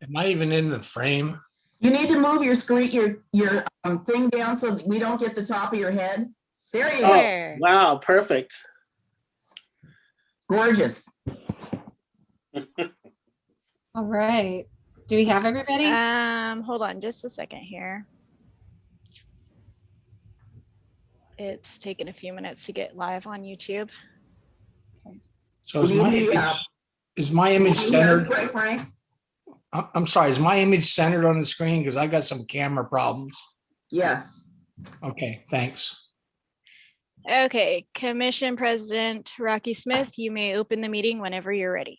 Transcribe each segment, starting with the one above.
Am I even in the frame? You need to move your screen, your thing down so that we don't get the top of your head. There you go. Oh, wow, perfect. Gorgeous. All right. Do we have everybody? Hold on just a second here. It's taken a few minutes to get live on YouTube. So is my image centered? Frank? I'm sorry, is my image centered on the screen? Because I got some camera problems. Yes. Okay, thanks. Okay, Commission President Rocky Smith, you may open the meeting whenever you're ready.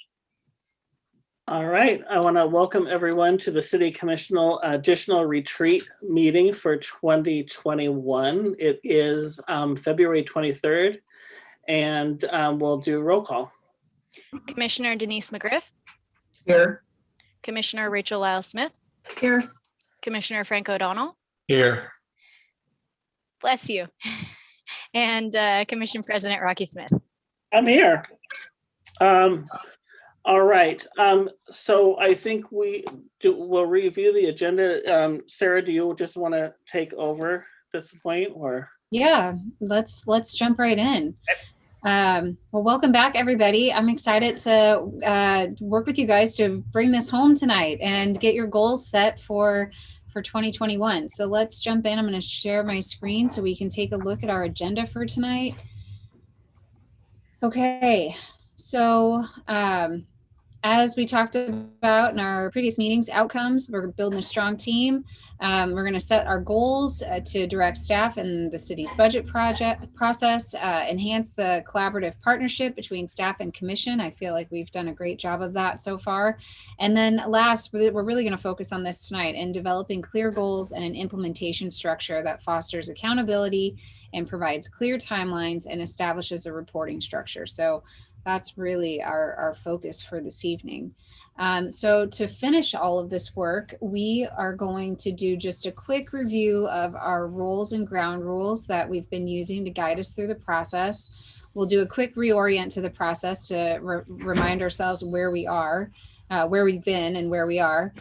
All right, I want to welcome everyone to the City Commissional Additional Retreat meeting for 2021. It is February 23rd, and we'll do a roll call. Commissioner Denise McGriff. Here. Commissioner Rachel Lyle-Smith. Here. Commissioner Frank O'Donnell. Here. Bless you. And Commission President Rocky Smith. I'm here. All right. So I think we'll review the agenda. Sarah, do you just want to take over at this point, or? Yeah, let's jump right in. Well, welcome back, everybody. I'm excited to work with you guys to bring this home tonight and get your goals set for 2021. So let's jump in. I'm going to share my screen so we can take a look at our agenda for tonight. Okay, so as we talked about in our previous meetings, outcomes, we're building a strong team. We're going to set our goals to direct staff in the city's budget process, enhance the collaborative partnership between staff and commission. I feel like we've done a great job of that so far. And then last, we're really going to focus on this tonight in developing clear goals and an implementation structure that fosters accountability and provides clear timelines and establishes a reporting structure. So that's really our focus for this evening. So to finish all of this work, we are going to do just a quick review of our roles and ground rules that we've been using to guide us through the process. We'll do a quick reorient to the process to remind ourselves where we are, where we've been and where we are.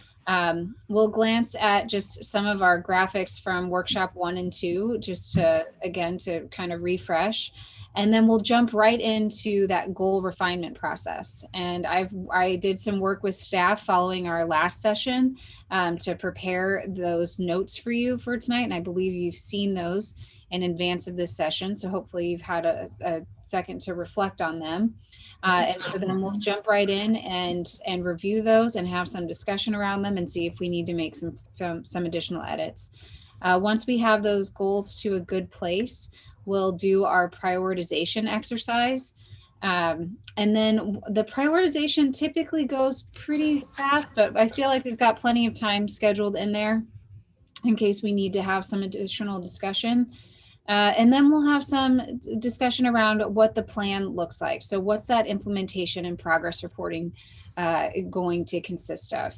We'll glance at just some of our graphics from workshop 1 and 2, just to, again, to kind of refresh. And then we'll jump right into that goal refinement process. And I did some work with staff following our last session to prepare those notes for you for tonight. And I believe you've seen those in advance of this session. So hopefully you've had a second to reflect on them. And so then we'll jump right in and review those and have some discussion around them and see if we need to make some additional edits. Once we have those goals to a good place, we'll do our prioritization exercise. And then the prioritization typically goes pretty fast, but I feel like we've got plenty of time scheduled in there in case we need to have some additional discussion. And then we'll have some discussion around what the plan looks like. So what's that implementation and progress reporting going to consist of?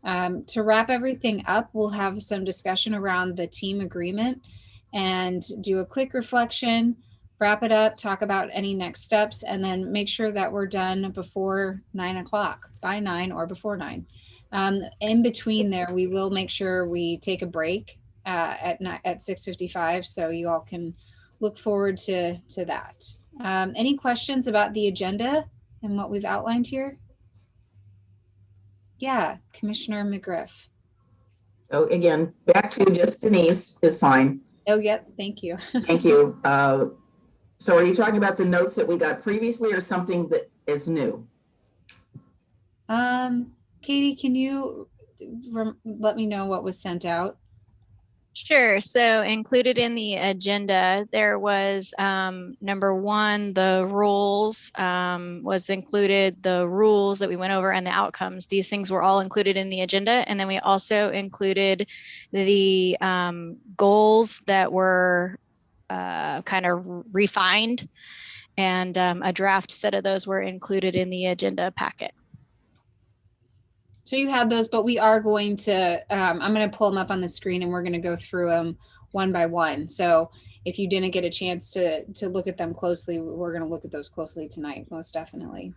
To wrap everything up, we'll have some discussion around the team agreement and do a quick reflection, wrap it up, talk about any next steps, and then make sure that we're done before 9 o'clock, by 9 or before 9. In between there, we will make sure we take a break at 6:55, so you all can look forward to that. Any questions about the agenda and what we've outlined here? Yeah, Commissioner McGriff. So again, back to just Denise is fine. Oh, yep. Thank you. Thank you. So are you talking about the notes that we got previously or something that is new? Katie, can you let me know what was sent out? Sure. So included in the agenda, there was number 1, the rules was included, the rules that we went over and the outcomes. These things were all included in the agenda. And then we also included the goals that were kind of refined, and a draft set of those were included in the agenda packet. So you had those, but we are going to, I'm going to pull them up on the screen and we're going to go through them one by one. So if you didn't get a chance to look at them closely, we're going to look at those closely tonight, most definitely.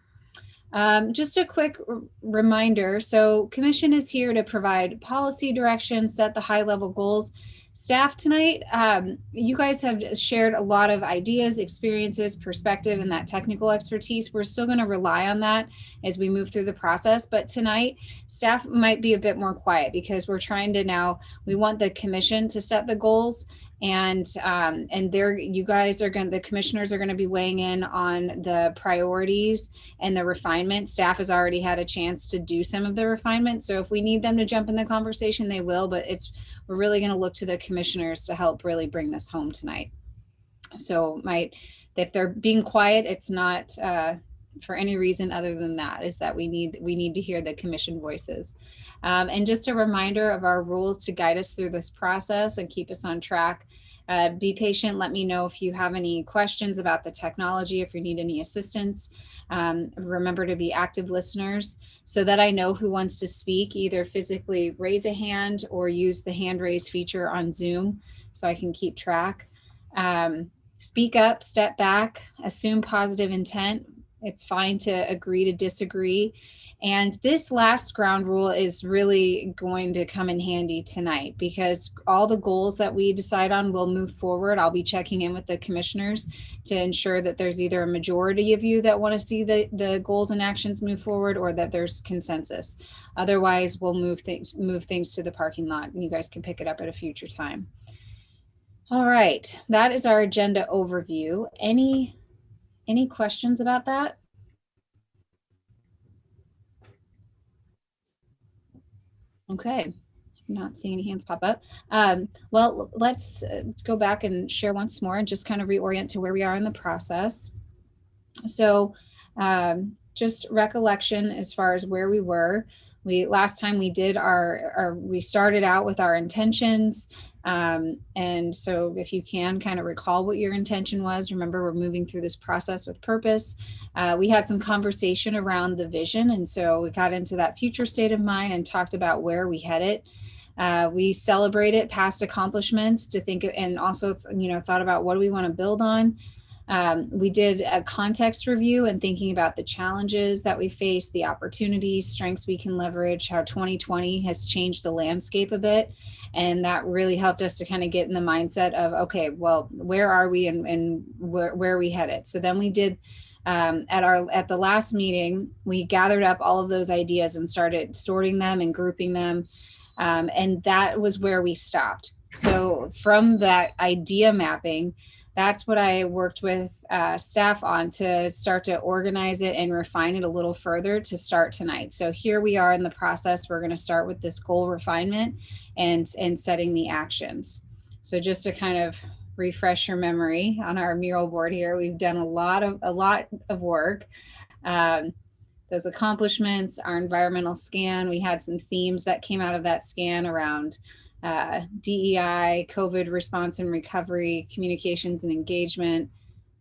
Just a quick reminder. So commission is here to provide policy direction, set the high level goals. Staff tonight, you guys have shared a lot of ideas, experiences, perspective, and that technical expertise. We're still going to rely on that as we move through the process. But tonight, staff might be a bit more quiet because we're trying to now, we want the commission to set the goals. And you guys are going, the commissioners are going to be weighing in on the priorities and the refinement. Staff has already had a chance to do some of the refinement. So if we need them to jump in the conversation, they will, but we're really going to look to the commissioners to help really bring this home tonight. So if they're being quiet, it's not for any reason other than that, is that we need to hear the commission voices. And just a reminder of our rules to guide us through this process and keep us on track. Be patient. Let me know if you have any questions about the technology, if you need any assistance. Remember to be active listeners so that I know who wants to speak. Either physically raise a hand or use the hand raise feature on Zoom so I can keep track. Speak up, step back, assume positive intent. It's fine to agree to disagree. And this last ground rule is really going to come in handy tonight because all the goals that we decide on will move forward. I'll be checking in with the commissioners to ensure that there's either a majority of you that want to see the goals and actions move forward or that there's consensus. Otherwise, we'll move things to the parking lot and you guys can pick it up at a future time. All right, that is our agenda overview. Any questions about that? Okay, not seeing any hands pop up. Well, let's go back and share once more and just kind of reorient to where we are in the process. So just recollection as far as where we were. Last time we did we started out with our intentions. And so if you can kind of recall what your intention was, remember we're moving through this process with purpose. We had some conversation around the vision. And so we got into that future state of mind and talked about where we headed. We celebrated past accomplishments to think, and also, thought about what do we want to build on. We did a context review and thinking about the challenges that we face, the opportunities, strengths we can leverage, how 2020 has changed the landscape a bit. And that really helped us to kind of get in the mindset of, okay, well, where are we and where are we headed? So then we did, at the last meeting, we gathered up all of those ideas and started sorting them and grouping them. And that was where we stopped. So from that idea mapping, that's what I worked with staff on to start to organize it and refine it a little further to start tonight. So here we are in the process. We're going to start with this goal refinement and setting the actions. So just to kind of refresh your memory on our mural board here, we've done a lot of work. Those accomplishments, our environmental scan, we had some themes that came out of that scan around DEI, COVID response and recovery, communications and engagement,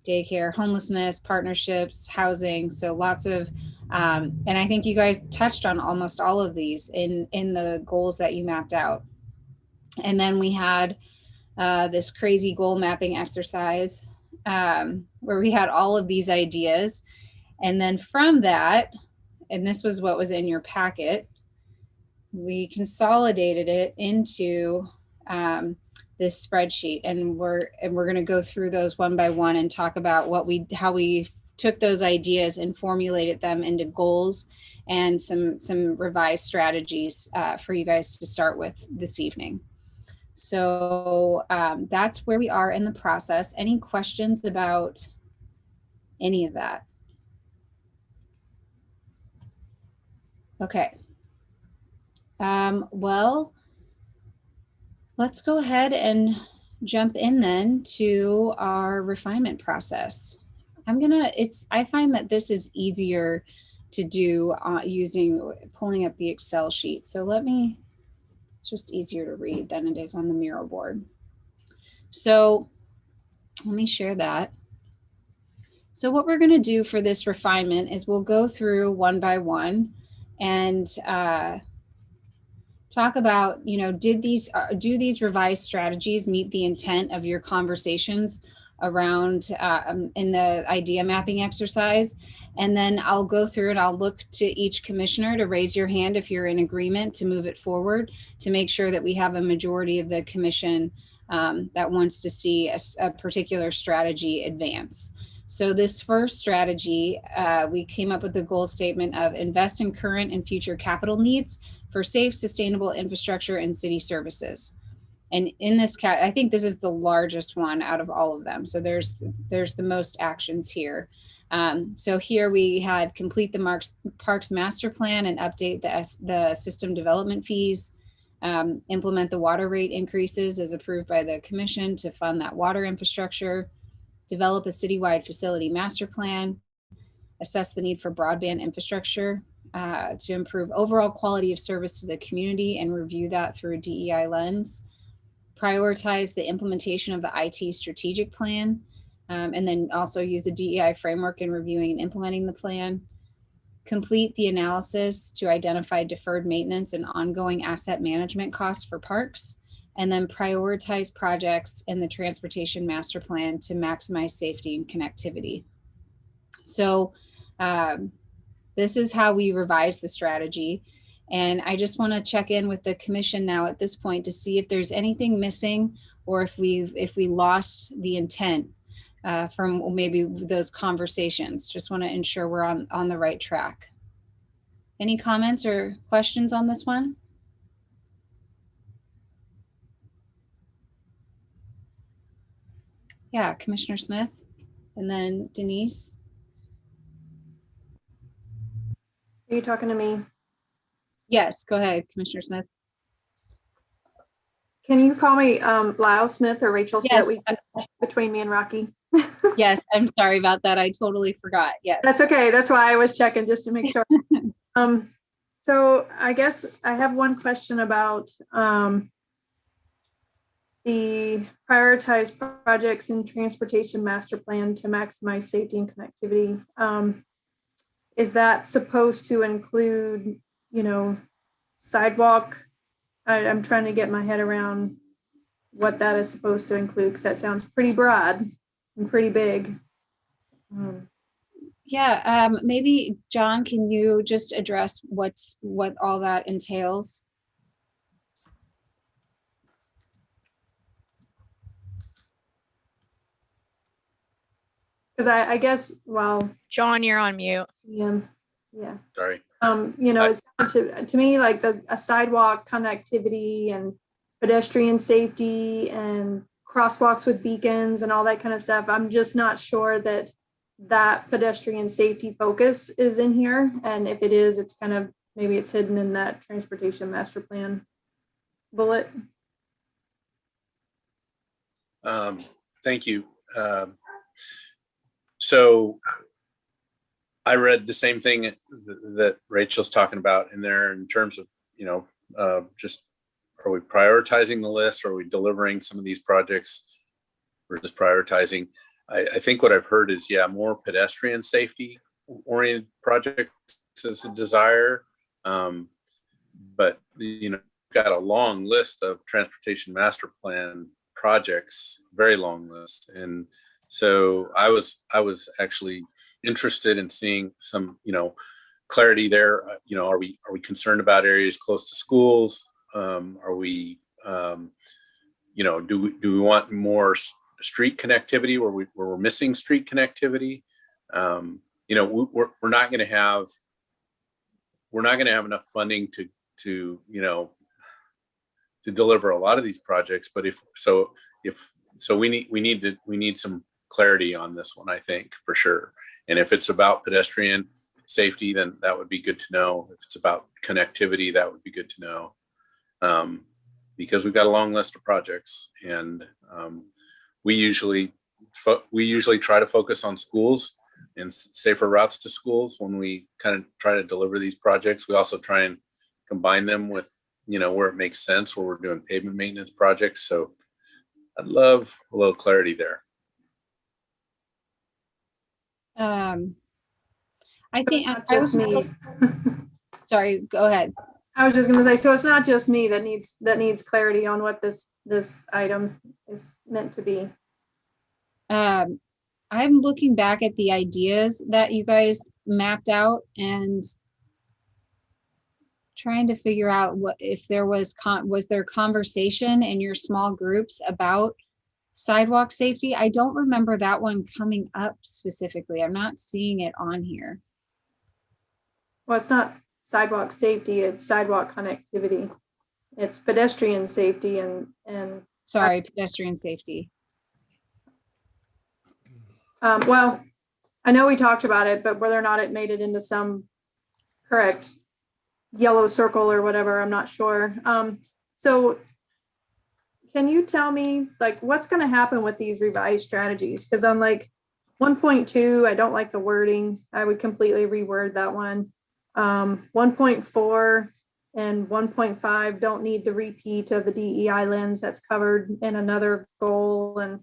daycare, homelessness, partnerships, housing. So lots of, and I think you guys touched on almost all of these in the goals that you mapped out. And then we had this crazy goal mapping exercise where we had all of these ideas. And then from that, and this was what was in your packet, we consolidated it into this spreadsheet, and we're going to go through those one by one and talk about how we took those ideas and formulated them into goals and some revised strategies for you guys to start with this evening. So that's where we are in the process. Any questions about any of that? Okay. Well, let's go ahead and jump in then to our refinement process. I find that this is easier to do pulling up the Excel sheet. So it's just easier to read than it is on the mural board. So let me share that. So what we're going to do for this refinement is we'll go through one by one and talk about, do these revised strategies meet the intent of your conversations around in the idea mapping exercise. And then I'll go through and I'll look to each commissioner to raise your hand if you're in agreement to move it forward, to make sure that we have a majority of the commission that wants to see a particular strategy advance. So this first strategy, we came up with the goal statement of invest in current and future capital needs for safe, sustainable infrastructure and city services. And in this I think this is the largest one out of all of them. So there's the most actions here. So here we had complete the Parks Master Plan and update the system development fees, implement the water rate increases as approved by the commission to fund that water infrastructure, develop a citywide facility master plan, assess the need for broadband infrastructure to improve overall quality of service to the community and review that through a DEI lens, prioritize the implementation of the IT strategic plan, and then also use the DEI framework in reviewing and implementing the plan, complete the analysis to identify deferred maintenance and ongoing asset management costs for parks, and then prioritize projects in the transportation master plan to maximize safety and connectivity. So this is how we revise the strategy. And I just want to check in with the commission now at this point to see if there's anything missing or if we lost the intent from maybe those conversations. Just want to ensure we're on the right track. Any comments or questions on this one? Yeah, Commissioner Smith, and then Denise. Are you talking to me? Yes, go ahead, Commissioner Smith. Can you call me Lyle Smith or Rachel so Yes. that we can between me and Rocky? Yes, I'm sorry about that. I totally forgot. Yes. That's okay. That's why I was checking just to make sure. So I guess I have one question about the prioritized projects in transportation master plan to maximize safety and connectivity. Is that supposed to include, sidewalk? I'm trying to get my head around what that is supposed to include, because that sounds pretty broad and pretty big. Yeah, maybe John, can you just address what all that entails? Because I guess, well, John, you're on mute. yeah. Sorry. It sounded to me like a sidewalk connectivity and pedestrian safety and crosswalks with beacons and all that kind of stuff. I'm just not sure that pedestrian safety focus is in here. And if it is, it's kind of, maybe it's hidden in that transportation master plan bullet. Thank you. So I read the same thing that Rachel's talking about in there in terms of, just are we prioritizing the list? Or are we delivering some of these projects? We're just prioritizing. I think what I've heard is, more pedestrian safety oriented projects is a desire. But, got a long list of transportation master plan projects, very long list. And so I was actually interested in seeing some, clarity there. Are we concerned about areas close to schools? Are we, do we want more street connectivity where we're missing street connectivity? We're not going to have enough funding to deliver a lot of these projects. But we need some clarity on this one, I think, for sure. And if it's about pedestrian safety, then that would be good to know. If it's about connectivity, that would be good to know. Because we've got a long list of projects, and we usually try to focus on schools and safer routes to schools when we kind of try to deliver these projects. We also try and combine them with, where it makes sense, where we're doing pavement maintenance projects. So I'd love a little clarity there. I think It's not just me. Sorry, go ahead. I was just going to say, so it's not just me that needs clarity on what this item is meant to be. I'm looking back at the ideas that you guys mapped out and trying to figure out what, if there was there conversation in your small groups about sidewalk safety? I don't remember that one coming up specifically. I'm not seeing it on here. Well, it's not sidewalk safety, it's sidewalk connectivity. It's pedestrian safety and Sorry, pedestrian safety. well, I know we talked about it, but whether or not it made it into some correct yellow circle or whatever, I'm not sure. So can you tell me like what's going to happen with these revised strategies? Because on like 1.2, I don't like the wording. I would completely reword that one. 1.4 and 1.5 don't need the repeat of the DEI lens that's covered in another goal. And,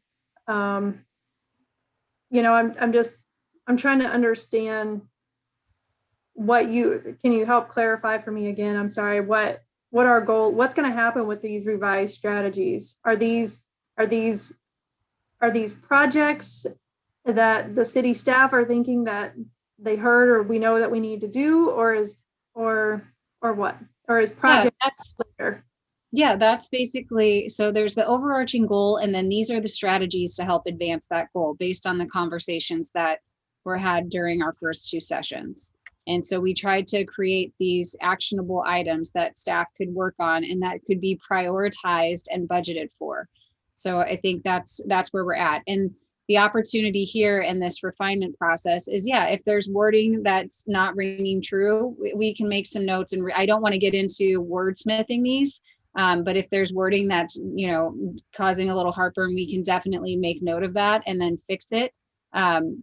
you know, I'm trying to understand can you help clarify for me again? I'm sorry, what our goal, what's going to happen with these revised strategies? Are these projects that the city staff are thinking that they heard or we know that we need to do, or what? Or is project later? Yeah, that's basically, so there's the overarching goal, and then these are the strategies to help advance that goal based on the conversations that were had during our first two sessions. And so we tried to create these actionable items that staff could work on and that could be prioritized and budgeted for. So I think that's where we're at. And the opportunity here in this refinement process is, yeah, if there's wording that's not ringing true, we can make some notes. And I don't want to get into wordsmithing these, but if there's wording that's, you know, causing a little heartburn, we can definitely make note of that and then fix it. And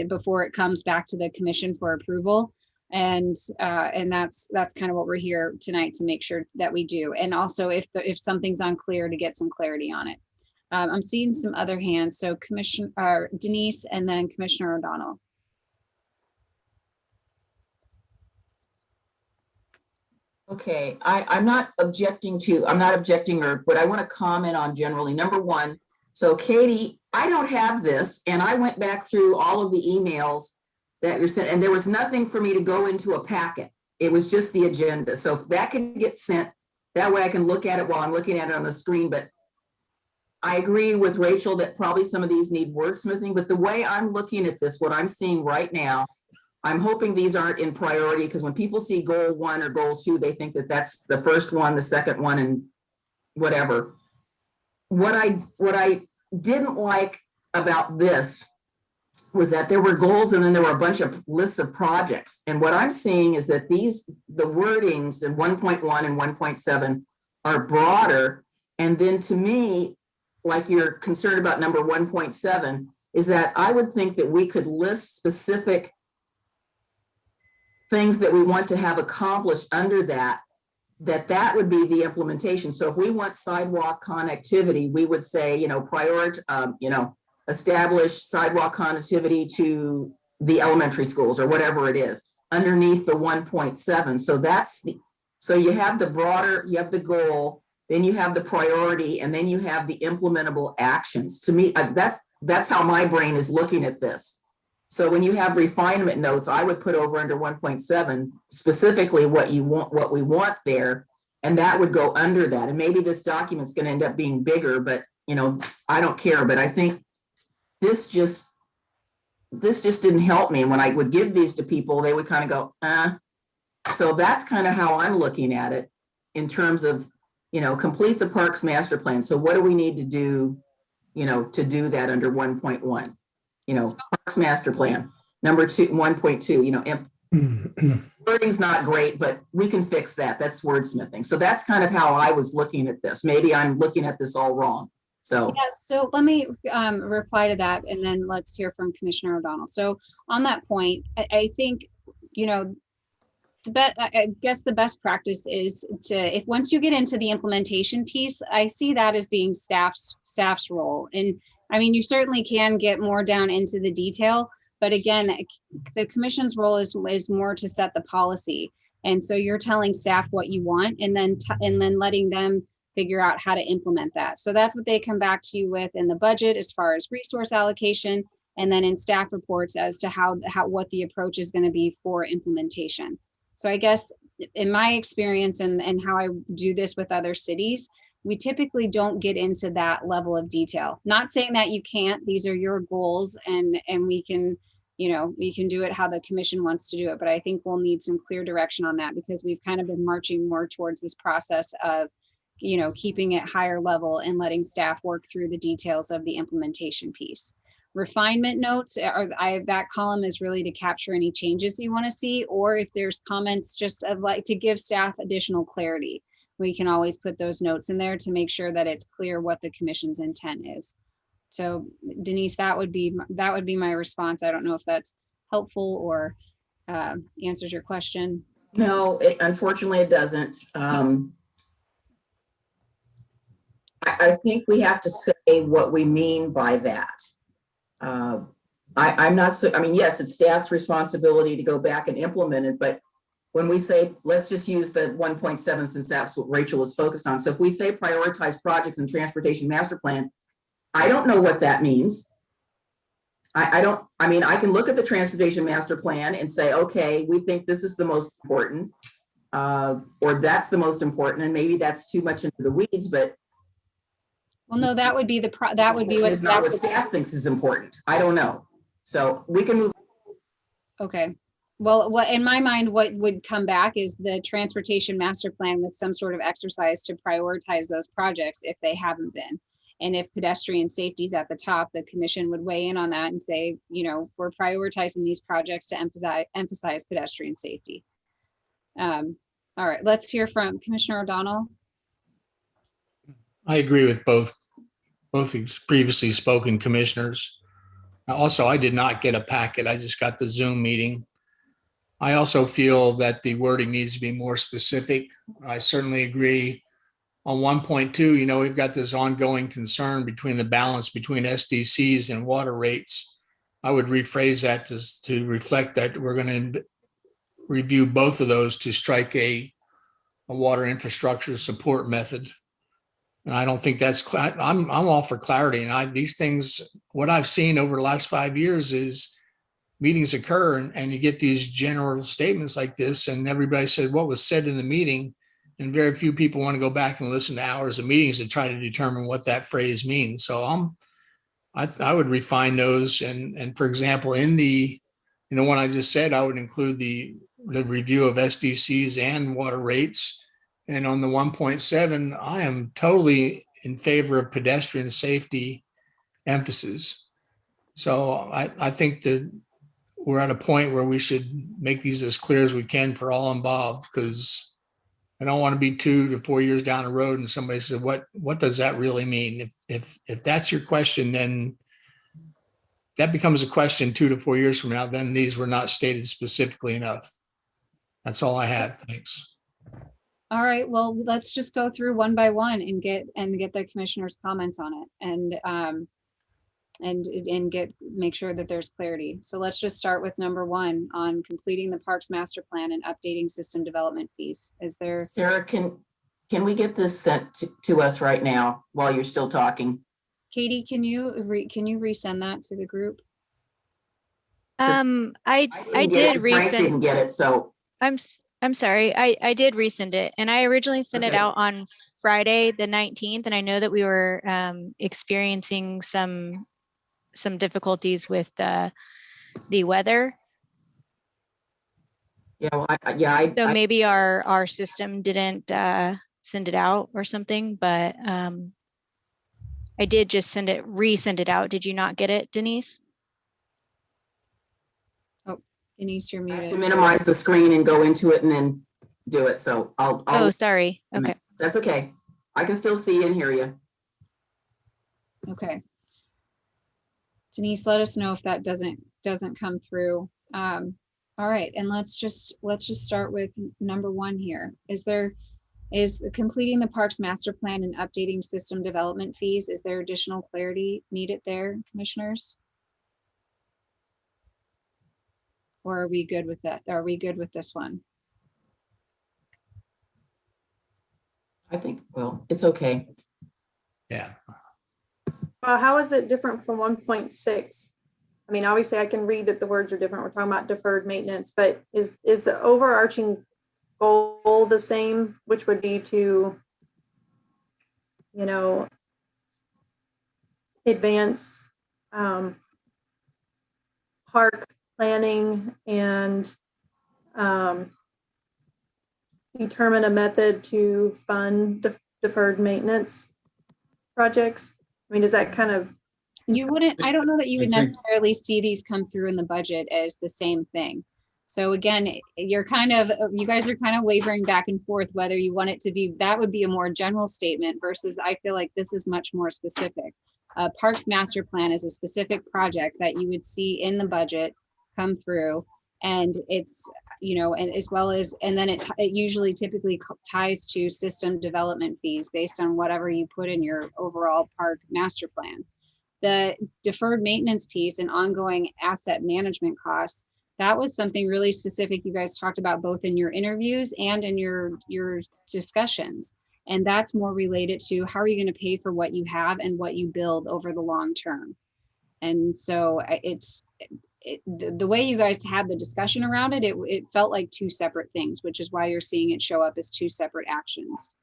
before it comes back to the commission for approval. And that's kind of what we're here tonight to make sure that we do. And also if something's unclear, to get some clarity on it. I'm seeing some other hands. So Commissioner Denise and then Commissioner O'Donnell. Okay, I'm not objecting, but I want to comment on generally. Number one, so Katie, I don't have this, and I went back through all of the emails that you're sent, and there was nothing for me to go into a packet. It was just the agenda. So if that can get sent, that way I can look at it while I'm looking at it on the screen. But I agree with Rachel that probably some of these need wordsmithing, but the way I'm looking at this, what I'm seeing right now, I'm hoping these aren't in priority, because when people see goal 1 or goal 2, they think that that's the first one, the second one, and whatever. What I didn't like about this was that there were goals and then there were a bunch of lists of projects. And what I'm seeing is that the wordings in 1.1 and 1.7 are broader. And then to me, like you're concerned about number 1.7, is that I would think that we could list specific things that we want to have accomplished under that would be the implementation. So if we want sidewalk connectivity, we would say, establish sidewalk connectivity to the elementary schools or whatever it is underneath the 1.7. So you have the broader, you have the goal, then you have the priority, and then you have the implementable actions. To me, that's how my brain is looking at this. So when you have refinement notes, I would put over under 1.7 specifically what we want there, and that would go under that. And maybe this document's going to end up being bigger, but I don't care. But I think this just didn't help me. And when I would give these to people, they would kind of go, So that's kind of how I'm looking at it in terms of, complete the parks master plan. So what do we need to do, to do that under 1.1? Parks master plan. Number 2, 1.2, wording's not great, but we can fix that. That's wordsmithing. So that's kind of how I was looking at this. Maybe I'm looking at this all wrong. So let me reply to that, and then let's hear from Commissioner O'Donnell. So on that point, I think, I guess the best practice is if once you get into the implementation piece, I see that as being staff's role. And I mean, you certainly can get more down into the detail, but again, the commission's role is more to set the policy. And so you're telling staff what you want, and then letting them figure out how to implement that. So that's what they come back to you with in the budget as far as resource allocation, and then in staff reports as to what the approach is going to be for implementation. So I guess in my experience and how I do this with other cities, we typically don't get into that level of detail. Not saying that you can't, these are your goals, and we can, we can do it how the commission wants to do it. But I think we'll need some clear direction on that, because we've kind of been marching more towards this process of, keeping it higher level and letting staff work through the details of the implementation piece. Refinement notes, that column is really to capture any changes you want to see, or if there's comments just of like to give staff additional clarity. We can always put those notes in there to make sure that it's clear what the commission's intent is. So Denise, that would be my response. I don't know if that's helpful or answers your question. No, unfortunately it doesn't. I think we have to say what we mean by that. I'm not so, I mean, yes, it's staff's responsibility to go back and implement it, but when we say, let's just use the 1.7 since that's what Rachel was focused on. So if we say prioritize projects and transportation master plan, I don't know what that means. I mean, I can look at the transportation master plan and say, okay, we think this is the most important, or that's the most important, and maybe that's too much into the weeds, but well, no, that would be what it's not what staff thinks is important. I don't know. So we can move. Okay. Well, what in my mind, what would come back is the transportation master plan with some sort of exercise to prioritize those projects if they haven't been. And if pedestrian safety is at the top, the commission would weigh in on that and say, we're prioritizing these projects to emphasize pedestrian safety. All right, let's hear from Commissioner O'Donnell. I agree with both previously spoken commissioners. Also, I did not get a packet. I just got the Zoom meeting. I also feel that the wording needs to be more specific. I certainly agree on 1.2, we've got this ongoing concern between the balance between SDCs and water rates. I would rephrase that to reflect that we're going to review both of those to strike a water infrastructure support method. And I don't think that's, I'm all for clarity. And these things, what I've seen over the last 5 years is meetings occur and you get these general statements like this, and everybody said what was said in the meeting, and very few people want to go back and listen to hours of meetings to try to determine what that phrase means. So I would refine those. And for example, in the one I just said, I would include the review of SDCs and water rates. And on the 1.7, I am totally in favor of pedestrian safety emphasis. So I think that we're at a point where we should make these as clear as we can for all involved, because I don't want to be 2 to 4 years down the road and somebody said, what does that really mean? If that's your question, then that becomes a question 2 to 4 years from now, then these were not stated specifically enough. That's all I have. Thanks. All right, well, let's just go through one by one and get the commissioner's comments on it, and make sure that there's clarity. So let's just start with number 1 on completing the parks master plan and updating system development fees. Is there? Sarah, can we get this sent to us right now while you're still talking? Katie, can you resend that to the group? I did Frank didn't resend. get it, so I'm sorry. I did resend it, and I originally sent it out on Friday the 19th, and I know that we were experiencing some difficulties with the weather. yeah, well, So maybe our system didn't send it out or something, but I did just resend it out. Did you not get it, Denise? Oh, Denise, you're I have muted. to minimize the screen and go into it and then do it. So I'll Oh, sorry. Okay. That's okay. I can still see and hear you. Okay. Denise, let us know if that doesn't come through. All right, and let's just start with number 1 here. Is completing the parks master plan and updating system development fees, is there additional clarity needed there, commissioners? Or are we good with that? Are we good with this one? I think, well, it's okay. Yeah. Well, how is it different from 1.6? I mean, obviously I can read that the words are different. We're talking about deferred maintenance, but is the overarching goal the same, which would be to, you know, advance park planning and determine a method to fund deferred maintenance projects? I mean, is that kind of, You wouldn't, I don't know that you I would think- necessarily see these come through in the budget as the same thing. So again, you guys are kind of wavering back and forth whether you want it to be, that would be a more general statement versus I feel like this is much more specific. Parks Master Plan is a specific project that you would see in the budget come through, and it's, and as well as, and then it usually typically ties to system development fees based on whatever you put in your overall park master plan. The deferred maintenance piece and ongoing asset management costs, that was something really specific you guys talked about both in your interviews and in your discussions. And that's more related to how are you going to pay for what you have and what you build over the long term. And so the way you guys had the discussion around it, it felt like two separate things, which is why you're seeing it show up as two separate actions.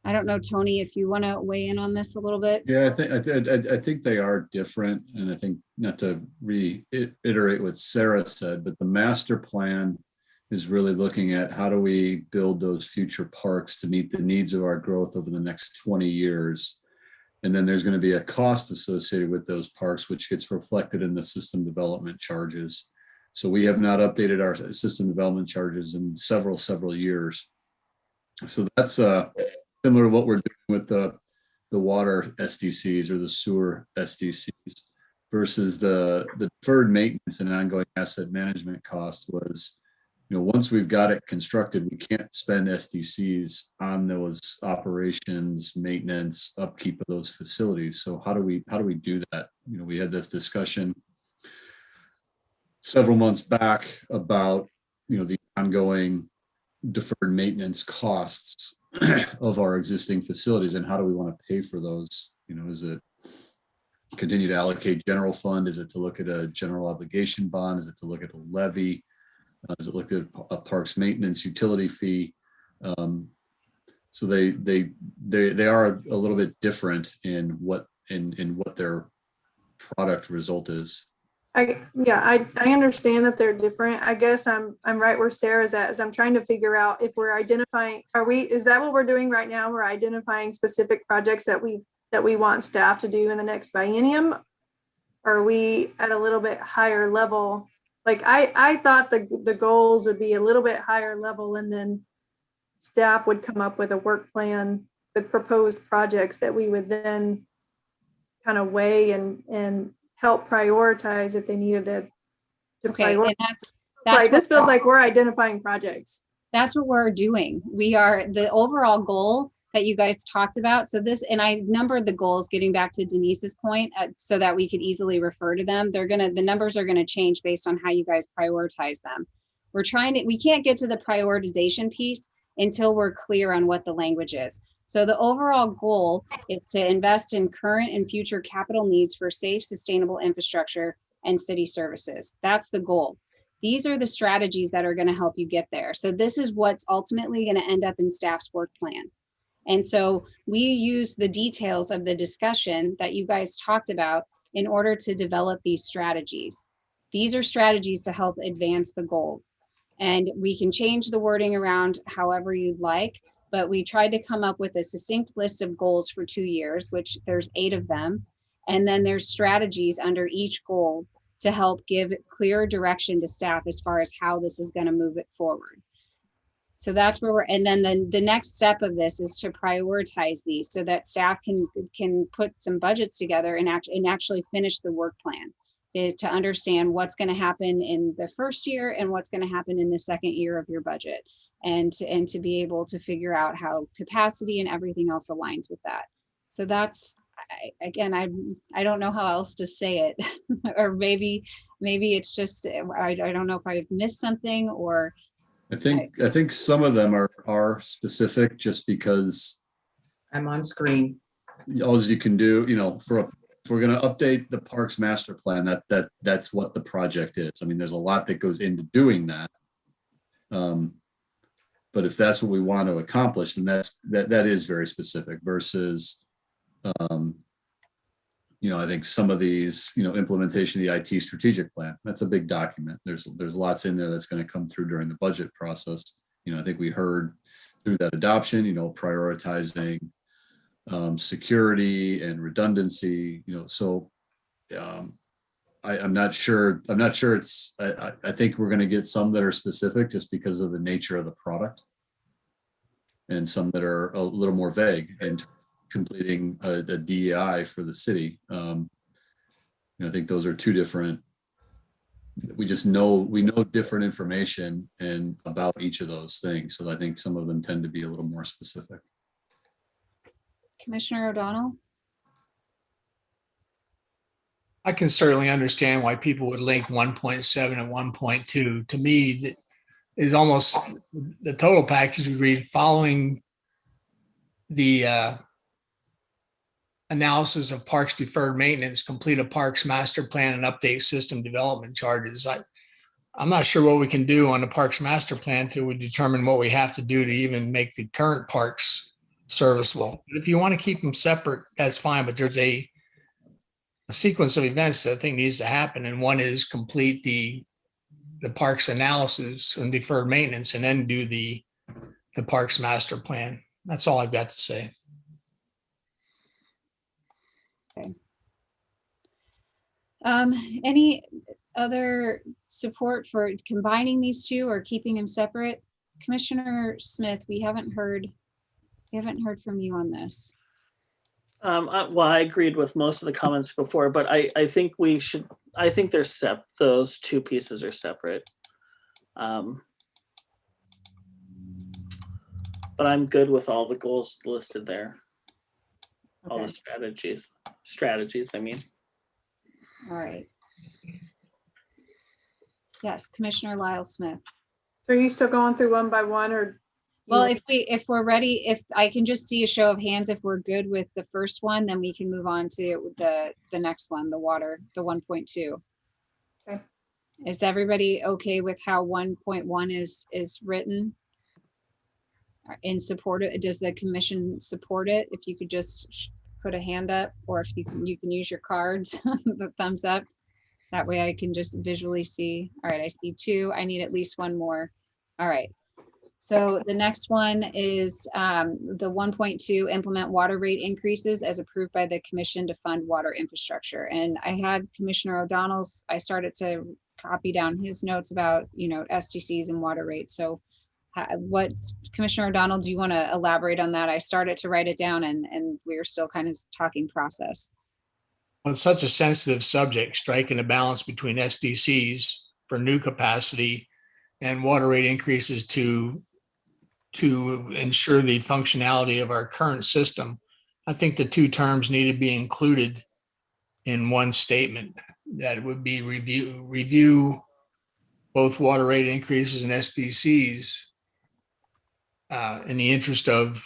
I don't know, Tony, if you want to weigh in on this a little bit. Yeah, I think they are different, and I think not to reiterate what Sarah said, but the master plan is really looking at how do we build those future parks to meet the needs of our growth over the next 20 years. And then there's going to be a cost associated with those parks, which gets reflected in the system development charges. So we have not updated our system development charges in several years. So that's similar to what we're doing with the water SDCs or the sewer SDCs versus the deferred maintenance and ongoing asset management cost was, once we've got it constructed, we can't spend SDCs on those operations, maintenance, upkeep of those facilities. So how do we do that? We had this discussion several months back about, the ongoing deferred maintenance costs of our existing facilities and how do we want to pay for those? Is it continue to allocate general fund? Is it to look at a general obligation bond? Is it to look at a levy? Does it look at a parks maintenance utility fee? So they are a little bit different in what their product result is. I understand that they're different. I guess I'm right where Sarah's at, is I'm trying to figure out if we're identifying, is that what we're doing right now? We're identifying specific projects that we want staff to do in the next biennium? Or are we at a little bit higher level? Like I thought the goals would be a little bit higher level, and then staff would come up with a work plan with proposed projects that we would then kind of weigh and help prioritize if they needed to Okay, prioritize. and that's Like, this what- feels like we're identifying projects. That's what we're doing. We are the overall goal that you guys talked about. So this, and I numbered the goals, getting back to Denise's point, so that we could easily refer to them. The numbers are gonna change based on how you guys prioritize them. We can't get to the prioritization piece until we're clear on what the language is. So the overall goal is to invest in current and future capital needs for safe, sustainable infrastructure and city services. That's the goal. These are the strategies that are going to help you get there. So this is what's ultimately going to end up in staff's work plan. And so we use the details of the discussion that you guys talked about in order to develop these strategies. These are strategies to help advance the goal. And we can change the wording around however you'd like, but we tried to come up with a succinct list of goals for 2 years, which there's 8 of them. And then there's strategies under each goal to help give clear direction to staff as far as how this is going to move it forward. So that's where and then the next step of this is to prioritize these so that staff can put some budgets together and actually finish the work plan, is to understand what's going to happen in the first year and what's going to happen in the second year of your budget, and to be able to figure out how capacity and everything else aligns with that. So that's, I don't know how else to say it, or maybe it's just, I don't know if I've missed something, or I think some of them are specific just because I'm on screen. all you can do, if we're going to update the parks master plan, that's what the project is. I mean, there's a lot that goes into doing that. But if that's what we want to accomplish, then that is very specific versus, I think some of these, implementation of the IT strategic plan, that's a big document. There's lots in there that's going to come through during the budget process. I think we heard through that adoption, prioritizing security and redundancy, so I'm not sure it's, I think we're going to get some that are specific just because of the nature of the product, and some that are a little more vague and completing a DEI for the city. I think those are two different, we know different information and about each of those things. So I think some of them tend to be a little more specific. Commissioner O'Donnell? I can certainly understand why people would link 1.7 and 1.2. To me, that is almost the total package we read following the analysis of parks deferred maintenance, complete a parks master plan and update system development charges. I'm not sure what we can do on the parks master plan till we determine what we have to do to even make the current parks serviceable. But if you want to keep them separate, that's fine. But there's a sequence of events that I think needs to happen. And one is complete the parks analysis and deferred maintenance, and then do the parks master plan. That's all I've got to say. Okay. Any other support for combining these two or keeping them separate? Commissioner Smith, we haven't heard from you on this. Well, I agreed with most of the comments before, but I think those two pieces are separate. But I'm good with all the goals listed there. All the strategies, I mean. All right. Yes, Commissioner Lyle Smith. So are you still going through one by one, or? Well, if we're ready, if I can just see a show of hands, if we're good with the first one, then we can move on to the next one, the 1.2. Okay. Is everybody okay with how 1.1 is written? And support it? Does the commission support it? If you could just put a hand up, or if you can use your cards, the thumbs up. That way I can just visually see. All right, I see 2. I need at least one more. All right. So the next one is the 1.2, implement water rate increases as approved by the commission to fund water infrastructure. And I had Commissioner O'Donnell's, I started to copy down his notes about, SDCs and water rates. So what, Commissioner O'Donnell, do you want to elaborate on that? I started to write it down and we're still kind of talking process. Well, it's such a sensitive subject, striking a balance between SDCs for new capacity and water rate increases to ensure the functionality of our current system. I think the two terms need to be included in one statement. That would be review both water rate increases and SDCs in the interest of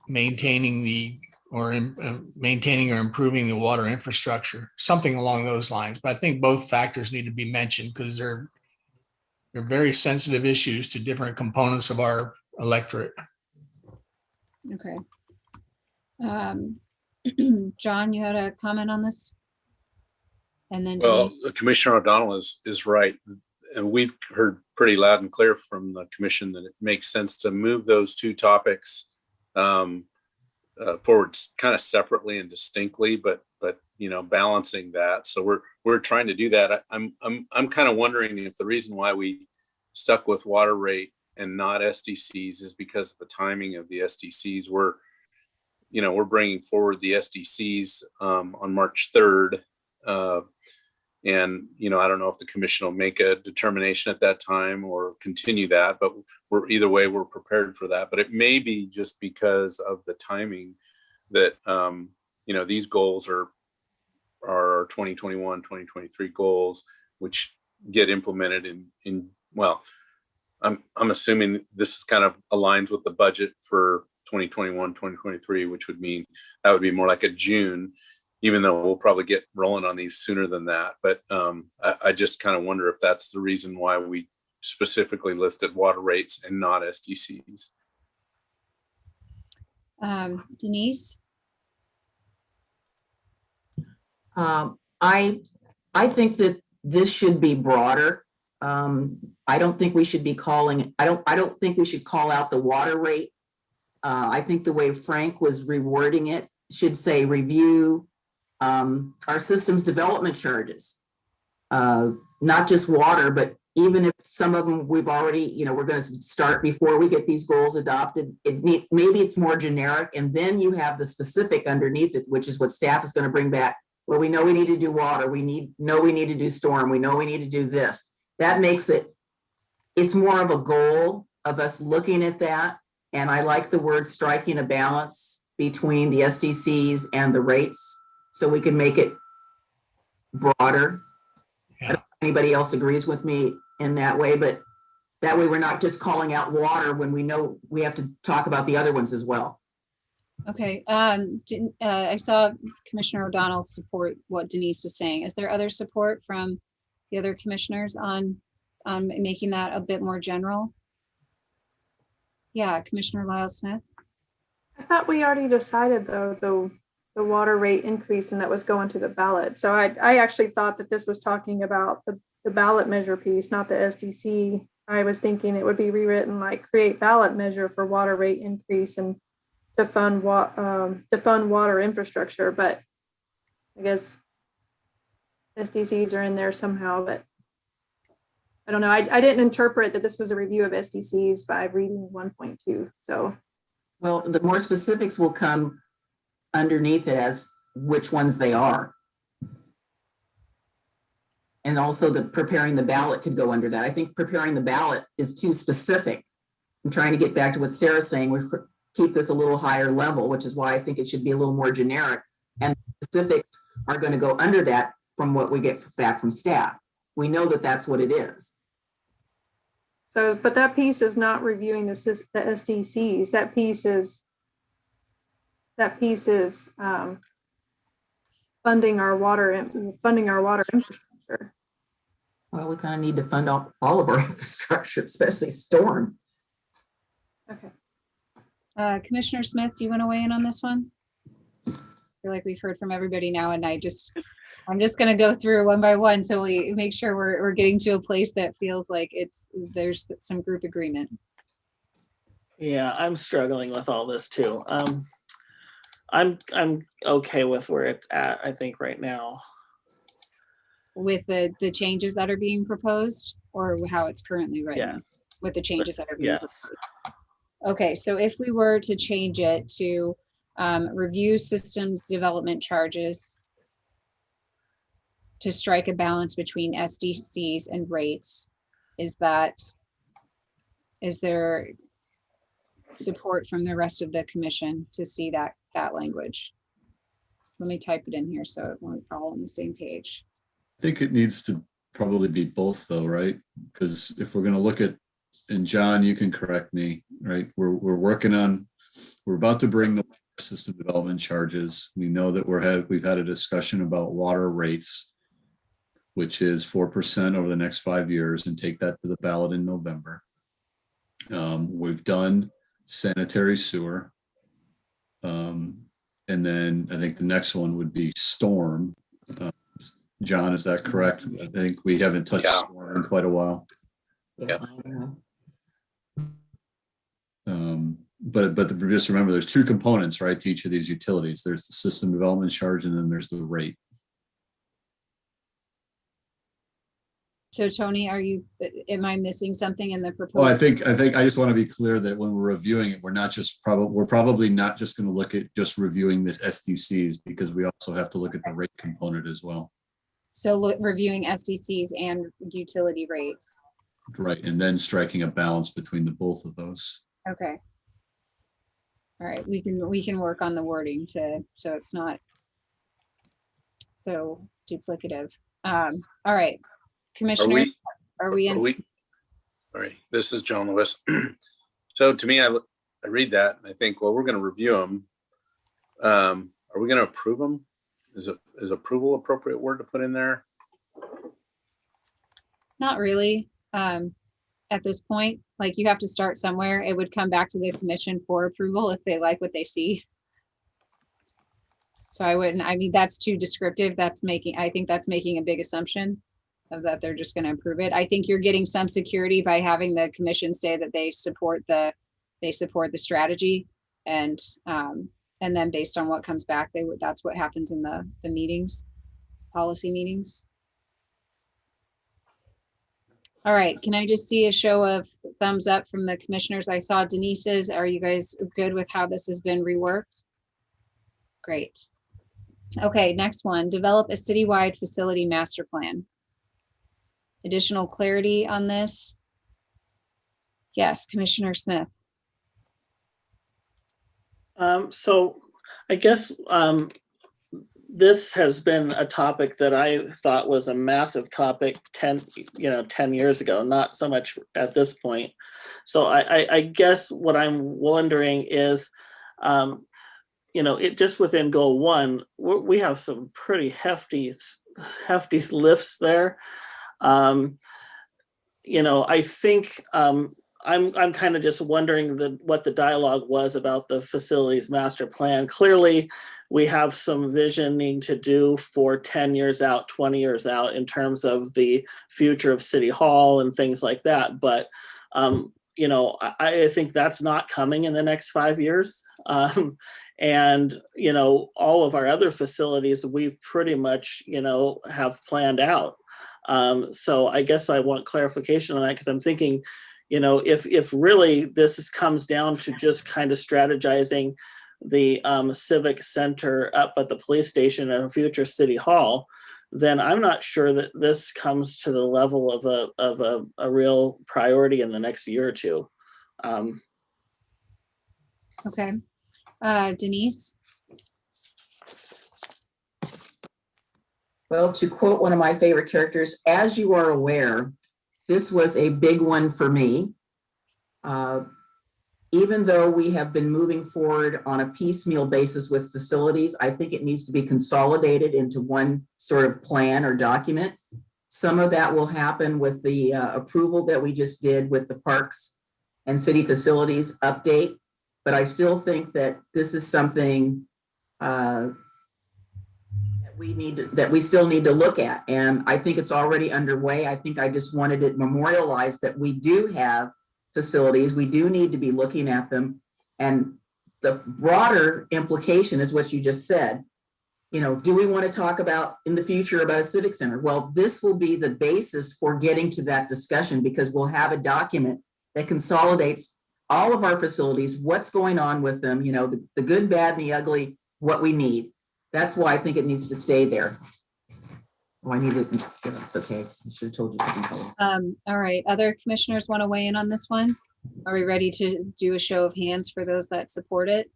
maintaining or improving the water infrastructure, something along those lines. But I think both factors need to be mentioned because they're very sensitive issues to different components of our electorate. Okay. John, you had a comment on this? And then well, Commissioner O'Donnell is right. And we've heard pretty loud and clear from the commission that it makes sense to move those two topics forward kind of separately and distinctly, but balancing that. So we're trying to do that. I'm kind of wondering if the reason why we stuck with water rate and not SDCs is because of the timing of the SDCs. We're bringing forward the SDCs on March 3rd. And, I don't know if the commission will make a determination at that time or continue that, but either way, we're prepared for that. But it may be just because of the timing that, these goals are 2021, 2023 goals, which get implemented I'm assuming this kind of aligns with the budget for 2021, 2023, which would mean that would be more like a June, even though we'll probably get rolling on these sooner than that. But I just kind of wonder if that's the reason why we specifically listed water rates and not SDCs. Denise? I think that this should be broader. I don't think we should be calling, I don't think we should call out the water rate. I think the way Frank was rewording it should say review our systems development charges. Not just water, but even if some of them we've already, we're going to start before we get these goals adopted, maybe it's more generic, and then you have the specific underneath it, which is what staff is going to bring back. Well, we know we need to do water, we know we need to do storm, we know we need to do this. That makes it's more of a goal of us looking at that. And I like the word striking a balance between the SDCs and the rates, so we can make it broader. Yeah. I don't know if anybody else agrees with me in that way, but that way we're not just calling out water when we know we have to talk about the other ones as well. Okay, I saw Commissioner O'Donnell support what Denise was saying. Is there other support from the other commissioners on making that a bit more general? Yeah, Commissioner Lyle Smith. I thought we already decided though, the water rate increase, and that was going to the ballot. So I actually thought that this was talking about the ballot measure piece, not the SDC. I was thinking it would be rewritten like create ballot measure for water rate increase and to fund water infrastructure, but I guess SDCs are in there somehow, but I don't know. I didn't interpret that this was a review of SDCs by reading 1.2. So, well, the more specifics will come underneath it as which ones they are. And also the preparing the ballot could go under that. I think preparing the ballot is too specific. I'm trying to get back to what Sarah's saying. We keep this a little higher level, which is why I think it should be a little more generic. And specifics are going to go under that from what we get back from staff. We know that that's what it is. So, but that piece is not reviewing the SDCs. That piece is funding our water infrastructure. Well, we kind of need to fund all of our infrastructure, especially storm. Okay. Commissioner Smith, do you want to weigh in on this one? I feel like we've heard from everybody now, and I'm just going to go through one by one so we make sure we're getting to a place that feels like there's some group agreement. Yeah, I'm struggling with all this too. I'm okay with where it's at, I think, right now. With the changes that are being proposed, or how it's currently written? Yes. With the changes that are being Yes. proposed. Okay, so if we were to change it to review system development charges to strike a balance between SDCs and rates, is there support from the rest of the commission to see that language? Let me type it in here so we're all on the same page. I think it needs to probably be both though, right? Because if we're going to look at, and John, you can correct me, right? We're about to bring the system development charges. We know that we've had a discussion about water rates, which is 4% over the next 5 years, and take that to the ballot in November. We've done sanitary sewer. And then I think the next one would be storm. John, is that correct? I think we haven't touched storm in quite a while. Yeah. But just remember, there's two components, right, to each of these utilities. There's the system development charge, and then there's the rate. So Tony, am I missing something in the proposal? Well, I think I just want to be clear that when we're reviewing it, we're probably not just going to look at just reviewing this SDCs, because we also have to look at the rate component as well. So reviewing SDCs and utility rates. Right, and then striking a balance between the both of those. Okay. All right, we can work on the wording so it's not so duplicative. All right, commissioners, are we in? All right, this is John Lewis. So to me, I read that and I think, well, we're going to review them. Are we going to approve them? Is approval appropriate word to put in there? Not really. At this point, like you have to start somewhere. It would come back to the commission for approval if they like what they see. So I wouldn't, I mean, that's too descriptive. I think that's making a big assumption of that they're just going to approve it. I think you're getting some security by having the commission say that they support the strategy, and then based on what comes back, that's what happens in the meetings, policy meetings. All right, can I just see a show of thumbs up from the commissioners? I saw Denise's. Are you guys good with how this has been reworked? Great. Okay, next one, develop a citywide facility master plan. Additional clarity on this? Yes, Commissioner Smith. So I guess this has been a topic that I thought was a massive topic 10 years ago, not so much at this point. So I guess what I'm wondering is, it just within goal 1, we have some pretty hefty lifts there. I think I'm kind of just wondering what the dialogue was about the facilities master plan. Clearly, we have some visioning to do for 10 years out, 20 years out in terms of the future of City Hall and things like that. But, I think that's not coming in the next 5 years. And, all of our other facilities, we've pretty much, have planned out. So I guess I want clarification on that, because I'm thinking, if really this comes down to just kind of strategizing the civic center up at the police station and a future City Hall, then I'm not sure that this comes to the level of a real priority in the next year or two. Okay. Denise? Well, to quote one of my favorite characters, as you are aware, this was a big one for me. Even though we have been moving forward on a piecemeal basis with facilities, I think it needs to be consolidated into one sort of plan or document. Some of that will happen with the approval that we just did with the parks and city facilities update. But I still think that this is something that we still need to look at. And I think it's already underway. I think I just wanted it memorialized that we do have facilities. We do need to be looking at them. And the broader implication is what you just said. Do we want to talk about in the future about a civic center? Well, this will be the basis for getting to that discussion, because we'll have a document that consolidates all of our facilities, what's going on with them, the good, bad, and the ugly, what we need. That's why I think it needs to stay there. Oh, I need it. It's okay. I should have told you. All right. Other commissioners want to weigh in on this one? Are we ready to do a show of hands for those that support it?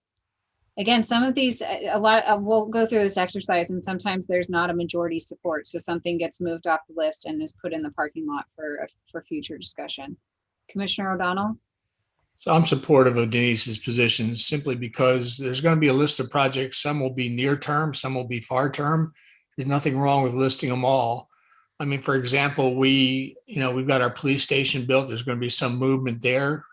Again, some of these, we'll go through this exercise, and sometimes there's not a majority support. So something gets moved off the list and is put in the parking lot for future discussion. Commissioner O'Donnell? So I'm supportive of Denise's position, simply because there's going to be a list of projects. Some will be near term, some will be far term. There's nothing wrong with listing them all. I mean, for example, we've got our police station built. There's going to be some movement there.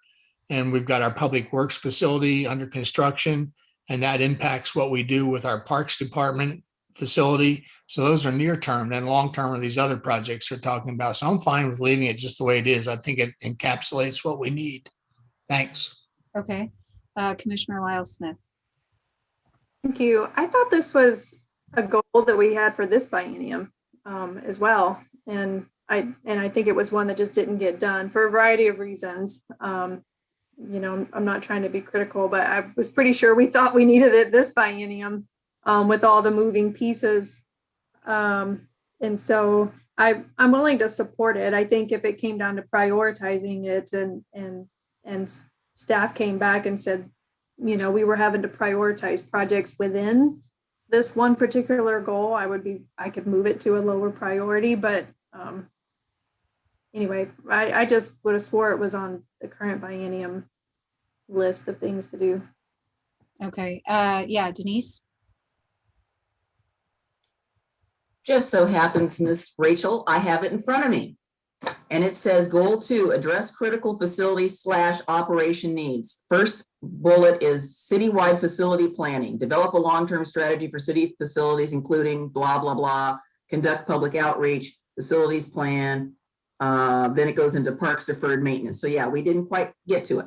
And we've got our public works facility under construction, and that impacts what we do with our parks department facility. So those are near term. Then long term are these other projects they're talking about. So I'm fine with leaving it just the way it is. I think it encapsulates what we need. Thanks. Okay. Commissioner Lyle Smith. Thank you. I thought this was a goal that we had for this biennium as well. And I think it was one that just didn't get done for a variety of reasons. I'm not trying to be critical, but I was pretty sure we thought we needed it this biennium with all the moving pieces. And so I'm willing to support it. I think if it came down to prioritizing it and staff came back and said, we were having to prioritize projects within this one particular goal, I could move it to a lower priority, but anyway, I just would have swore it was on the current biennium list of things to do. Okay, yeah, Denise? Just so happens, Miss Rachel, I have it in front of me. And it says goal 2, address critical facilities / operation needs. First bullet is citywide facility planning. Develop a long-term strategy for city facilities, including blah, blah, blah. Conduct public outreach, facilities plan. Then it goes into parks deferred maintenance. So yeah, we didn't quite get to it.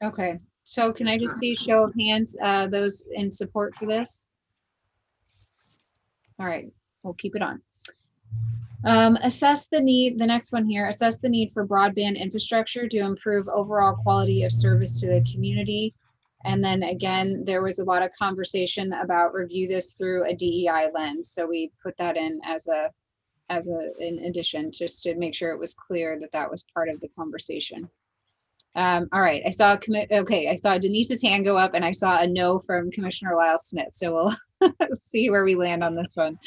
Okay, so can I just see show of hands, those in support for this? All right, we'll keep it on. Assess the need, the next one here, assess the need for broadband infrastructure to improve overall quality of service to the community. And then again, there was a lot of conversation about review this through a DEI lens. So we put that in as an addition, just to make sure it was clear that that was part of the conversation. All right, I saw Denise's hand go up and I saw a no from Commissioner Lyle Smith. So we'll see where we land on this one.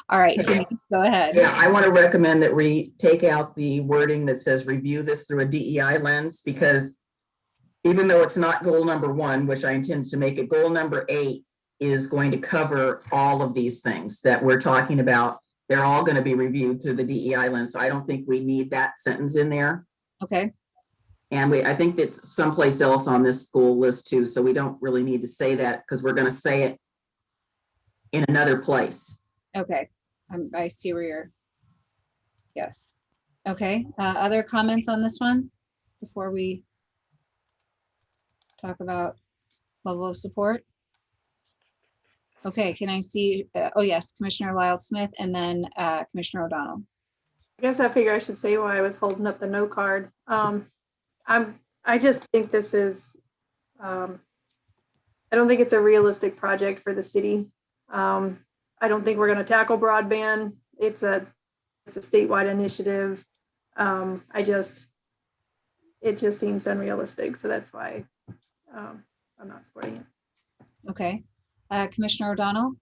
All right, Denise, go ahead. Yeah, I want to recommend that we take out the wording that says review this through a DEI lens, because even though it's not goal number 1, which I intend to make it, goal number 8 is going to cover all of these things that we're talking about. They're all going to be reviewed through the DEI lens. So I don't think we need that sentence in there. Okay. And I think it's someplace else on this school list too. So we don't really need to say that, because we're going to say it in another place. Okay, I see where you're, yes. Okay, other comments on this one before we talk about level of support? Okay, can I see, oh yes, Commissioner Lyle Smith and then Commissioner O'Donnell. I guess I figure I should say why I was holding up the no card. I just think this is, I don't think it's a realistic project for the city. I don't think we're going to tackle broadband. It's a statewide initiative. It just seems unrealistic. So that's why I'm not supporting it. Okay, Commissioner O'Donnell.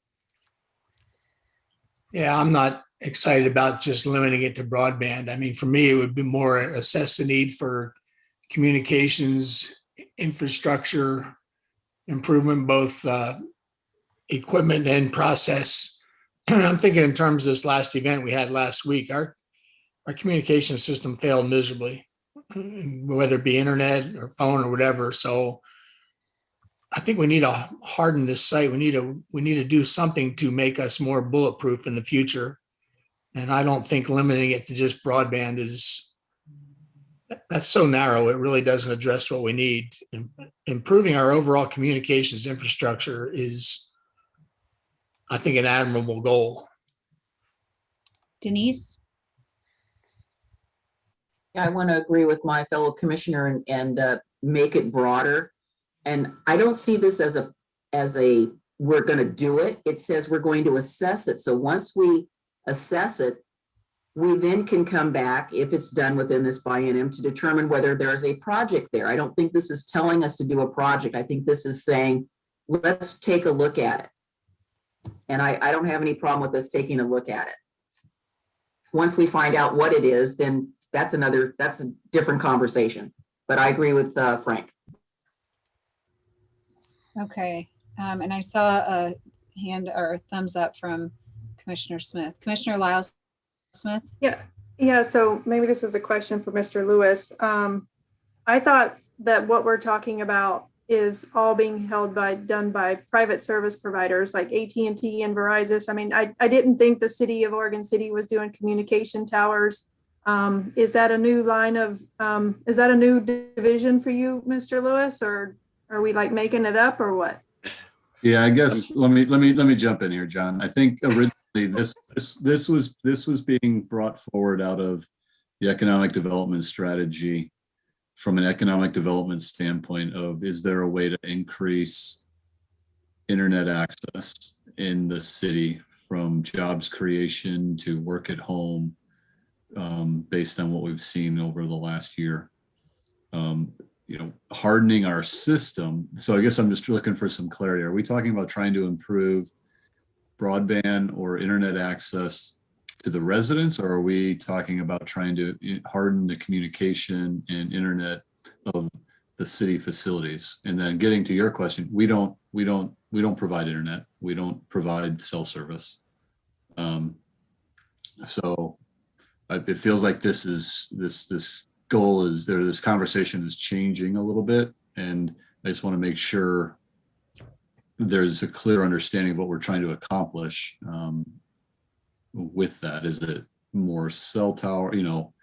Yeah, I'm not excited about just limiting it to broadband. I mean, for me, it would be more assess the need for communications, infrastructure, improvement, both equipment and process. I'm thinking in terms of this last event we had last week, our communication system failed miserably, whether it be internet or phone or whatever. So I think we need to harden this site. We need to do something to make us more bulletproof in the future. And I don't think limiting it to just broadband that's so narrow. It really doesn't address what we need. Improving our overall communications infrastructure is, I think, an admirable goal. Denise. Yeah, I want to agree with my fellow commissioner and make it broader. And I don't see this as a we're going to do it. It says we're going to assess it. So once we assess it, we then can come back, if it's done within this biennium, to determine whether there's a project there. I don't think this is telling us to do a project. I think this is saying, let's take a look at it. And I don't have any problem with us taking a look at it. Once we find out what it is, then that's a different conversation. But I agree with Frank. Okay, and I saw a hand or a thumbs up from Commissioner Smith. Commissioner Lyle Smith? Yeah. So maybe this is a question for Mr. Lewis. I thought that what we're talking about is all being done by private service providers like AT&T and Verizon. I mean, I didn't think the city of Oregon City was doing communication towers. Is that a new line of, is that a new division for you, Mr. Lewis, or are we like making it up or what? Yeah, I guess let me jump in here, John. I think originally this was being brought forward out of the economic development strategy from an economic development standpoint of, is there a way to increase internet access in the city from jobs creation to work at home, based on what we've seen over the last year. Hardening our system. So I guess I'm just looking for some clarity. Are we talking about trying to improve broadband or internet access to the residents, or are we talking about trying to harden the communication and internet of the city facilities? And then getting to your question, we don't provide internet. We don't provide cell service. So it feels like this goal is there. This conversation is changing a little bit, and I just want to make sure there's a clear understanding of what we're trying to accomplish with that. Is it more cell tower? You know,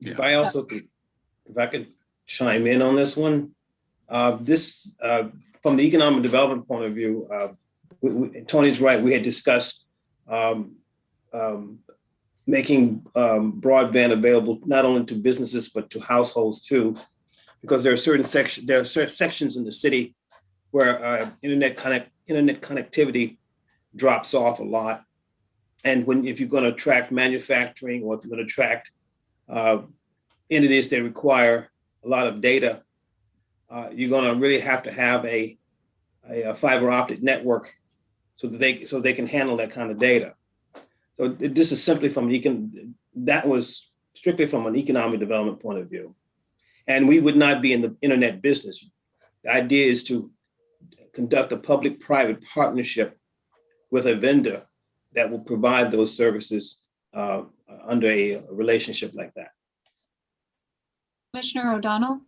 If I could chime in on this one, from the economic development point of view, Tony's right. We had discussed making broadband available not only to businesses but to households too, because there are certain sections in the city where internet connectivity drops off a lot, and if you're going to attract manufacturing, or if you're going to attract entities that require a lot of data, you're going to really have to have a fiber optic network so they can handle that kind of data. So this is simply that was strictly from an economic development point of view. And we would not be in the internet business. The idea is to conduct a public-private partnership with a vendor that will provide those services under a relationship like that. Commissioner O'Donnell?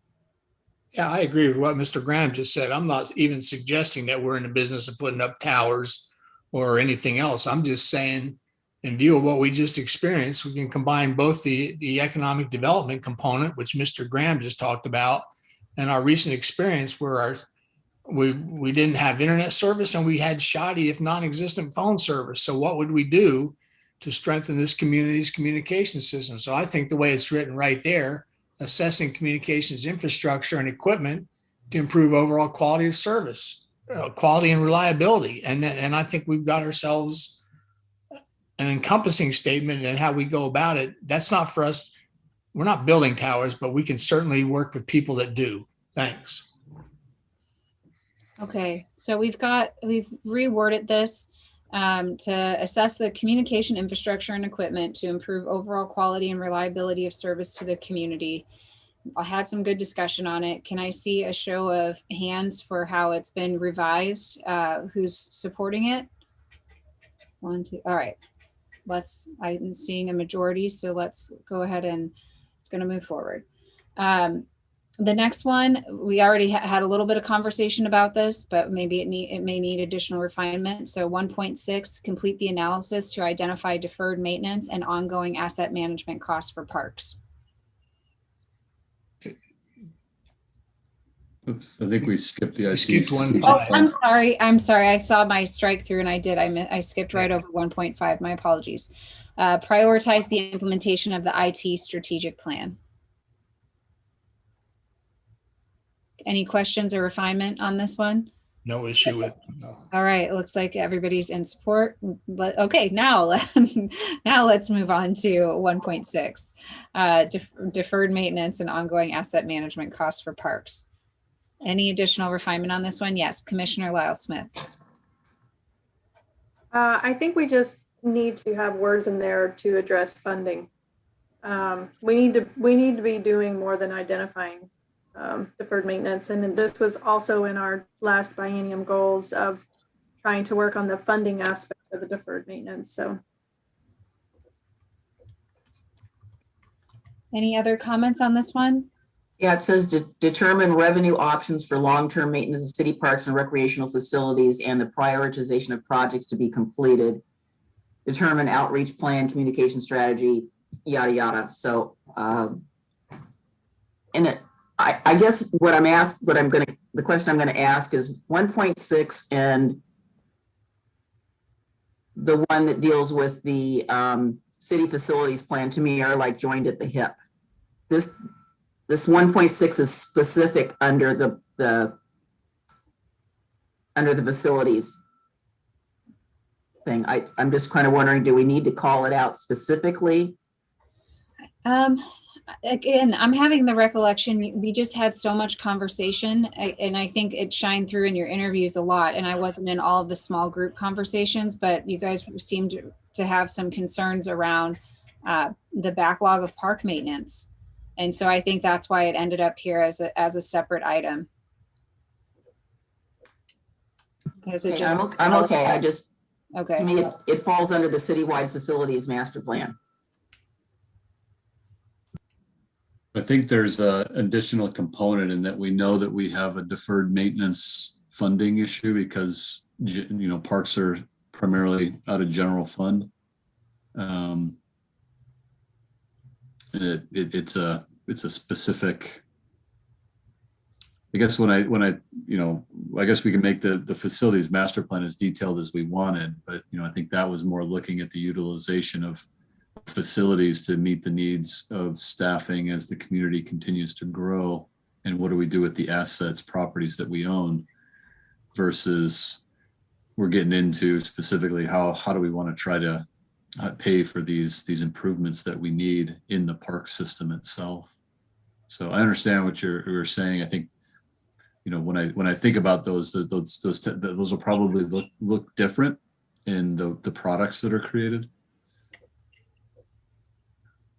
Yeah, I agree with what Mr. Graham just said. I'm not even suggesting that we're in the business of putting up towers or anything else. I'm just saying, in view of what we just experienced, we can combine both the economic development component, which Mr. Graham just talked about, and our recent experience where we didn't have internet service and we had shoddy, if non-existent phone service. So what would we do to strengthen this community's communication system? So I think the way it's written right there, assessing communications infrastructure and equipment to improve overall quality of service, quality and reliability. And I think we've got ourselves an encompassing statement in how we go about it. That's not for us. We're not building towers, but we can certainly work with people that do. Thanks. Okay, so we've reworded this to assess the communication infrastructure and equipment to improve overall quality and reliability of service to the community. I had some good discussion on it. Can I see a show of hands for how it's been revised? Who's supporting it? 1, 2, all right. I'm seeing a majority, so let's go ahead and it's going to move forward. The next one, we already had a little bit of conversation about this, but maybe it may need additional refinement. So 1.6, complete the analysis to identify deferred maintenance and ongoing asset management costs for parks. Oops, I think we skipped the IT. Skipped one. Oh, I'm sorry. I saw my strike through and I skipped right over 1.5. My apologies. Prioritize the implementation of the IT strategic plan. Any questions or refinement on this one? No issue with. No. All right, it looks like everybody's in support. Okay, now let's move on to 1.6, deferred maintenance and ongoing asset management costs for parks. Any additional refinement on this one? Yes, Commissioner Lyle Smith. I think we just need to have words in there to address funding. We need to be doing more than identifying deferred maintenance. And this was also in our last biennium goals of trying to work on the funding aspect of the deferred maintenance. So. Any other comments on this one? Yeah, it says to determine revenue options for long-term maintenance of city parks and recreational facilities and the prioritization of projects to be completed. Determine outreach plan, communication strategy, yada, yada. So, I guess the question I'm going to ask is 1.6 and the one that deals with the city facilities plan to me are like joined at the hip. This 1.6 is specific under the facilities thing. I'm just kind of wondering, do we need to call it out specifically? again, I'm having the recollection, we just had so much conversation, and I think it shined through in your interviews a lot. And I wasn't in all of the small group conversations, but you guys seemed to have some concerns around the backlog of park maintenance. And so I think that's why it ended up here as a separate item. Because it Okay, just, I'm okay. I just, to okay, me, it falls under the citywide facilities master plan. I think there's an additional component in that we know that we have a deferred maintenance funding issue because, you know, parks are primarily out of general fund. It's a specific, I guess when I, you know, I guess we can make the facilities master plan as detailed as we wanted, but, you know, I think that was more looking at the utilization of facilities to meet the needs of staffing as the community continues to grow. And what do we do with the assets, properties that we own versus we're getting into specifically how do we want to try to pay for these improvements that we need in the park system itself. So I understand what you're saying. I think, you know, when I think about those will probably look different in the products that are created.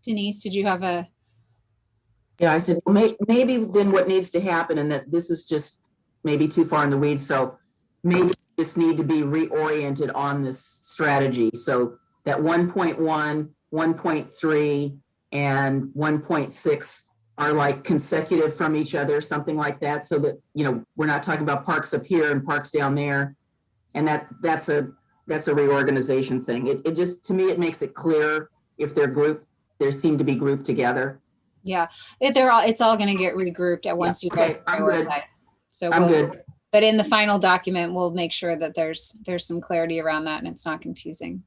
Denise, did you have a? Yeah, I said, well, maybe then what needs to happen, and that this is just maybe too far in the weeds, so maybe we just need to be reoriented on this strategy. So that 1.1, 1.3, and 1.6 are like consecutive from each other, something like that, so that, you know, we're not talking about parks up here and parks down there. And that's a reorganization thing. It just, to me, it makes it clear if they're grouped. They seem to be grouped together. Yeah, it's all going to get regrouped at once you guys prioritize. So I'm good. But in the final document, we'll make sure that there's some clarity around that and it's not confusing.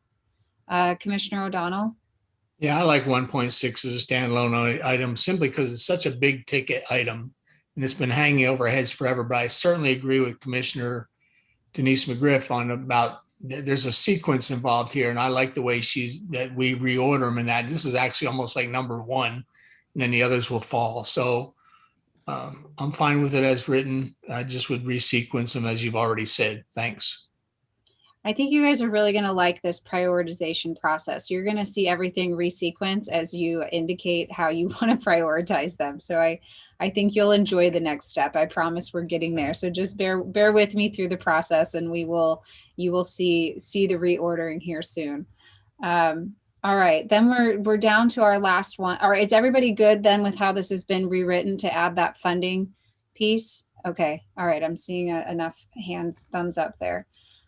Commissioner O'Donnell? Yeah, I like 1.6 as a standalone item simply because it's such a big ticket item and it's been hanging over our heads forever. But I certainly agree with Commissioner Denise McGriff on about there's a sequence involved here, and I like the way that we reorder them, and that this is actually almost like number one, and then the others will fall. So I'm fine with it as written. I just would resequence them as you've already said. Thanks. I think you guys are really going to like this prioritization process. You're going to see everything resequence as you indicate how you want to prioritize them. So I think you'll enjoy the next step. I promise we're getting there. So just bear with me through the process, and you will see the reordering here soon. All right, then we're down to our last one. All right, is everybody good then with how this has been rewritten to add that funding piece? Okay, all right, I'm seeing enough thumbs up there.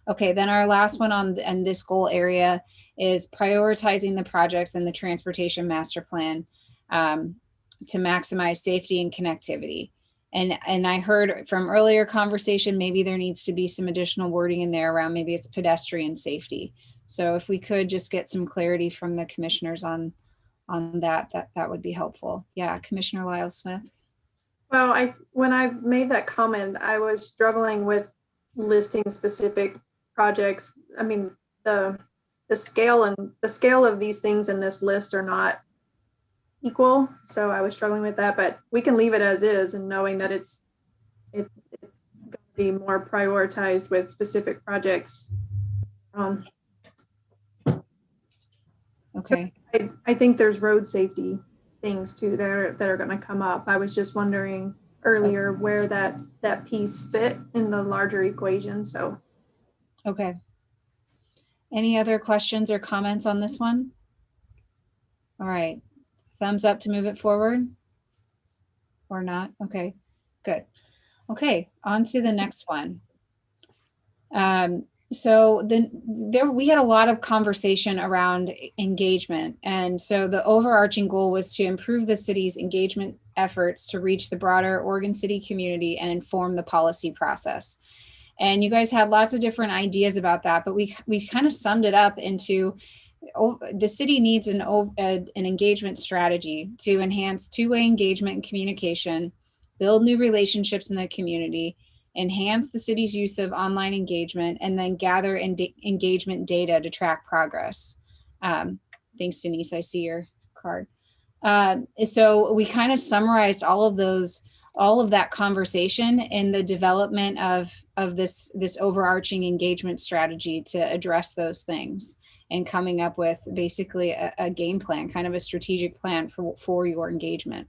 Okay, then our last one on this goal area is prioritizing the projects in the transportation master plan to maximize safety and connectivity. And I heard from earlier conversation, maybe there needs to be some additional wording in there around maybe it's pedestrian safety. So if we could just get some clarity from the commissioners on that would be helpful. Yeah, Commissioner Lyle Smith. Well, when I made that comment, I was struggling with listing specific projects. I mean, the scale of these things in this list are not equal, so I was struggling with that. But we can leave it as is, and knowing that it's going to be more prioritized with specific projects. Okay. I think there's road safety things too that are going to come up. I was just wondering earlier where that piece fit in the larger equation. So. Okay. Any other questions or comments on this one? All right. Thumbs up to move it forward or not? Okay, good. Okay, on to the next one. So we had a lot of conversation around engagement. And so the overarching goal was to improve the city's engagement efforts to reach the broader Oregon City community and inform the policy process. And you guys had lots of different ideas about that, but we kind of summed it up into the city needs an engagement strategy to enhance two-way engagement and communication, build new relationships in the community, enhance the city's use of online engagement, and then gather engagement data to track progress. Thanks, Denise. I see your card. So we kind of summarized all of that conversation in the development of this overarching engagement strategy to address those things, and coming up with basically a game plan, kind of a strategic plan for your engagement.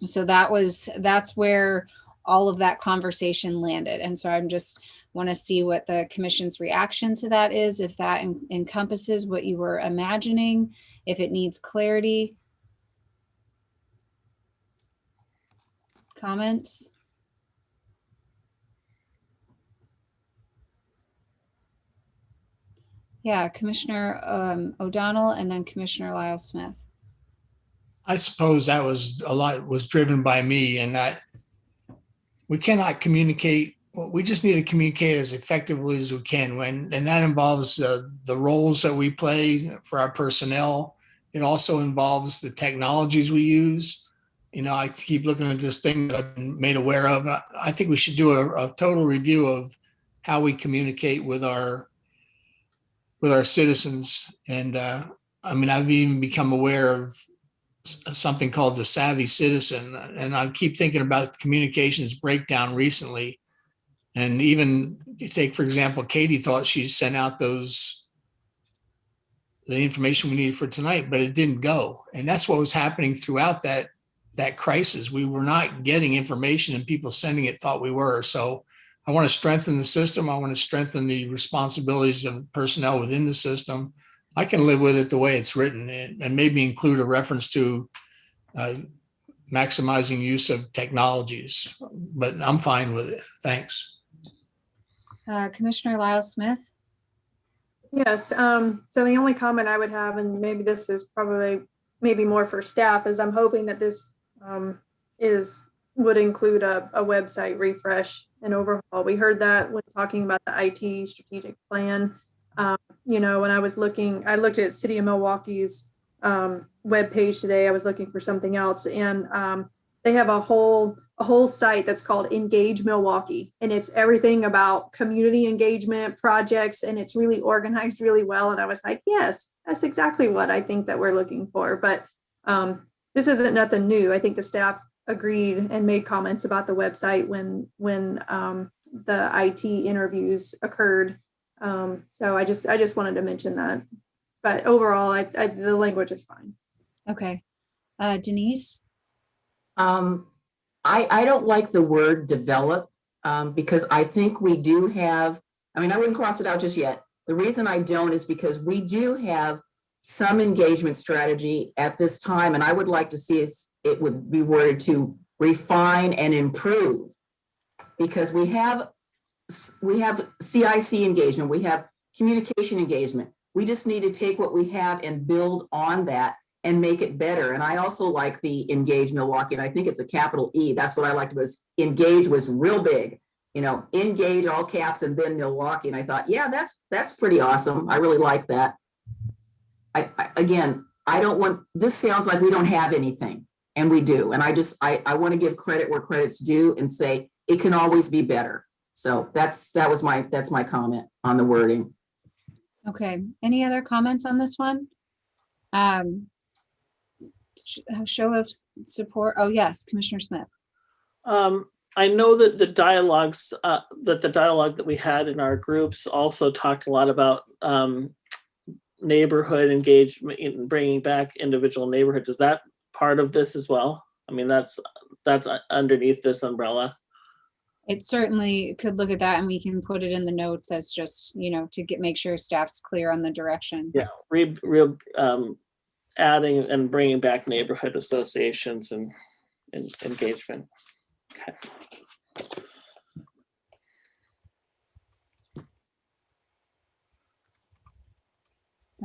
So that's where all of that conversation landed. And so I'm just want to see what the commission's reaction to that is, if that encompasses what you were imagining, if it needs clarity. Comments? Yeah, Commissioner O'Donnell and then Commissioner Lyle Smith. I suppose that was driven by me, and that we cannot communicate. We just need to communicate as effectively as we can, and that involves the roles that we play for our personnel. It also involves the technologies we use. You know, I keep looking at this thing that I've been made aware of. I think we should do a total review of how we communicate with our citizens. And I mean, I've even become aware of something called the savvy citizen, and I keep thinking about communications breakdown recently. And even you take, for example, Katie thought she sent out the information we needed for tonight, but it didn't go. And that's what was happening throughout that crisis. We were not getting information, and people sending it thought we were. So I want to strengthen the system. I want to strengthen the responsibilities of personnel within the system. I can live with it the way it's written, and maybe include a reference to maximizing use of technologies, but I'm fine with it. Thanks. Commissioner Lyle Smith. Yes, so the only comment I would have, and maybe this is probably maybe more for staff, is I'm hoping that this would include a website refresh and overhaul. We heard that when talking about the IT strategic plan. You know, when I looked at City of Milwaukee's webpage today. I was looking for something else, and they have a whole site that's called Engage Milwaukee, and it's everything about community engagement projects, and it's really organized really well. And I was like, yes, that's exactly what I think that we're looking for. But this isn't nothing new. I think the staff agreed and made comments about the website when the IT interviews occurred. So I just wanted to mention that. But overall, the language is fine. Okay. Denise? I don't like the word develop because I think we do have, I mean, I wouldn't cross it out just yet. The reason I don't is because we do have some engagement strategy at this time, and I would like to see it would be worded to refine and improve, because we have CIC engagement, we have communication engagement. We just need to take what we have and build on that and make it better. And I also like the Engage Milwaukee, and I think it's a capital E. That's what I liked, was Engage was real big, you know, Engage all caps and then Milwaukee. And I thought, yeah, that's pretty awesome. I really like that. Again, I don't want, this sounds like we don't have anything, and we do. And I want to give credit where credit's due and say it can always be better. So that's my comment on the wording. Okay. Any other comments on this one? Show of support. Oh, yes, Commissioner Smith. I know that the dialogue that we had in our groups also talked a lot about neighborhood engagement and bringing back individual neighborhoods. Is that part of this as well? I mean, that's underneath this umbrella. It certainly could look at that, and we can put it in the notes as just, you know, to make sure staff's clear on the direction. Yeah, adding and bringing back neighborhood associations and engagement. Okay.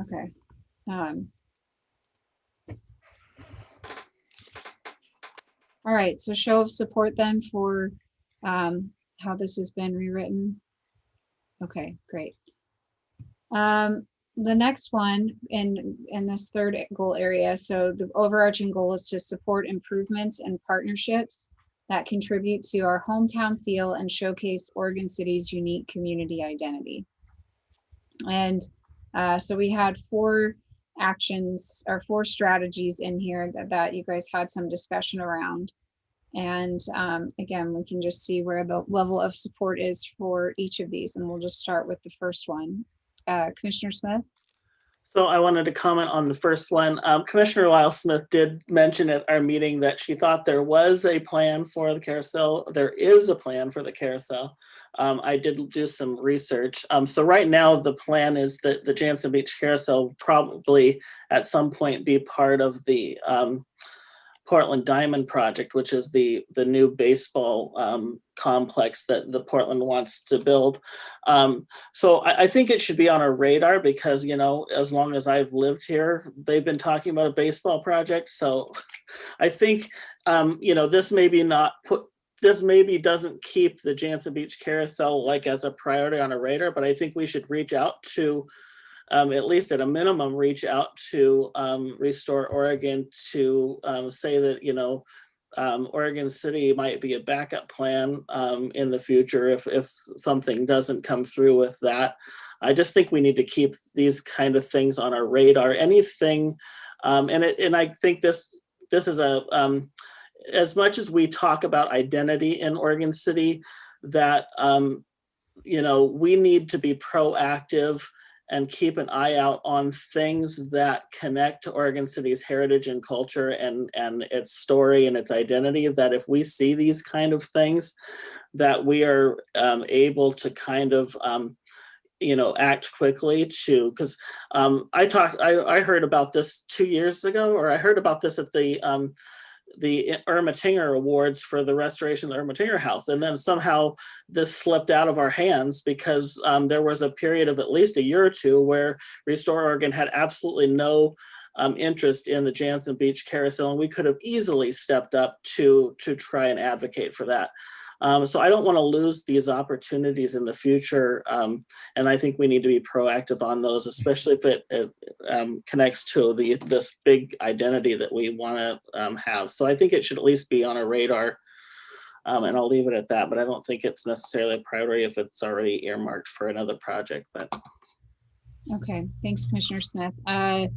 Okay. All right, so show of support then for how this has been rewritten. Okay, great. The next one in this third goal area, so the overarching goal is to support improvements and partnerships that contribute to our hometown feel and showcase Oregon City's unique community identity. And so we had four actions or 4 strategies in here that you guys had some discussion around. And again, we can just see where the level of support is for each of these. And we'll just start with the first one. Commissioner Smith? So I wanted to comment on the first one. Commissioner Lyle Smith did mention at our meeting that she thought there was a plan for the carousel. There is a plan for the carousel. I did do some research. So right now the plan is that the Jansen Beach Carousel will probably at some point be part of the Portland Diamond Project, which is the new baseball complex that the Portland wants to build. So I think it should be on our radar because, you know, as long as I've lived here, they've been talking about a baseball project. So I think, you know, this maybe doesn't keep the Jansen Beach Carousel like as a priority on a radar, but I think we should reach out to at least at a minimum, reach out to Restore Oregon to say that, you know, Oregon City might be a backup plan in the future if something doesn't come through with that. I just think we need to keep these kind of things on our radar. Anything, and I think this is a as much as we talk about identity in Oregon City, that you know, we need to be proactive and keep an eye out on things that connect to Oregon City's heritage and culture and its story and its identity, that if we see these kind of things, that we are able to kind of, you know, act quickly to, because I heard about this 2 years ago, or I heard about this at the Ermatinger Awards for the restoration of the Ermatinger House. And then somehow this slipped out of our hands because there was a period of at least a year or two where Restore Oregon had absolutely no interest in the Jansen Beach Carousel. And we could have easily stepped up to try and advocate for that. So I don't want to lose these opportunities in the future. And I think we need to be proactive on those, especially if it connects to this big identity that we want to have. So I think it should at least be on a radar. And I'll leave it at that, but I don't think it's necessarily a priority if it's already earmarked for another project. But Okay, thanks, Commissioner Smith. I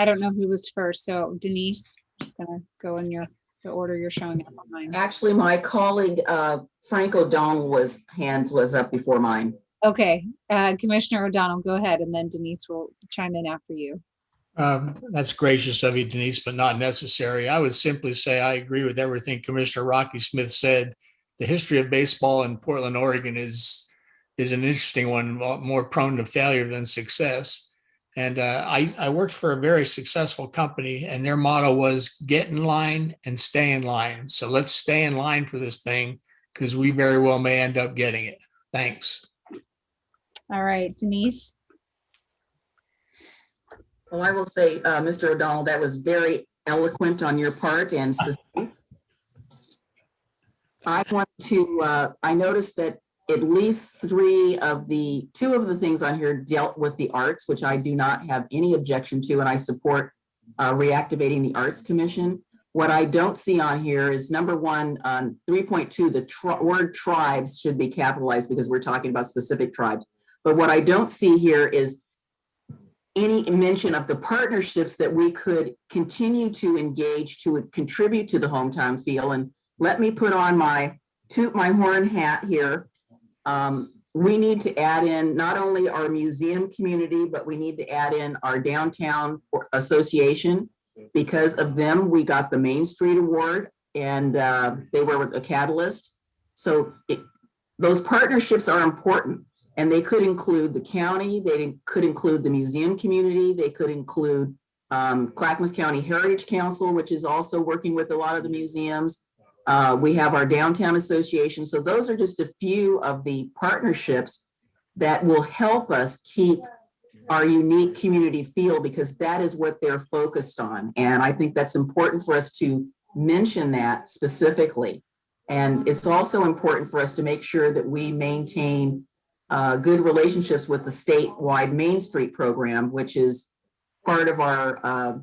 don't know who was first, so Denise, just gonna go in the order you're showing up on mine. Actually, my colleague, Frank O'Donnell's hand was up before mine. Okay, Commissioner O'Donnell, go ahead, and then Denise will chime in after you. That's gracious of you, Denise, but not necessary. I would simply say I agree with everything Commissioner Rocky Smith said. The history of baseball in Portland, Oregon is an interesting one, more prone to failure than success. And I worked for a very successful company, and their motto was get in line and stay in line. So let's stay in line for this thing because we very well may end up getting it. Thanks. All right, Denise. Well, I will say, Mr. O'Donnell, that was very eloquent on your part and succinct. I noticed that at least two of the things on here dealt with the arts, which I do not have any objection to, and I support reactivating the Arts Commission. What I don't see on here is number 1, on 3.2, the word tribes should be capitalized because we're talking about specific tribes. But what I don't see here is any mention of the partnerships that we could continue to engage to contribute to the hometown feel. And let me put on my toot my horn hat here. We need to add in not only our museum community, but we need to add in our downtown association. Because of them, we got the Main Street Award, and they were a catalyst. So those partnerships are important, and they could include the county, they could include the museum community, they could include Clackamas County Heritage Council, which is also working with a lot of the museums. We have our downtown association. So those are just a few of the partnerships that will help us keep our unique community feel, because that is what they're focused on. And I think that's important for us to mention that specifically. And it's also important for us to make sure that we maintain good relationships with the statewide Main Street program, which is part of our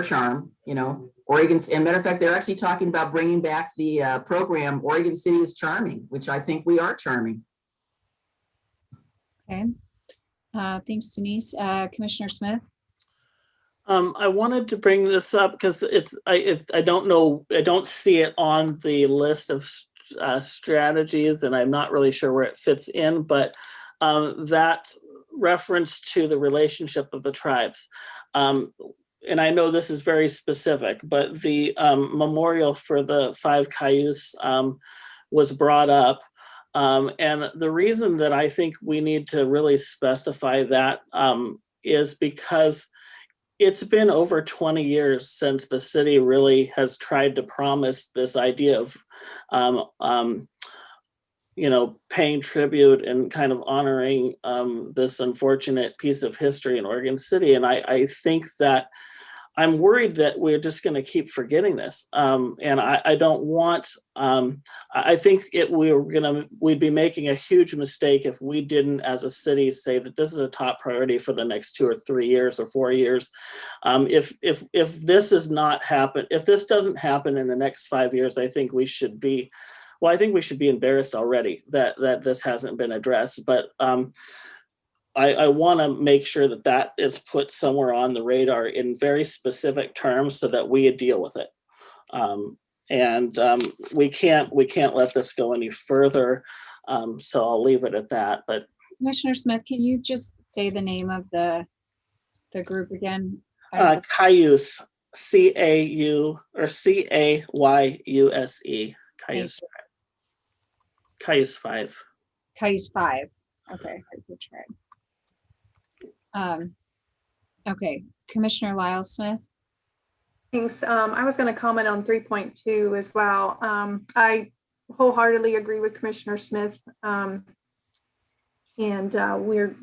charm, you know. Oregon, and matter of fact, they're actually talking about bringing back the program, Oregon City is Charming, which I think we are charming. Okay. Thanks, Denise. Commissioner Smith. I wanted to bring this up because I don't know, I don't see it on the list of strategies, and I'm not really sure where it fits in, but that reference to the relationship of the tribes. And I know this is very specific, but the memorial for the 5 Cayuse was brought up. And the reason that I think we need to really specify that is because it's been over 20 years since the city really has tried to promise this idea of, paying tribute and kind of honoring this unfortunate piece of history in Oregon City. And I think that I'm worried that we're just going to keep forgetting this. And I don't want, I think we'd be making a huge mistake if we didn't, as a city, say that this is a top priority for the next 2 or 3 years or 4 years. If this does not happen, if this doesn't happen in the next 5 years, I think we should be, I think we should be embarrassed already that this hasn't been addressed. But I want to make sure that is put somewhere on the radar in very specific terms so that we deal with it. We can't let this go any further. So I'll leave it at that. But Commissioner Smith, can you just say the name of the group again? Cayuse, C-A-U or C-A-Y-U-S-E. Cayuse. Cayuse 5. Cayuse 5. Okay, that's a tribe. Okay, Commissioner Lyle Smith. Thanks. I was going to comment on 3.2 as well. I wholeheartedly agree with Commissioner Smith. And we're,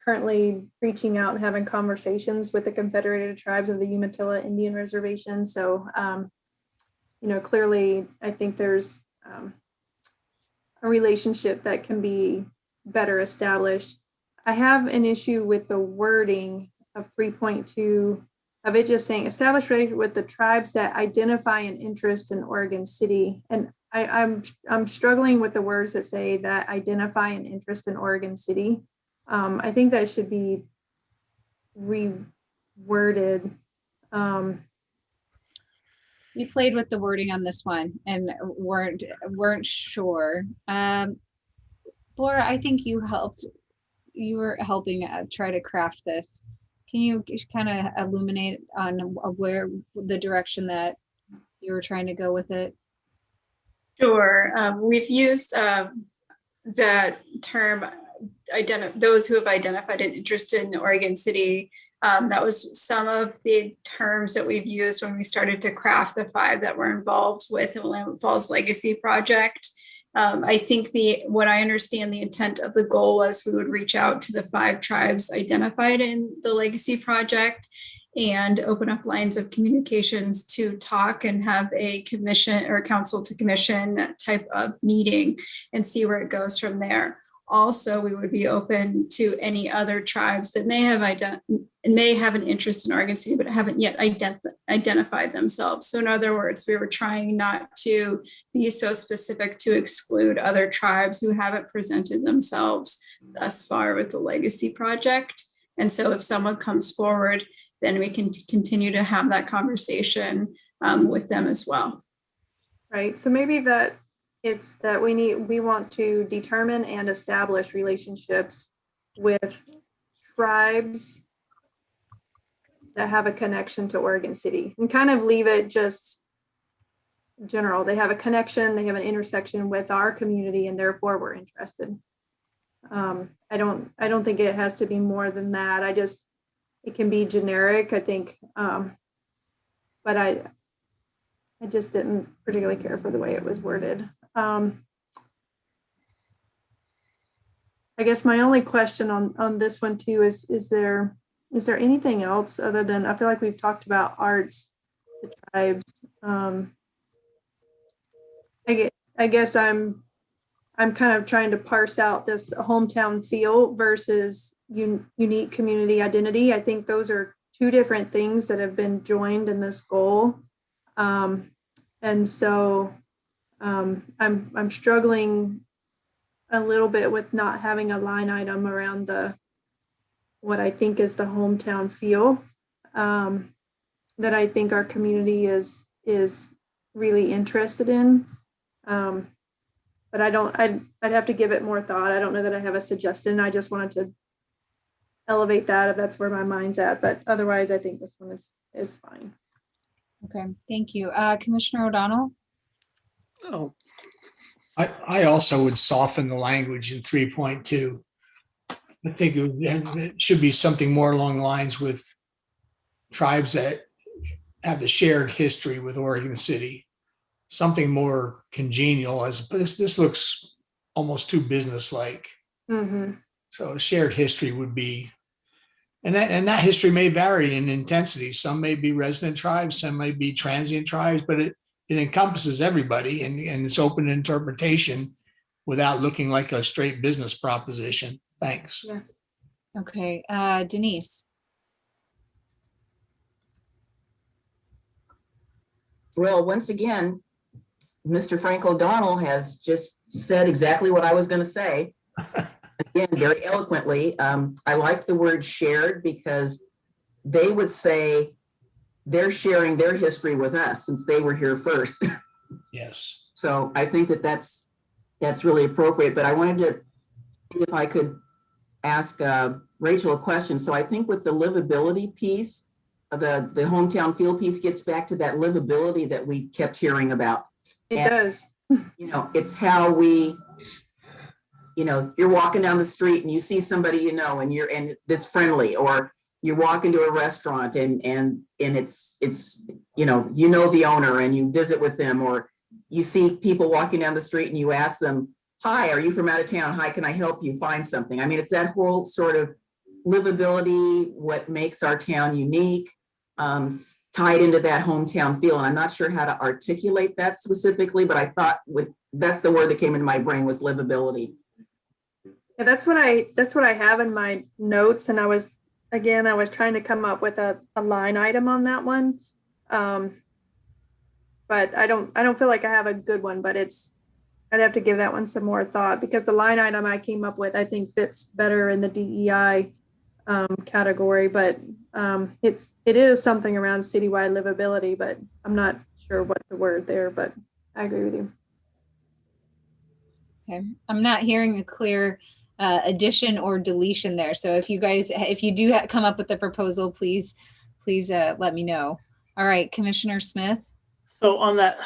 currently reaching out and having conversations with the Confederated Tribes of the Umatilla Indian Reservation. So, clearly, I think there's a relationship that can be better established. I have an issue with the wording of 3.2 of it just saying establish relationship with the tribes that identify an interest in Oregon City. And I'm struggling with the words that say that identify an interest in Oregon City. I think that should be reworded. We played with the wording on this one and weren't sure. Laura, I think you were helping try to craft this. Can you kind of illuminate on where the direction that you were trying to go with it? Sure. We've used the term those who have identified an interest in Oregon City. That was some of the terms that we've used when we started to craft the 5 that were involved with the Willamette Falls Legacy Project. I think what I understand the intent of the goal was we would reach out to the 5 tribes identified in the Legacy Project and open up lines of communications to talk and have a commission or council to commission type of meeting and see where it goes from there. Also, we would be open to any other tribes that may have an interest in Oregon City, but haven't yet identified themselves. So in other words, we were trying not to be so specific to exclude other tribes who haven't presented themselves thus far with the Legacy Project. And so if someone comes forward, then we can continue to have that conversation with them as well. Right. So maybe that it's that we want to determine and establish relationships with tribes that have a connection to Oregon City and kind of leave it just general. They have a connection, they have an intersection with our community, and therefore we're interested. I don't think it has to be more than that. It can be generic, I think, but I just didn't particularly care for the way it was worded. I guess my only question on this one too is there anything else other than, I feel like we've talked about arts, the tribes. I guess I'm kind of trying to parse out this hometown feel versus unique community identity. I think those are 2 different things that have been joined in this goal. And so I'm struggling a little bit with not having a line item around what I think is the hometown feel. that I think our community is really interested in. But I'd have to give it more thought. I don't know that I have a suggestion. I just wanted to elevate that if that's where my mind's at. But otherwise, I think this one is fine. Okay, thank you. Commissioner O'Donnell? Oh, I also would soften the language in 3.2. I think it should be something more along the lines with tribes that have the shared history with Oregon City. Something more congenial, as this looks almost too business-like. Mm-hmm. So shared history would be, and that history may vary in intensity. Some may be resident tribes, some may be transient tribes, but it encompasses everybody, and it's open to interpretation without looking like a straight business proposition. Thanks. Yeah. Okay, Denise? Well, once again, Mr. Frank O'Donnell has just said exactly what I was going to say. Again, very eloquently. I like the word shared because they would say they're sharing their history with us since they were here first. Yes. So I think that's really appropriate. But I wanted to see if I could ask Rachel a question. So I think with the livability piece, the hometown feel piece gets back to that livability that we kept hearing about. It does. You know, it's how we, you know, you're walking down the street and you see somebody, you know, and it's friendly, or you walk into a restaurant and it's, you know the owner and you visit with them, or you see people walking down the street and you ask them, hi, are you from out of town? Hi, can I help you find something? I mean, it's that whole sort of livability, what makes our town unique, tied into that hometown feel. And I'm not sure how to articulate that specifically, but I thought that's the word that came into my brain was livability. Yeah, that's what I have in my notes. And I was trying to come up with a line item on that one. But I don't feel like I have a good one, but I'd have to give that one some more thought, because the line item I came up with, I think, fits better in the DEI category, but it is something around citywide livability, but I'm not sure what the word there, but I agree with you. Okay, I'm not hearing a clear addition or deletion there. So if you do come up with a proposal, please let me know. All right, Commissioner Smith. so on that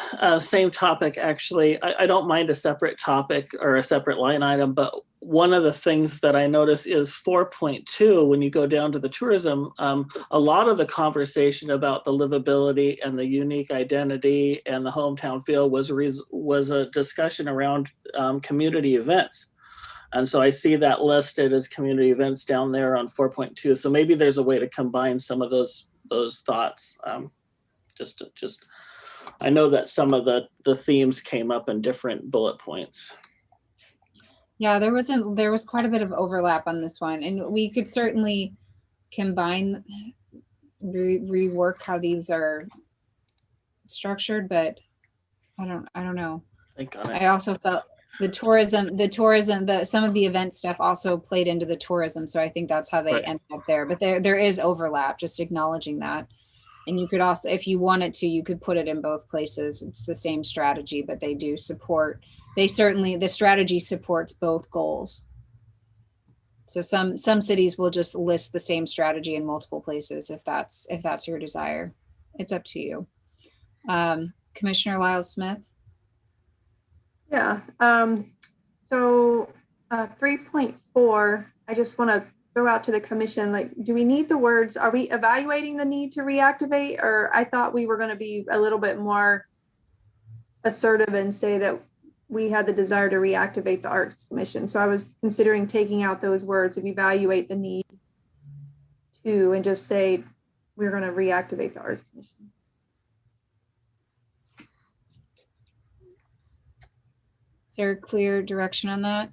same topic, actually, I don't mind a separate topic or a separate line item, but one of the things that I notice is 4.2, when you go down to the tourism, a lot of the conversation about the livability and the unique identity and the hometown feel was a discussion around community events. And so I see that listed as community events down there on 4.2. So maybe there's a way to combine some of those thoughts. I know that some of the themes came up in different bullet points. Yeah, there was quite a bit of overlap on this one, and we could certainly combine, rework how these are structured, but I don't know. Think on it. I also felt the tourism, some of the event stuff also played into the tourism, so I think that's how they Right. ended up there. But there is overlap, just acknowledging that. And you could also, if you wanted to, you could put it in both places. It's the same strategy, but they do support, the strategy supports both goals. So some cities will just list the same strategy in multiple places if that's your desire. It's up to you. Commissioner Lyle Smith. Yeah. So 3.4, I just want to throw out to the commission, like, do we need the words, are we evaluating the need to reactivate? Or I thought we were going to be a little bit more assertive and say that we had the desire to reactivate the Arts Commission. So I was considering taking out those words of evaluate the need to, and just say we're going to reactivate the Arts Commission. Is there a clear direction on that?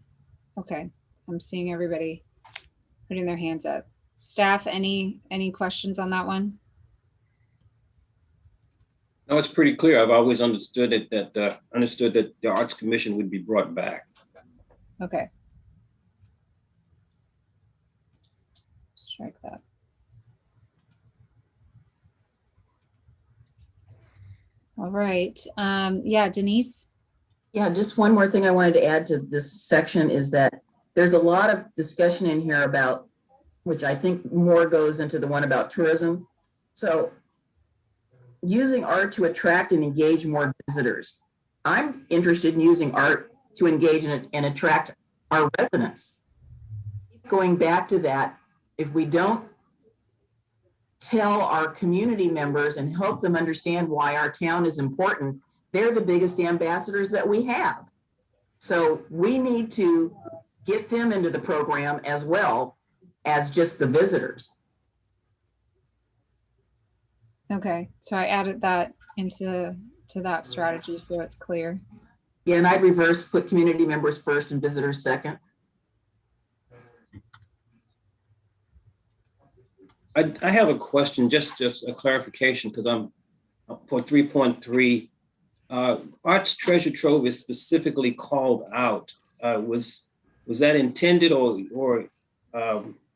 Okay, I'm seeing everybody putting their hands up. Staff, any questions on that one? No, it's pretty clear. I've always understood it that the Arts Commission would be brought back. Okay. Strike that. All right. Yeah, Denise? Yeah, just one more thing I wanted to add to this section is that there's a lot of discussion in here about, which I think more goes into the one about tourism. So using art to attract and engage more visitors. I'm interested in using art to engage and attract our residents. Going back to that, if we don't tell our community members and help them understand why our town is important, they're the biggest ambassadors that we have. So we need to get them into the program as well as just the visitors. Okay, so I added that into that strategy so it's clear. Yeah, and I'd reverse, put community members first and visitors second. I have a question, just a clarification, because I'm for 3.3. Arts treasure trove is specifically called out. Was that intended, or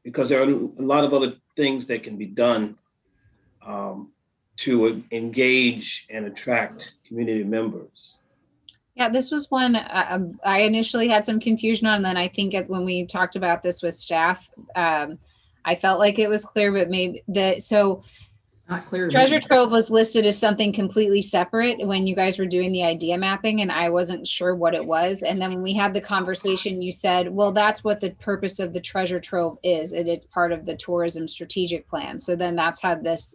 because there are a lot of other things that can be done to engage and attract community members? Yeah, this was one I initially had some confusion on. And then I think when we talked about this with staff, I felt like it was clear, but maybe Not clear to treasure me. trove was listed as something completely separate when you guys were doing the idea mapping, and I wasn't sure what it was. And then when we had the conversation, you said, well, that's what the purpose of the treasure trove is, and it's part of the tourism strategic plan. So then that's how this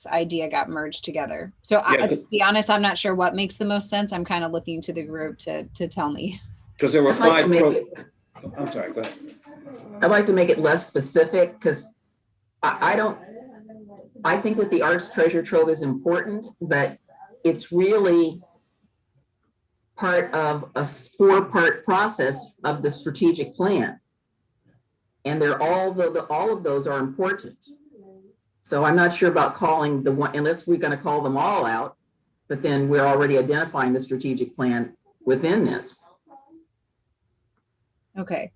idea got merged together. So Yeah, to be honest, I'm not sure what makes the most sense. I'm kind of looking to the group to tell me. Because there were I'd like to 5 make I'm sorry, go ahead. I'd like to make it less specific because I think that the arts treasure trove is important, but it's really part of a 4-part process of the strategic plan. And all of those are important. So I'm not sure about calling the one, unless we're going to call them all out, but then we're already identifying the strategic plan within this. Okay.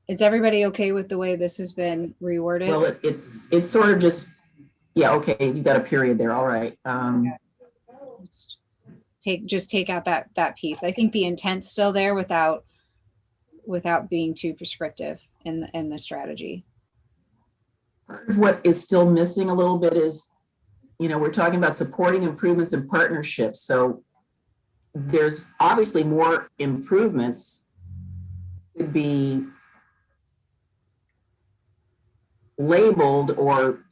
Is everybody okay with the way this has been reworded? Well, it's sort of just, yeah, okay, you got a period there, all right. Let's take out that piece. I think the intent's still there without being too prescriptive in the strategy. Part of what is still missing a little bit is, we're talking about supporting improvements and partnerships. So there's obviously more improvements could be labeled or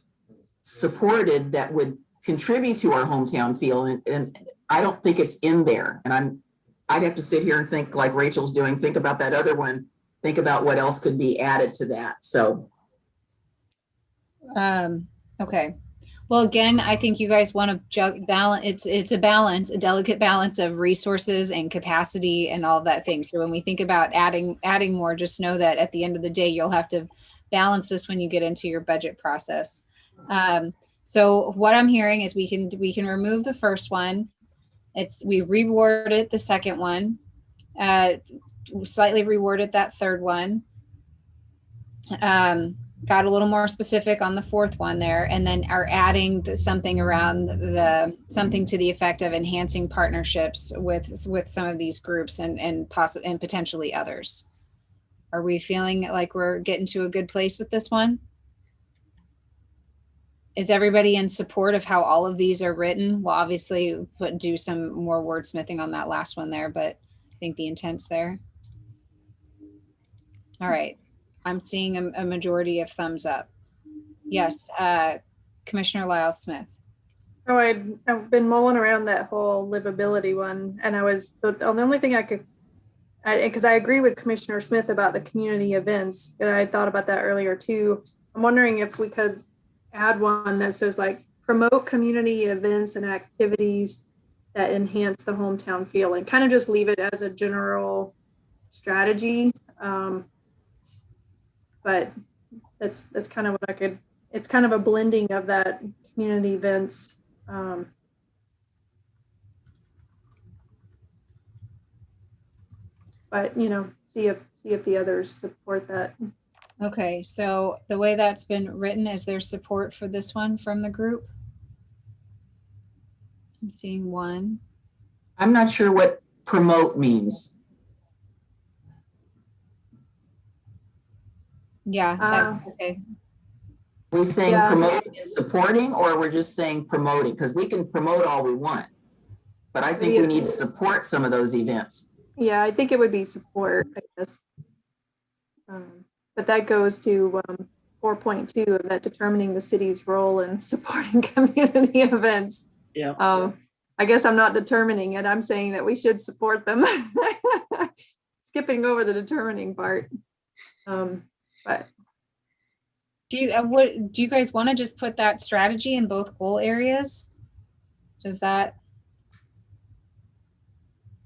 supported that would contribute to our hometown feel. And I don't think it's in there. And I'd have to sit here and think like Rachel's doing, think about that other one, think about what else could be added to that. So. Okay. Well, again, I think you guys want to balance. It's a balance, a delicate balance of resources and capacity and all of that thing. So when we think about adding more, just know that at the end of the day, you'll have to balance this when you get into your budget process. So what I'm hearing is we can remove the first one. We reworded the second one, slightly reworded that third one. Got a little more specific on the fourth one there, and then are adding something around something to the effect of enhancing partnerships with some of these groups and potentially others. Are we feeling like we're getting to a good place with this one? Is everybody in support of how all of these are written? We'll obviously do some more wordsmithing on that last one there, but I think the intent's there. All right. I'm seeing a majority of thumbs up. Yes, Commissioner Lyle Smith. Oh, I've been mulling around that whole livability one, and the only thing I could, because I agree with Commissioner Smith about the community events, and I thought about that earlier too. I'm wondering if we could add one that says like promote community events and activities that enhance the hometown feel, and kind of just leave it as a general strategy. But that's kind of what it's kind of a blending of that community events. But see if the others support that. Okay, so the way that's been written, is there support for this one from the group? I'm seeing one. I'm not sure what promote means. Yeah, okay. We're saying Yeah. promoting and supporting, or we're just saying promoting? Because we can promote all we want. But I think we need to support some of those events. Yeah, I think it would be support, I guess. But that goes to 4.2 of that, determining the city's role in supporting community events. Yeah. I guess I'm not determining it. I'm saying that we should support them. Skipping over the determining part. But Do you guys want to just put that strategy in both goal areas? Does that,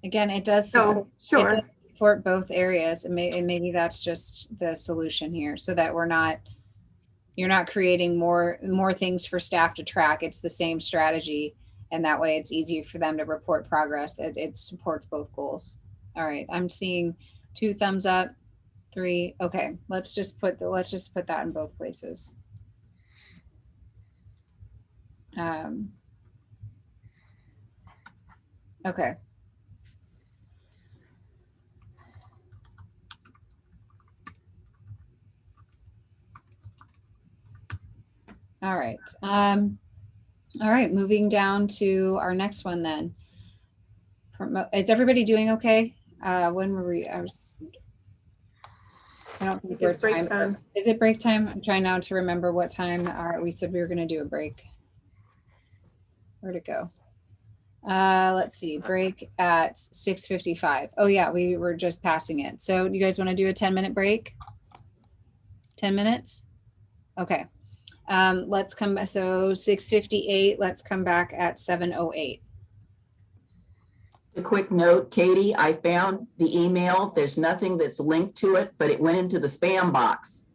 again, it does support, sure. it does support both areas, and maybe that's just the solution here, so that you're not creating more things for staff to track. It's the same strategy, and that way it's easier for them to report progress. It supports both goals. All right, I'm seeing 2 thumbs up, 3. Okay, let's just put that in both places. Okay. All right. All right, moving down to our next one then. Is everybody doing okay? When were we? I don't think It's break time. Is it break time? I'm trying now to remember what time we said we were going to do a break. Where'd it go? Let's see, break at 6:55. Oh yeah, we were just passing it. So you guys want to do a 10-minute break? 10 minutes? Okay. Let's come, so 6:58, let's come back at 7:08. A quick note, Katie, I found the email. There's nothing that's linked to it, but it went into the spam box.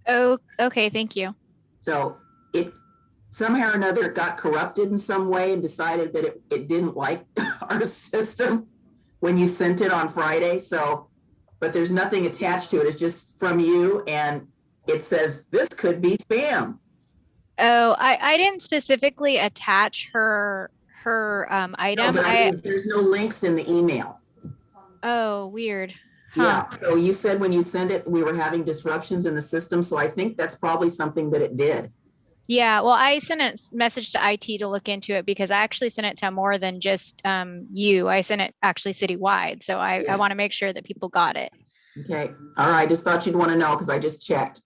Oh, okay, thank you. So it somehow or another it got corrupted in some way and decided that it didn't like our system when you sent it on Friday. So, but there's nothing attached to it. It's just from you, and it says this could be spam. Oh, I didn't specifically attach her item. No, but there's no links in the email. Oh, weird. Huh. Yeah, so you said when you sent it, we were having disruptions in the system. So I think that's probably something that it did. Yeah, well, I sent a message to IT to look into it because I actually sent it to more than just you. I sent it actually citywide. So I want to make sure that people got it. Okay, all right, just thought you'd want to know because I just checked.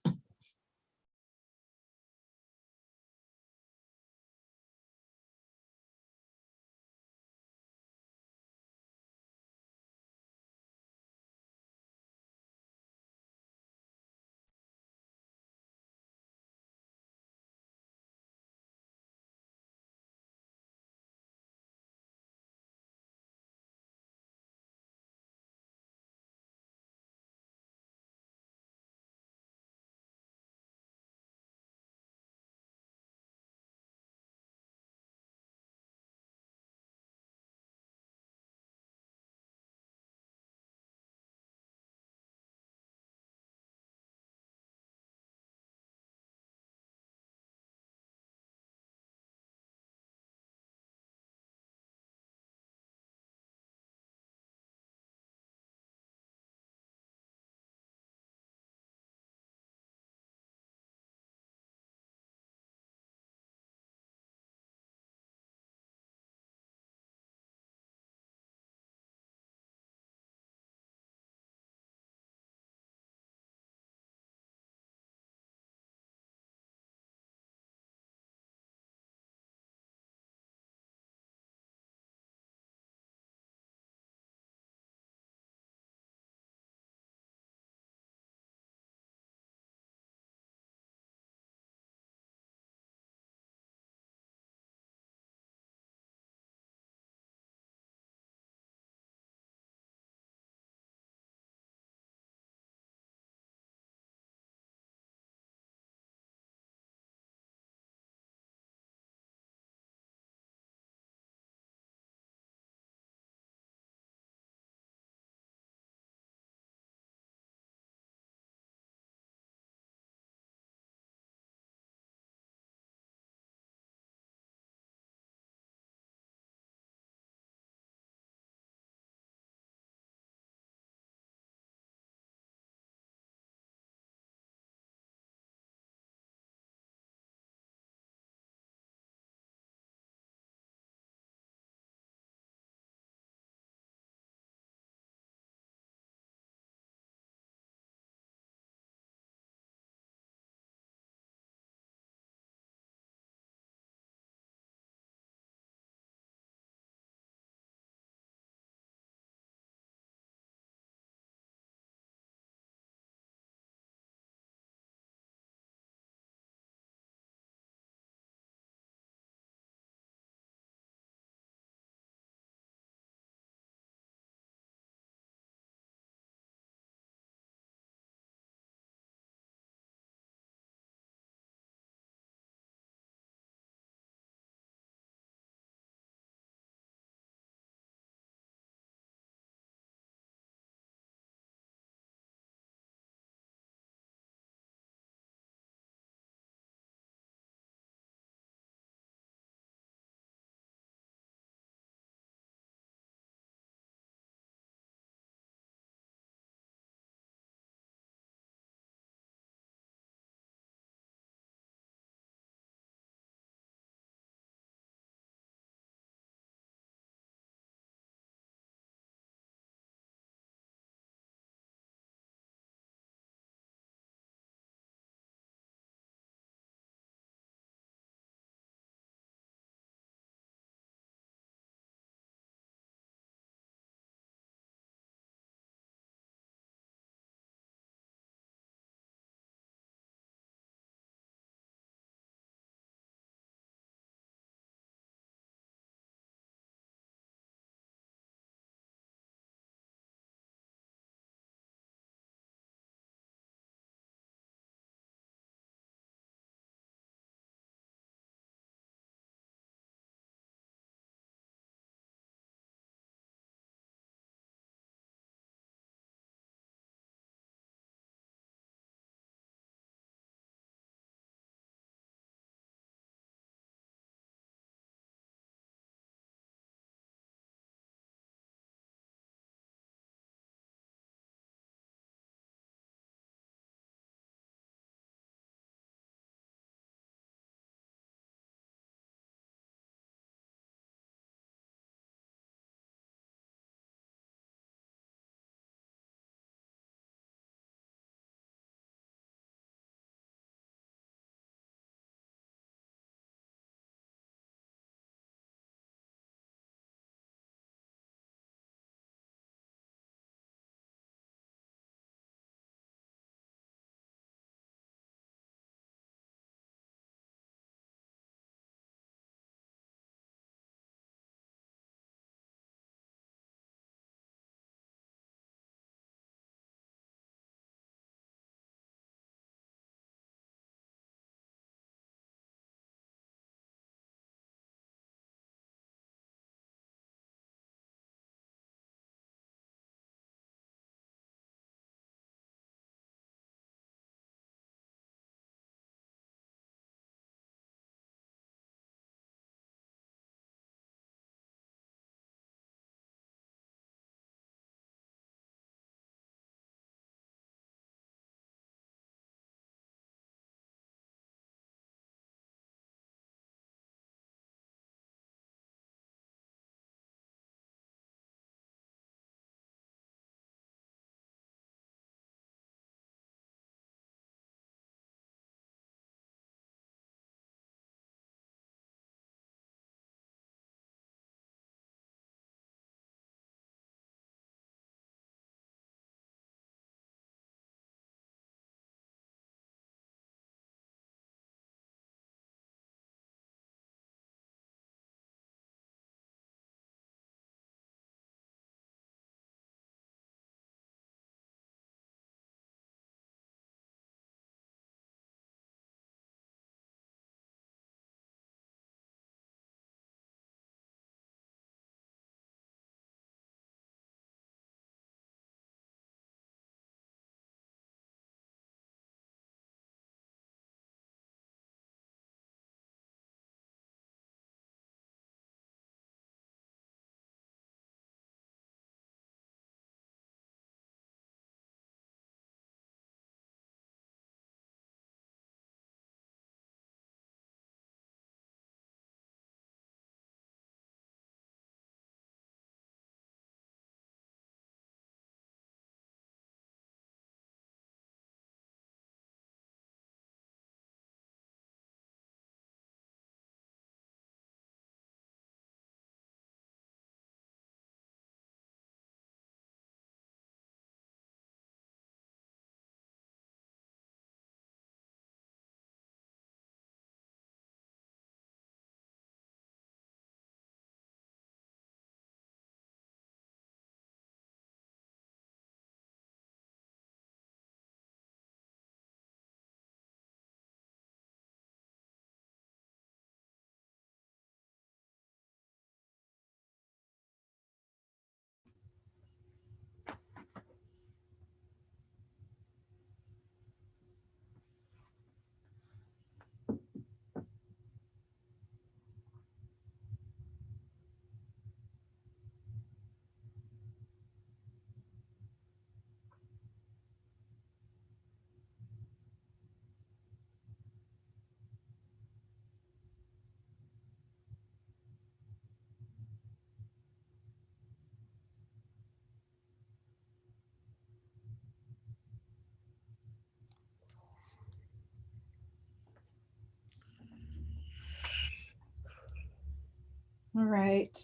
All right.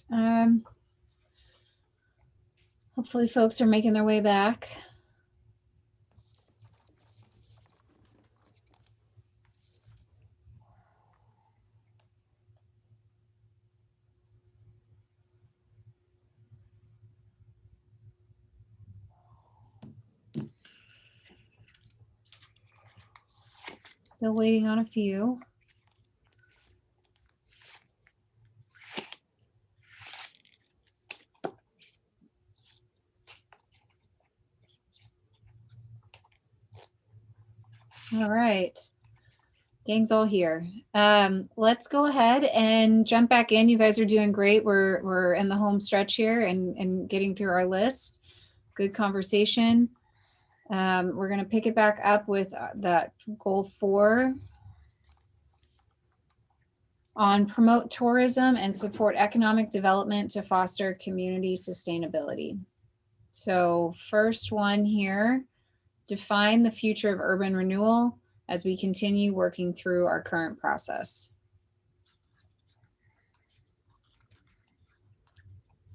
Hopefully folks are making their way back. Still waiting on a few. All right. Gang's all here. Let's go ahead and jump back in. You guys are doing great. We're in the home stretch here and getting through our list. Good conversation. We're going to pick it back up with that goal 4 on promote tourism and support economic development to foster community sustainability. So first one here, define the future of urban renewal as we continue working through our current process.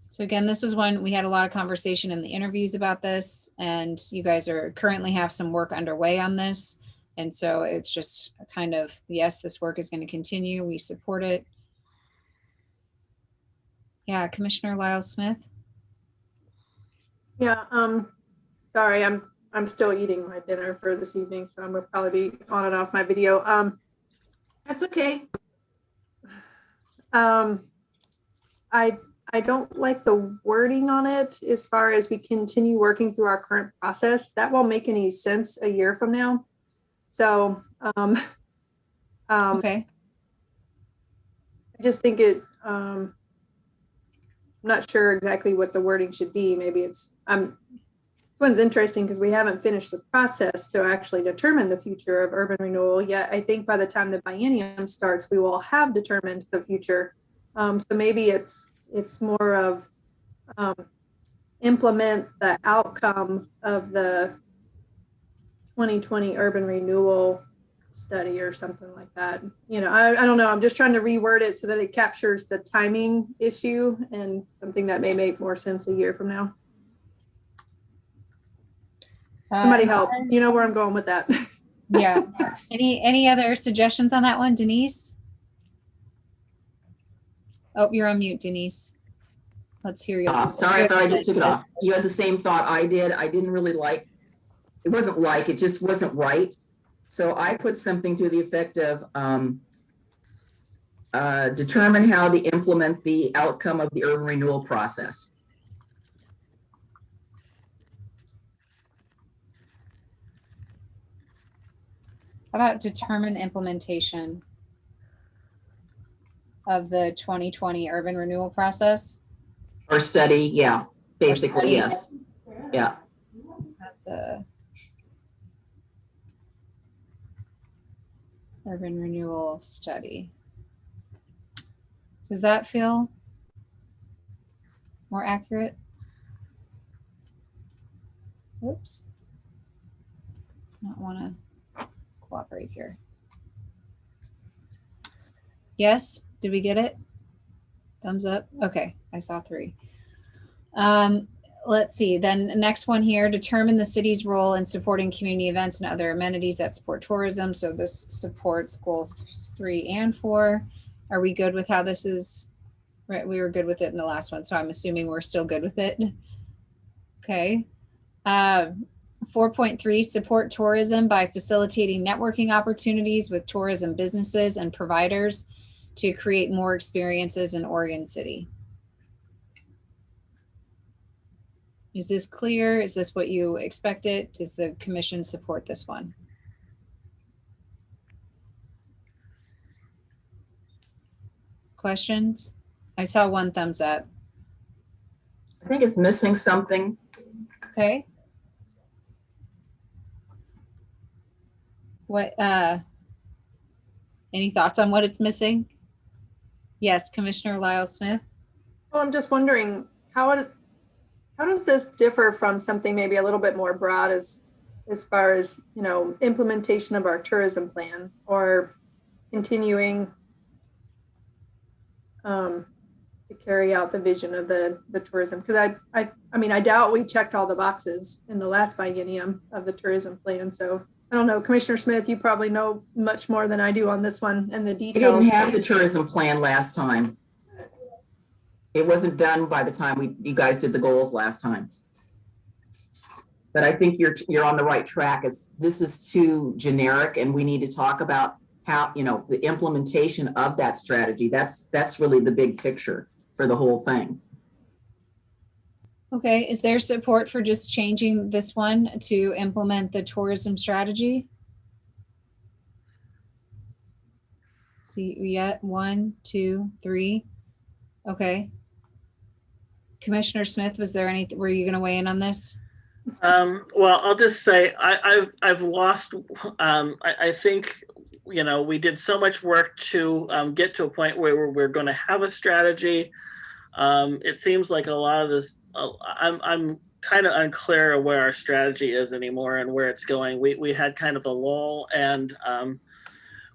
So again, this was one we had a lot of conversation in the interviews about this, and you guys are currently have some work underway on this. And so it's just a kind of, yes, this work is going to continue. We support it. Yeah, Commissioner Lyle Smith. Yeah, sorry, I'm still eating my dinner for this evening, so I'm gonna probably be on and off my video. That's okay. I don't like the wording on it as far as we continue working through our current process. That won't make any sense a year from now. So, Okay. I just think I'm not sure exactly what the wording should be. Maybe it's, this one's interesting because we haven't finished the process to actually determine the future of urban renewal yet. I think by the time the biennium starts, we will have determined the future. So maybe it's more of implement the outcome of the 2020 urban renewal study or something like that. You know, I don't know. I'm just trying to reword it so that it captures the timing issue and something that may make more sense a year from now. Somebody help. You know where I'm going with that. Yeah. Any other suggestions on that one, Denise? Oh, you're on mute, Denise. Let's hear you. Sorry, I thought I just took it off. You had the same thought I did. I didn't really like, it wasn't like, it just wasn't right. So I put something to the effect of determine how to implement the outcome of the urban renewal process. How about determine implementation of the 2020 urban renewal process? Or study, yeah, basically, study. yes. Yeah. The urban renewal study. Does that feel more accurate? Oops. Does not want to cooperate here. Yes, did we get it? Thumbs up. Okay, I saw 3. Let's see, then the next one here, determine the city's role in supporting community events and other amenities that support tourism. So this supports goal 3 and 4. Are we good with how this is? Right, we were good with it in the last one, so I'm assuming we're still good with it. Okay. 4.3, support tourism by facilitating networking opportunities with tourism businesses and providers to create more experiences in Oregon City. Is this clear? Is this what you expected? Does the commission support this one? Questions? I saw 1 thumbs up. I think it's missing something. Okay. What, any thoughts on what it's missing? Yes, Commissioner Lyle Smith. Well, I'm just wondering how does this differ from something maybe a little bit more broad as far as, you know, implementation of our tourism plan or continuing to carry out the vision of the tourism. Because I mean, I doubt we checked all the boxes in the last biennium of the tourism plan. So I don't know, Commissioner Smith, you probably know much more than I do on this one and the We details. didn't have the tourism plan last time. It wasn't done by the time you guys did the goals last time. But I think you're on the right track. This is too generic, and we need to talk about how, the implementation of that strategy. That's really the big picture for the whole thing. Okay, is there support for just changing this one to implement the tourism strategy? See, we got 1, 2, 3. Okay. Commissioner Smith, were you going to weigh in on this? Well, I'll just say I've lost. I think we did so much work to get to a point where we're going to have a strategy. It seems like a lot of this. I'm kind of unclear of where our strategy is anymore and where it's going. We had kind of a lull, and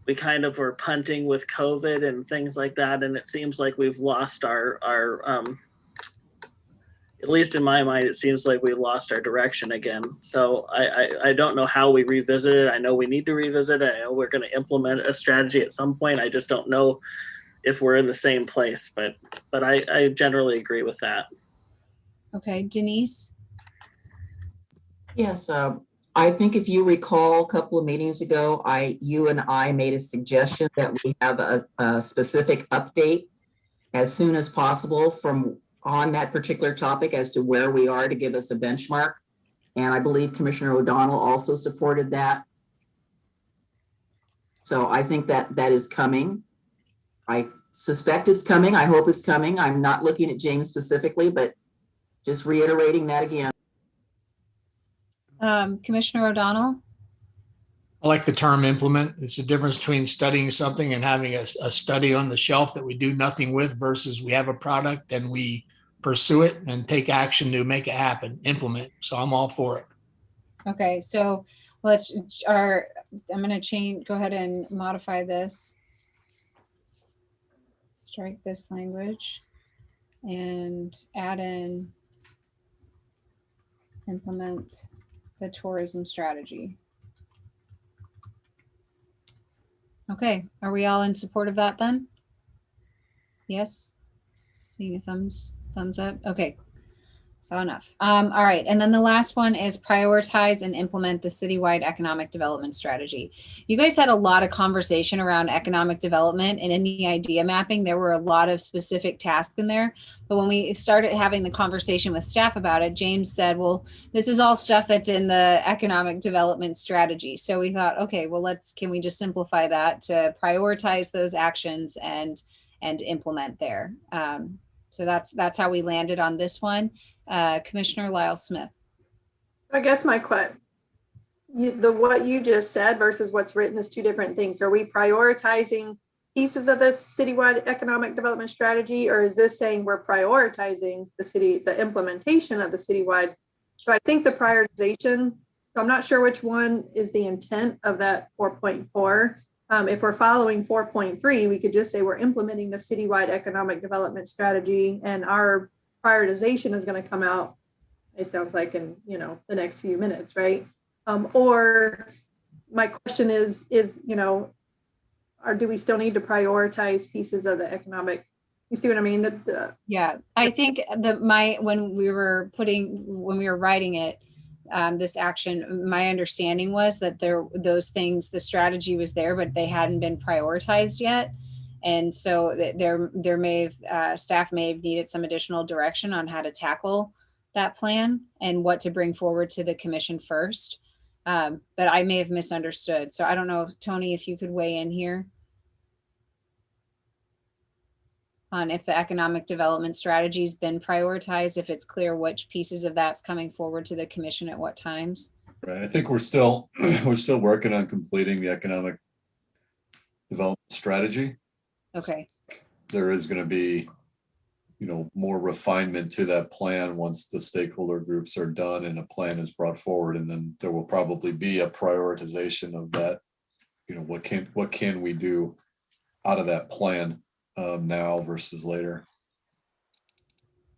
we kind of were punting with COVID and things like that, and it seems like we've lost our at least in my mind, it seems like we lost our direction again. So I don't know how we revisit it. I know we need to revisit it. I know we're going to implement a strategy at some point. I just don't know if we're in the same place, but I generally agree with that. Okay, Denise? Yes, I think if you recall a couple of meetings ago, you and I made a suggestion that we have a specific update as soon as possible on that particular topic as to where we are to give us a benchmark. And I believe Commissioner O'Donnell also supported that. So I think that is coming. I suspect it's coming. I hope it's coming. I'm not looking at James specifically, but just reiterating that again. Commissioner O'Donnell? I like the term implement. It's a difference between studying something and having a study on the shelf that we do nothing with versus we have a product and we pursue it and take action to make it happen, implement. So I'm all for it. Okay, so I'm going to go ahead and modify this. Strike this language and add in implement the tourism strategy. Okay, are we all in support of that then? Yes, seeing a thumbs up. Okay, saw enough. All right, and then the last one is prioritize and implement the citywide economic development strategy. You guys had a lot of conversation around economic development, and in the idea mapping, there were a lot of specific tasks in there. But when we started having the conversation with staff about it, James said, well, this is all stuff that's in the economic development strategy. So we thought, okay, well, can we just simplify that to prioritize those actions and implement there. So that's how we landed on this one. Commissioner Lyle Smith. I guess what you just said versus what's written is two different things. Are we prioritizing pieces of this citywide economic development strategy, or is this saying we're prioritizing the implementation of the citywide? So I think the prioritization, so I'm not sure which one is the intent of that 4.4. If we're following 4.3, we could just say we're implementing the citywide economic development strategy, and our prioritization is going to come out, it sounds like, in the next few minutes, right? Or my question is or do we still need to prioritize pieces of the economic? You see what I mean? Yeah, I think when we were writing it, this action, my understanding was that those things, the strategy was there, but they hadn't been prioritized yet. And so staff may have needed some additional direction on how to tackle that plan and what to bring forward to the commission first. But I may have misunderstood. So I don't know, Tony, if you could weigh in here on if the economic development strategy has been prioritized, if it's clear which pieces of that's coming forward to the commission at what times. Right. I think we're still working on completing the economic development strategy. Okay. There is going to be, more refinement to that plan once the stakeholder groups are done and a plan is brought forward, and then there will probably be a prioritization of that. What can we do out of that plan now versus later.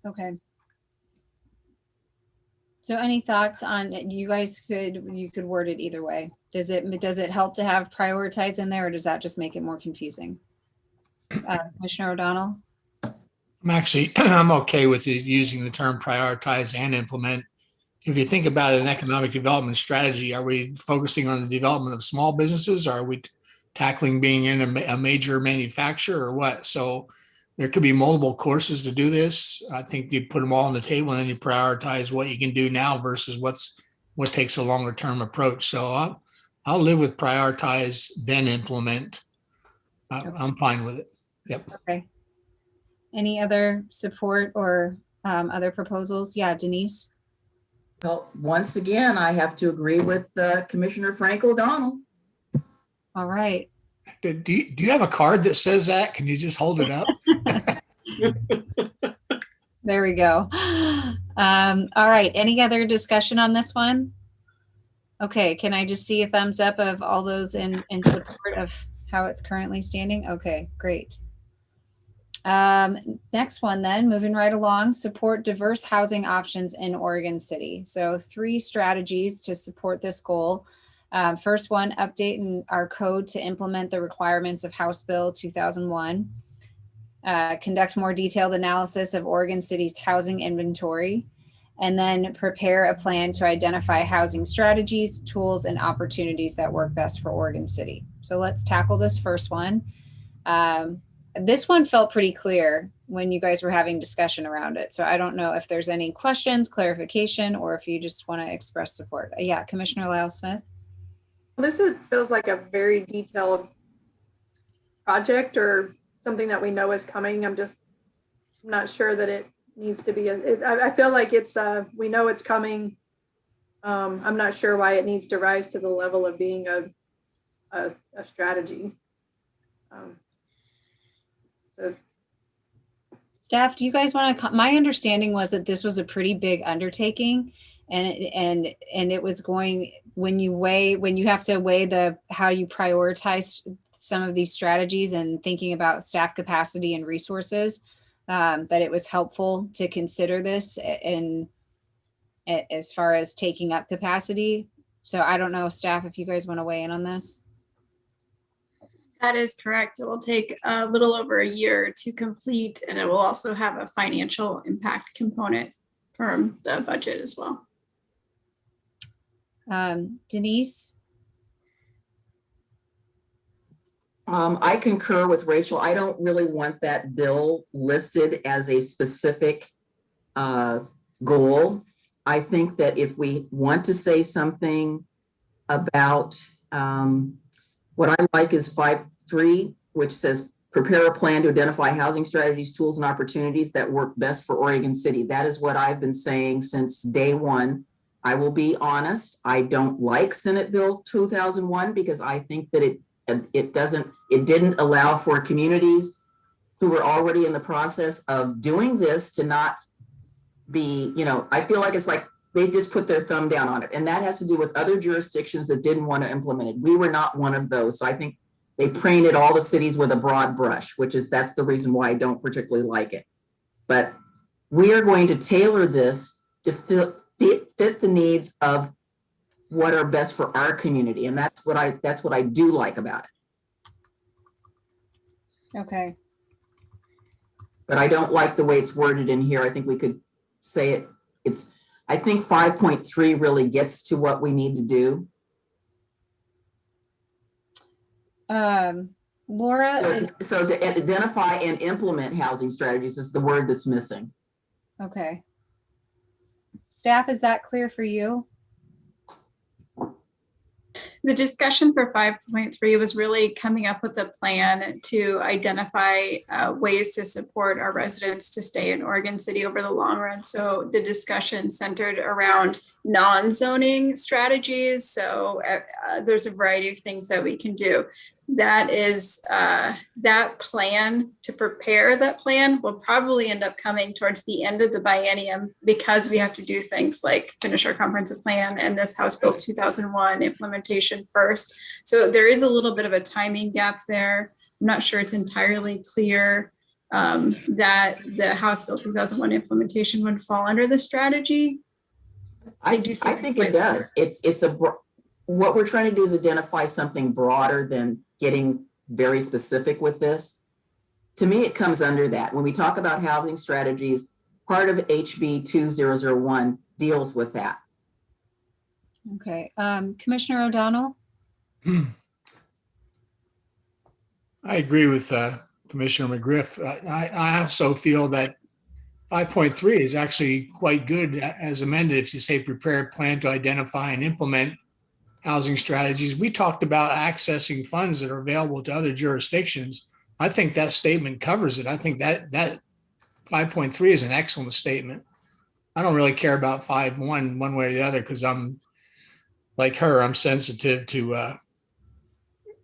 Okay. So any thoughts on, you could word it either way. Does it help to have prioritize in there, or does that just make it more confusing? Commissioner O'Donnell? I'm okay with it using the term prioritize and implement. If you think about an economic development strategy, are we focusing on the development of small businesses? Are we tackling being in a major manufacturer or what? So there could be multiple courses to do this. I think you put them all on the table and then you prioritize what you can do now versus what takes a longer term approach. So I'll live with prioritize, then implement. I'm fine with it. Yep. Okay. Any other support or other proposals? Yeah, Denise? Well, once again, I have to agree with Commissioner Frank O'Donnell. All right. Do you have a card that says that? Can you just hold it up? There we go. All right. Any other discussion on this one? Okay. Can I just see a thumbs up of all those in support of how it's currently standing? Okay, great. Next one then, moving right along, support diverse housing options in Oregon City. So 3 strategies to support this goal. First one, update our code to implement the requirements of House Bill 2001. Conduct more detailed analysis of Oregon City's housing inventory, and then prepare a plan to identify housing strategies, tools, and opportunities that work best for Oregon City. So let's tackle this first one. This one felt pretty clear when you guys were having discussion around it. So I don't know if there's any questions, clarification, or if you just want to express support. Yeah, Commissioner Lyle-Smith. This feels like a very detailed project or something that we know is coming. I'm not sure that it needs to be. I feel like it's, we know it's coming. I'm not sure why it needs to rise to the level of being a strategy. So. Staff, do you guys want to, my understanding was that this was a pretty big undertaking, and it was going, when you have to weigh how you prioritize some of these strategies and thinking about staff capacity and resources, that it was helpful to consider this as far as taking up capacity. So I don't know, staff, if you guys want to weigh in on this. That is correct. It will take a little over a year to complete, and it will also have a financial impact component from the budget as well. Denise? I concur with Rachel. I don't really want that bill listed as a specific goal. I think that if we want to say something about what I like is 5.3, which says prepare a plan to identify housing strategies, tools, and opportunities that work best for Oregon City. That is what I've been saying since day one. I will be honest, I don't like Senate Bill 2001 because I think that it didn't allow for communities who were already in the process of doing this to not be, I feel like it's like they just put their thumb down on it. And that has to do with other jurisdictions that didn't want to implement it. We were not one of those. So I think they painted all the cities with a broad brush, that's the reason why I don't particularly like it. But we are going to tailor this to fit the needs of what are best for our community. And that's what I do like about it. Okay. But I don't like the way it's worded in here. I think we could say I think 5.3 really gets to what we need to do. Laura? So to identify and implement housing strategies is the word that's missing. Okay. Staff, is that clear for you? The discussion for 5.3 was really coming up with a plan to identify ways to support our residents to stay in Oregon City over the long run. So the discussion centered around non-zoning strategies. So there's a variety of things that we can do. That is that plan, to prepare that plan will probably end up coming towards the end of the biennium, because we have to do things like finish our comprehensive plan and this House Bill 2001 implementation first. So there is a little bit of a timing gap there. I'm not sure it's entirely clear that the House Bill 2001 implementation would fall under the strategy. I do think something it slightly does. What we're trying to do is identify something broader than getting very specific with this. To me, it comes under that. When we talk about housing strategies, part of HB 2001 deals with that. Okay, Commissioner O'Donnell? I agree with Commissioner McGriff. I also feel that 5.3 is actually quite good as amended. If you say prepare a plan to identify and implement housing strategies, we talked about accessing funds that are available to other jurisdictions. I think that statement covers it. I think that 5.3 is an excellent statement. I don't really care about 5.1 one way or the other because I'm like her. I'm sensitive to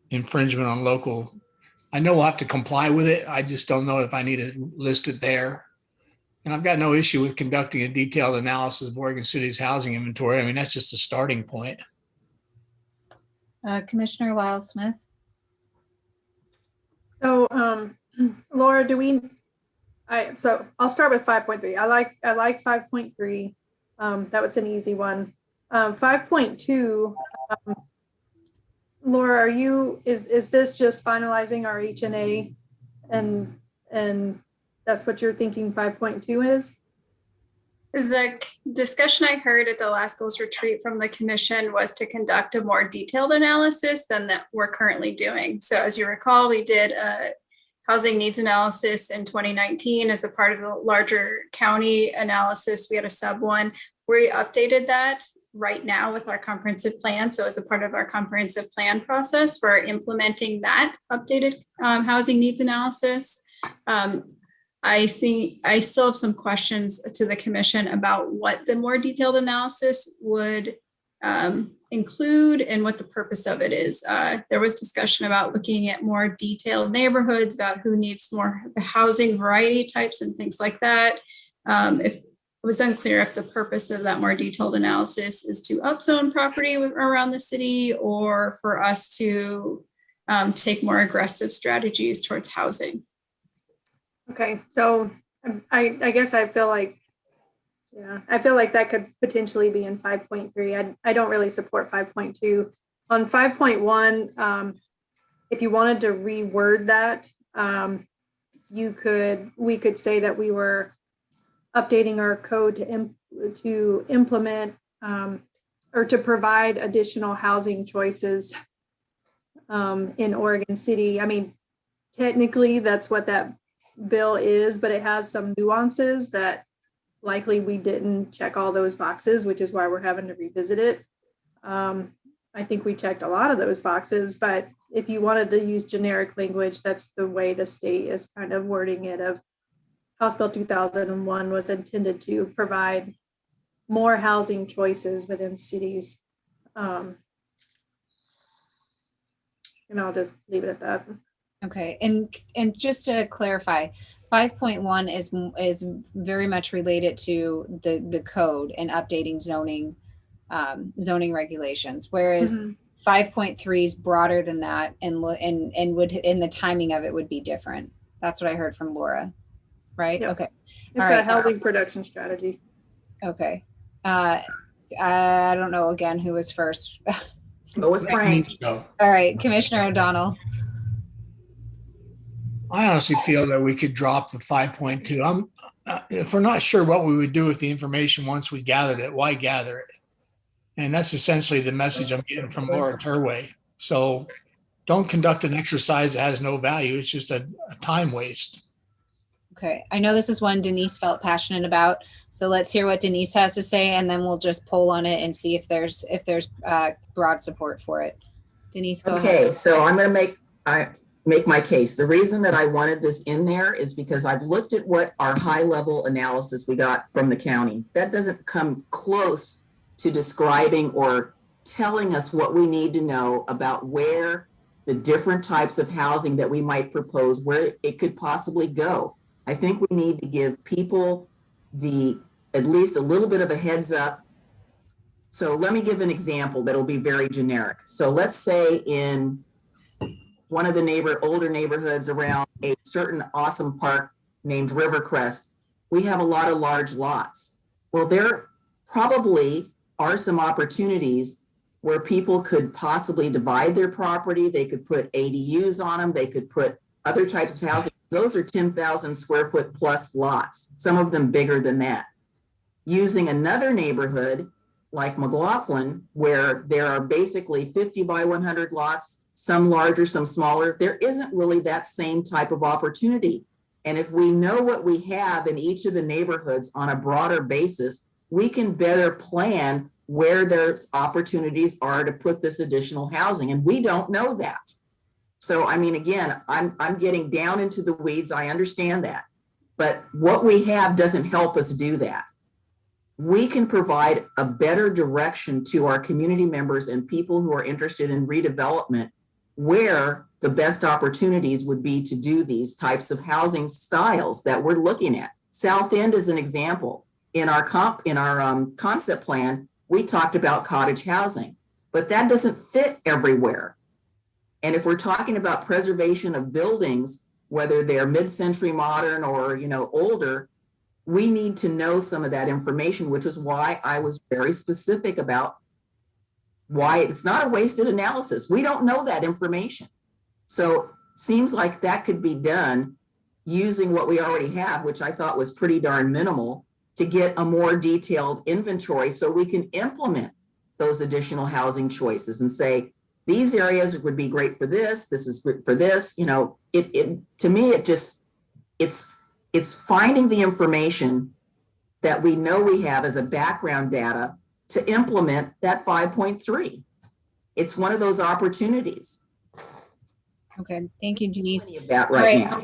infringement on local. I know we'll have to comply with it. I just don't know if I need to list it there. And I've got no issue with conducting a detailed analysis of Oregon City's housing inventory. I mean, that's just a starting point. Commissioner Lyle Smith? So, Laura, so I'll start with 5.3. I like 5.3. That was an easy one. 5.2, Laura, is this just finalizing our HNA and that's what you're thinking 5.2 is? The discussion I heard at the last goals retreat from the commission was to conduct a more detailed analysis than that we're currently doing. So as you recall, we did a housing needs analysis in 2019 as a part of the larger county analysis. We had a sub one. We updated that right now with our comprehensive plan. So as a part of our comprehensive plan process, we're implementing that updated housing needs analysis. I think I still have some questions to the commission about what the more detailed analysis would include and what the purpose of it is. There was discussion about looking at more detailed neighborhoods, about who needs more housing variety types and things like that. If it was unclear if the purpose of that more detailed analysis is to upzone property around the city or for us to take more aggressive strategies towards housing. Okay, so I guess I feel like that could potentially be in 5.3. I don't really support 5.2. On 5.1, if you wanted to reword that, we could say that we were updating our code to implement or to provide additional housing choices in Oregon City. I mean, technically that's what that bill is, but it has some nuances that likely we didn't check all those boxes, which is why we're having to revisit it. I think we checked a lot of those boxes, but if you wanted to use generic language, that's the way the state is kind of wording it. Of House Bill 2001 was intended to provide more housing choices within cities. And I'll just leave it at that. Okay, and just to clarify, 5.1 is very much related to the code and updating zoning regulations, whereas 5.3 is broader than that and the timing of it would be different. That's what I heard from Laura, right? Yep. Okay, it's a housing production strategy. Okay, I don't know again who was first. Go with Frank. So All right, Commissioner O'Donnell. I honestly feel that we could drop the 5.2. If we're not sure what we would do with the information once we gathered it, why gather it? And that's essentially the message I'm getting from Laura Turway. So don't conduct an exercise that has no value. It's just a time waste. Okay, I know this is one Denise felt passionate about. So let's hear what Denise has to say, and then we'll just poll on it and see if there's broad support for it. Denise, go ahead. Okay, so I'm going to make my case. The reason that I wanted this in there is because I've looked at what our high level analysis we got from the county. That doesn't come close to describing or telling us what we need to know about where the different types of housing that we might propose, where it could possibly go. I think we need to give people at least a little bit of a heads up. So let me give an example that'll be very generic. So let's say in one of the older neighborhoods around a certain awesome park named Rivercrest, we have a lot of large lots. Well, there probably are some opportunities where people could possibly divide their property. They could put ADUs on them. They could put other types of housing. Those are 10,000 square foot plus lots, some of them bigger than that. Using another neighborhood like McLaughlin, where there are basically 50 by 100 lots, some larger, some smaller, there isn't really that same type of opportunity. And if we know what we have in each of the neighborhoods on a broader basis, we can better plan where their opportunities are to put this additional housing. And we don't know that. So, I mean, again, I'm getting down into the weeds. I understand that. But what we have doesn't help us do that. We can provide a better direction to our community members and people who are interested in redevelopment where the best opportunities would be to do these types of housing styles that we're looking at. South End is an example. In our concept plan, we talked about cottage housing, but that doesn't fit everywhere. And if we're talking about preservation of buildings, whether they're mid-century modern or, you know, older, we need to know some of that information, which is why I was very specific about why it's not a wasted analysis. We don't know that information. So seems like that could be done using what we already have, which I thought was pretty darn minimal, to get a more detailed inventory so we can implement those additional housing choices and say, these areas would be great for this. This is good for this. You know, to me, it's finding the information that we know we have as a background data to implement that 5.3. It's one of those opportunities. Okay, thank you, Denise. That right now.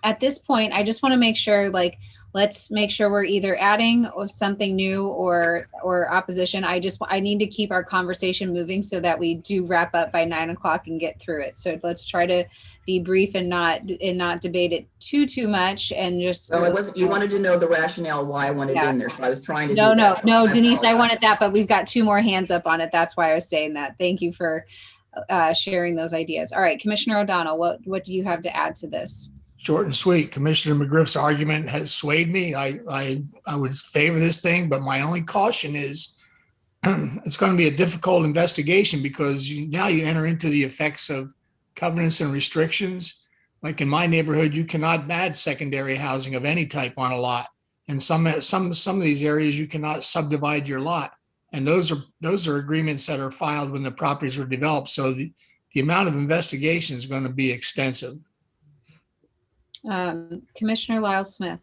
At this point, I just want to make sure, like, let's make sure we're either adding something new or opposition. I need to keep our conversation moving so that we do wrap up by 9 o'clock and get through it. So let's try to be brief and not debate it too much and just. Well, it wasn't, you wanted to know the rationale why I wanted it in there, so I was trying to. No, Denise, I wanted that, but we've got 2 more hands up on it. That's why I was saying that. Thank you for sharing those ideas. All right, Commissioner O'Donnell, what do you have to add to this? Short and sweet. Commissioner McGriff's argument has swayed me. I would favor this thing, but my only caution is it's going to be a difficult investigation because now you enter into the effects of covenants and restrictions. Like in my neighborhood, you cannot add secondary housing of any type on a lot. And some of these areas you cannot subdivide your lot. And those are agreements that are filed when the properties were developed. So the amount of investigation is going to be extensive. Commissioner Lyle Smith.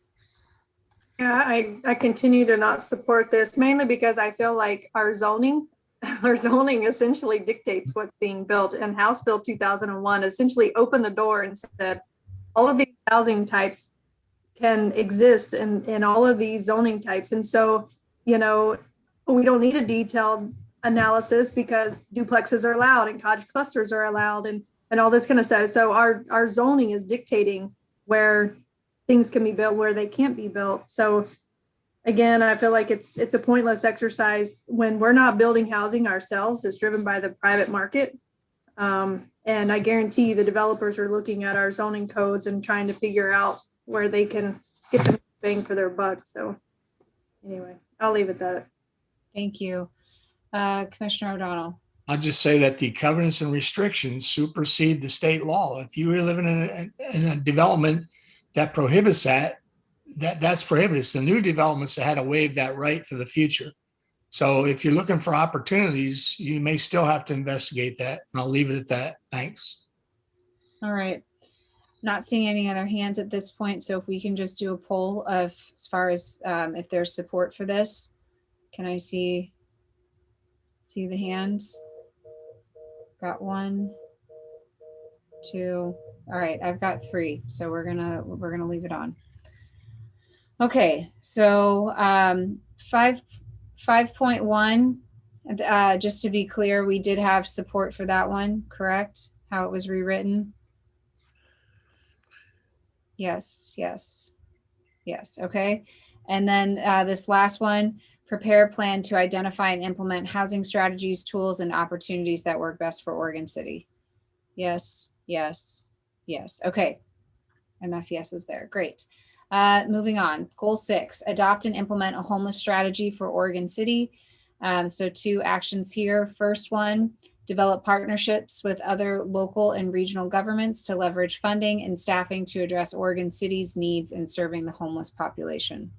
Yeah, I continue to not support this mainly because I feel like our zoning essentially dictates what's being built, and House Bill 2001 essentially opened the door and said all of these housing types can exist in all of these zoning types. And so, you know, we don't need a detailed analysis because duplexes are allowed and cottage clusters are allowed and all this kind of stuff. So our zoning is dictating where things can be built, where they can't be built. So again, I feel like it's a pointless exercise when we're not building housing ourselves. It's driven by the private market. And I guarantee the developers are looking at our zoning codes and trying to figure out where they can get the bang for their buck. So anyway, I'll leave it at that. Thank you. Commissioner O'Donnell. I'll just say that the covenants and restrictions supersede the state law. If you live in a development that prohibits that's prohibited. It's the new developments that had to waive that right for the future. So if you're looking for opportunities, you may still have to investigate that. And I'll leave it at that. Thanks. All right. Not seeing any other hands at this point. So if we can just do a poll of as far as if there's support for this. Can I see the hands? Got 1, 2. All right, I've got 3. So we're gonna leave it on. Okay, so 5.1. Just to be clear, we did have support for that one, correct? How it was rewritten. Yes. Okay, and then this last one. Prepare a plan to identify and implement housing strategies, tools, and opportunities that work best for Oregon City. Yes. Okay. Enough yeses there. Great. Moving on. Goal 6, adopt and implement a homeless strategy for Oregon City. So 2 actions here. First one, develop partnerships with other local and regional governments to leverage funding and staffing to address Oregon City's needs in serving the homeless population.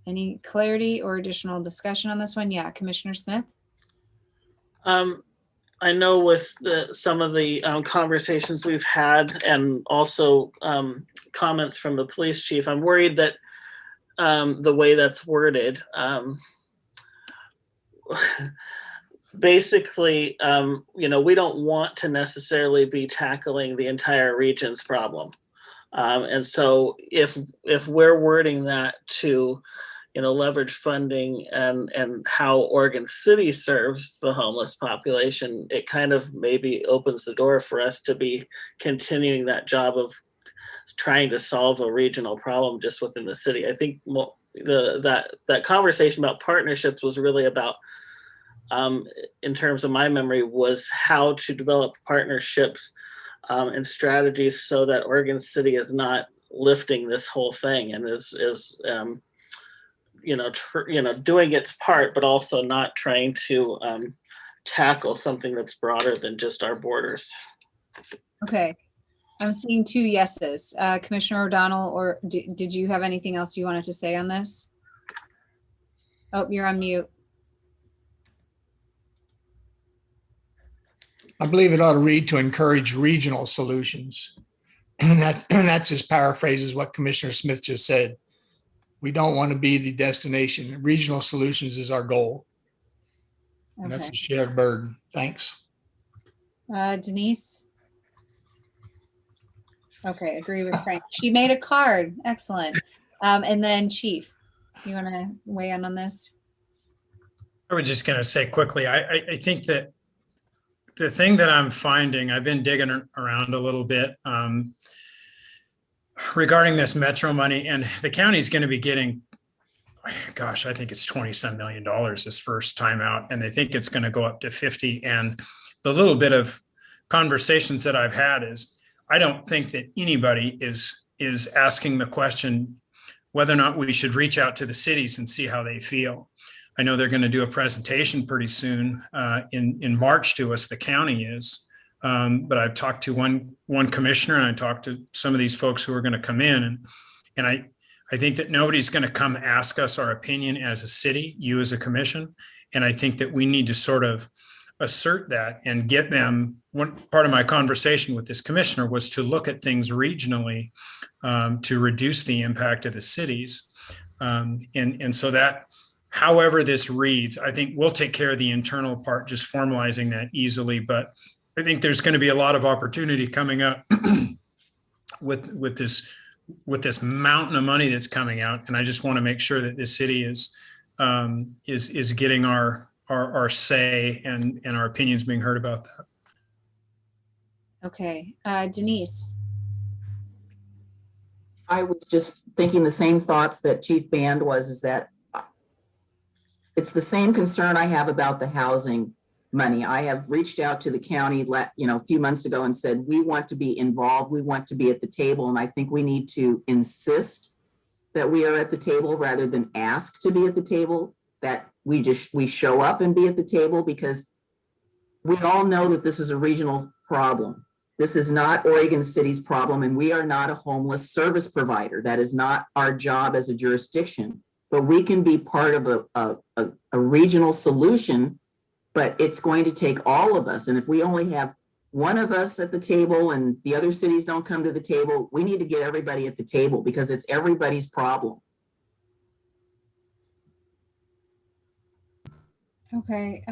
Any clarity or additional discussion on this one? Yeah, Commissioner Smith? I know with some of the conversations we've had and also comments from the police chief, I'm worried that the way that's worded, basically, we don't want to necessarily be tackling the entire region's problem. And so if we're wording that to leverage funding and how Oregon City serves the homeless population, it kind of maybe opens the door for us to be continuing that job of trying to solve a regional problem just within the city. I think that conversation about partnerships was really about, in terms of my memory, was how to develop partnerships and strategies so that Oregon City is not lifting this whole thing and is doing its part, but also not trying to tackle something that's broader than just our borders. Okay. I'm seeing 2 yeses. Commissioner O'Donnell, or did you have anything else you wanted to say on this? Oh, you're on mute. I believe it ought to read to encourage regional solutions. And that just paraphrases what Commissioner Smith just said. We don't want to be the destination. Regional solutions is our goal. And that's Okay. a shared burden. Thanks. Denise? Okay, agree with Frank. She made a card. Excellent. And then Chief, you want to weigh in on this? I was just going to say quickly, I think that the thing that I'm finding, I've been digging around a little bit regarding this Metro money, and the county's going to be getting, gosh, I think it's 20-some million this first time out, and they think it's going to go up to 50. And the little bit of conversations that I've had is, I don't think that anybody is asking the question whether or not we should reach out to the cities and see how they feel. I know they're going to do a presentation pretty soon in March to us, the county is. But I've talked to one commissioner, and I talked to some of these folks who are going to come in. And I think that nobody's going to come ask us our opinion as a city, you as a commission. And I think that we need to sort of assert that and get them. One part of my conversation with this commissioner was to look at things regionally to reduce the impact of the cities. And so that, however this reads, I think we'll take care of the internal part, just formalizing that easily. But I think there's going to be a lot of opportunity coming up with this mountain of money that's coming out. And I just want to make sure that the city is getting our say and our opinions being heard about that. Okay, Denise. I was just thinking the same thoughts that Chief Band was, is that it's the same concern I have about the housing money. I have reached out to the county, a few months ago and said, we want to be involved. We want to be at the table. And I think we need to insist that we are at the table rather than ask to be at the table, that we show up and be at the table, because we all know that this is a regional problem. This is not Oregon City's problem, and we are not a homeless service provider. That is not our job as a jurisdiction, but we can be part of a regional solution, but it's going to take all of us. And if we only have one of us at the table and the other cities don't come to the table, we need to get everybody at the table because it's everybody's problem. Okay.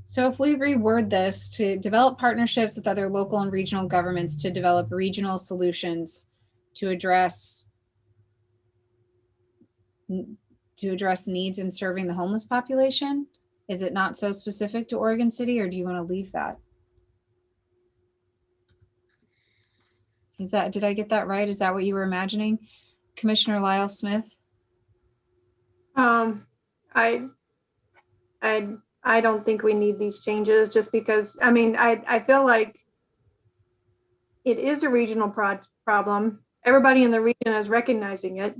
So if we reword this to develop partnerships with other local and regional governments to develop regional solutions to address needs in serving the homeless population, is it not so specific to Oregon City, or do you want to leave that? Did I get that right? Is that what you were imagining? Commissioner Lyle Smith? I don't think we need these changes, just because, I mean, I feel like it is a regional problem. Everybody in the region is recognizing it.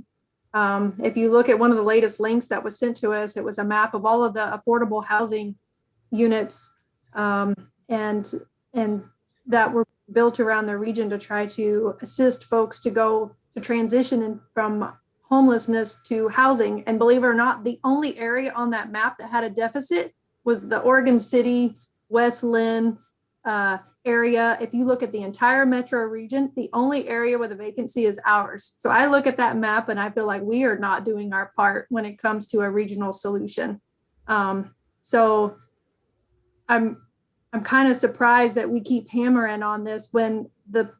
If you look at one of the latest links that was sent to us, it was a map of all of the affordable housing units and that were built around the region to try to assist folks to go to transition from homelessness to housing. And believe it or not, the only area on that map that had a deficit was the Oregon City, West Lynn area. If you look at the entire metro region, the only area with a vacancy is ours. So I look at that map and I feel like we are not doing our part when it comes to a regional solution. So I'm kind of surprised that we keep hammering on this when the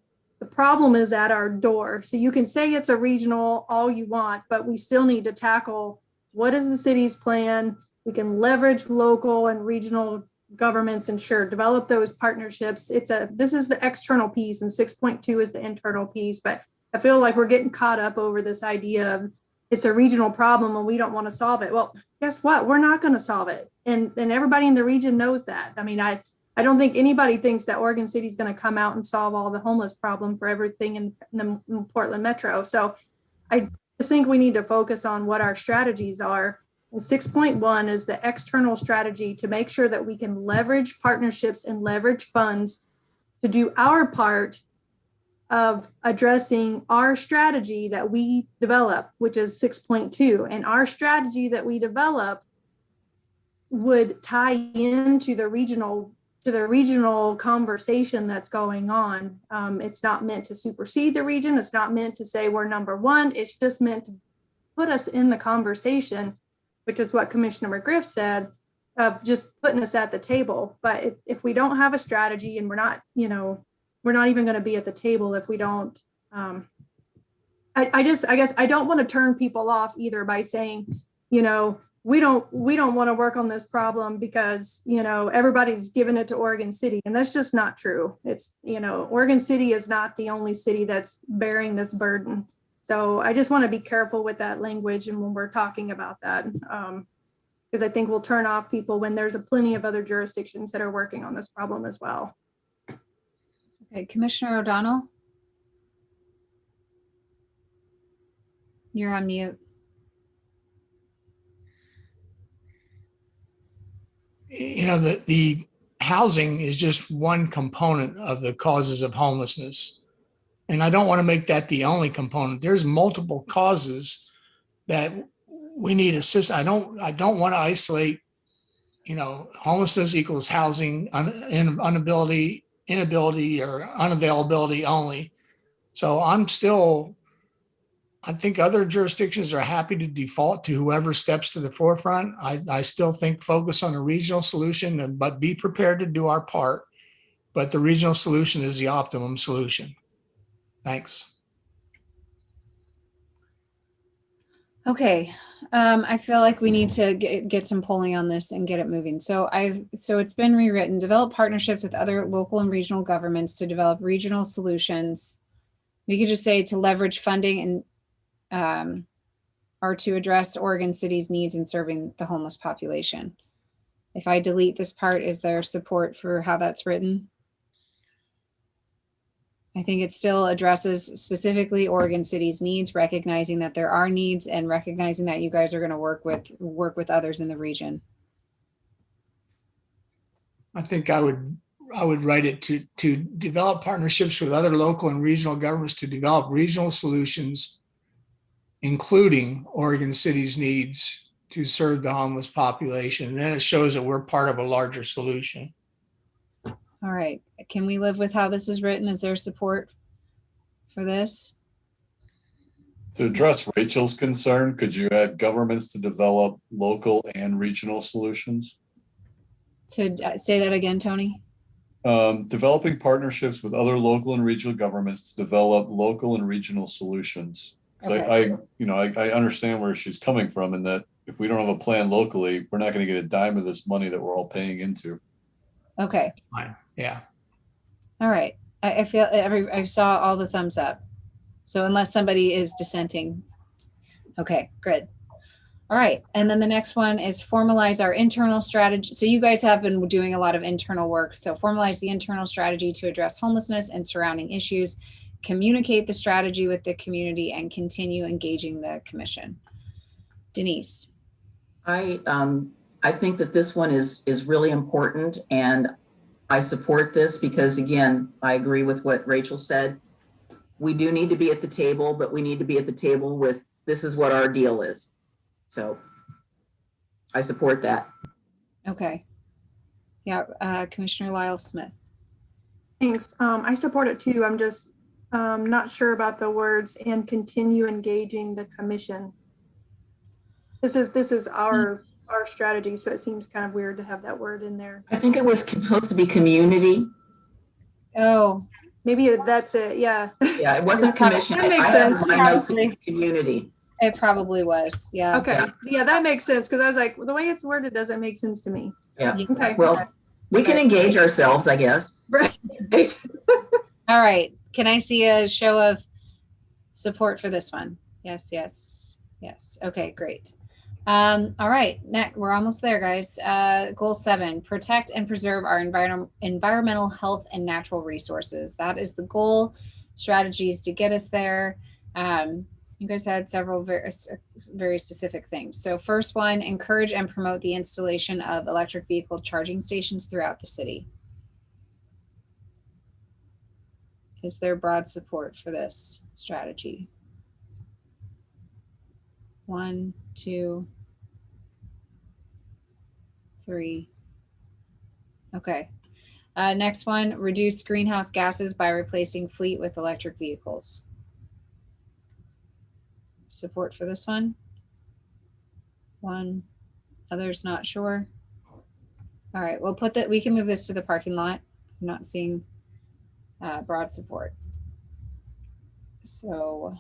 problem is at our door. So you can say it's a regional all you want, but we still need to tackle what is the city's plan. We can leverage local and regional governments and sure, develop those partnerships. This is the external piece and 6.2 is the internal piece, but I feel like we're getting caught up over this idea of it's a regional problem and we don't want to solve it. Well, guess what? We're not going to solve it. And everybody in the region knows that. I mean, I don't think anybody thinks that Oregon City is going to come out and solve all the homeless problem for everything in the Portland metro. So I just think we need to focus on what our strategies are. And 6.1 is the external strategy to make sure that we can leverage partnerships and leverage funds to do our part of addressing our strategy that we develop, which is 6.2. And our strategy that we develop would tie into the regional conversation that's going on. It's not meant to supersede the region. It's not meant to say we're number one. It's just meant to put us in the conversation, which is what Commissioner McGriff said, of just putting us at the table. But if we don't have a strategy and we're not even going to be at the table if we don't, I guess I don't want to turn people off either by saying, we don't want to work on this problem because, everybody's giving it to Oregon City. And that's just not true. It's, Oregon City is not the only city that's bearing this burden. So I just want to be careful with that language and when we're talking about that, because I think we'll turn off people when there's plenty of other jurisdictions that are working on this problem as well. Okay, Commissioner O'Donnell. You're on mute. The housing is just one component of the causes of homelessness. And I don't want to make that the only component. There's multiple causes that we need assistance. I don't want to isolate, homelessness equals housing, inability or unavailability only. So I think other jurisdictions are happy to default to whoever steps to the forefront. I still think focus on a regional solution, but be prepared to do our part. But the regional solution is the optimum solution. Thanks. Okay, I feel like we need to get some polling on this and get it moving. So it's been rewritten, develop partnerships with other local and regional governments to develop regional solutions. We could just say to leverage funding and or to address Oregon City's needs in serving the homeless population. If I delete this part, is there support for how that's written? I think it still addresses specifically Oregon City's needs, recognizing that there are needs and recognizing that you guys are going to work with others in the region. I think I would write it to develop partnerships with other local and regional governments to develop regional solutions, including Oregon City's needs to serve the homeless population. And then it shows that we're part of a larger solution. All right. Can we live with how this is written? Is there support for this? To address Rachel's concern, could you add governments to develop local and regional solutions? So say that again, Tony. Developing partnerships with other local and regional governments to develop local and regional solutions. Okay. I understand where she's coming from, and that if we don't have a plan locally, we're not going to get a dime of this money that we're all paying into. Okay. Fine. Yeah. All right. I feel I saw all the thumbs up. So unless somebody is dissenting. Okay, good. All right, and then the next one is formalize our internal strategy. So you guys have been doing a lot of internal work. So formalize the internal strategy to address homelessness and surrounding issues, communicate the strategy with the community, and continue engaging the commission. Denise. I think that this one is really important, and I support this because, again, I agree with what Rachel said. We do need to be at the table, but we need to be at the table with, this is what our deal is. So I support that. Okay. Yeah, Commissioner Lyle Smith. Thanks. I support it too. I'm just not sure about the words "and continue engaging the commission." This is our strategy, so it seems kind of weird to have that word in there. I think it was supposed to be community. Oh, maybe that's it. Yeah. Yeah, it wasn't commission. That makes sense. My notes, it's community. It probably was. Yeah. Okay. Yeah, that makes sense because I was like, well, the way it's worded doesn't make sense to me. Yeah. Okay. Well, we can engage ourselves, I guess. Right. All right. Can I see a show of support for this one? Yes, yes, yes. Okay, great. All right, next, we're almost there, guys. Goal 7, protect and preserve our environmental health and natural resources. That is the goal. Strategies to get us there. You guys had several very specific things. So first one, encourage and promote the installation of electric vehicle charging stations throughout the city. Is there broad support for this strategy? 1, 2, 3. Okay. Next one, reduce greenhouse gases by replacing fleet with electric vehicles. Support for this one? 1. Others not sure. All right, we'll put that, we can move this to the parking lot. I'm not seeing broad support. So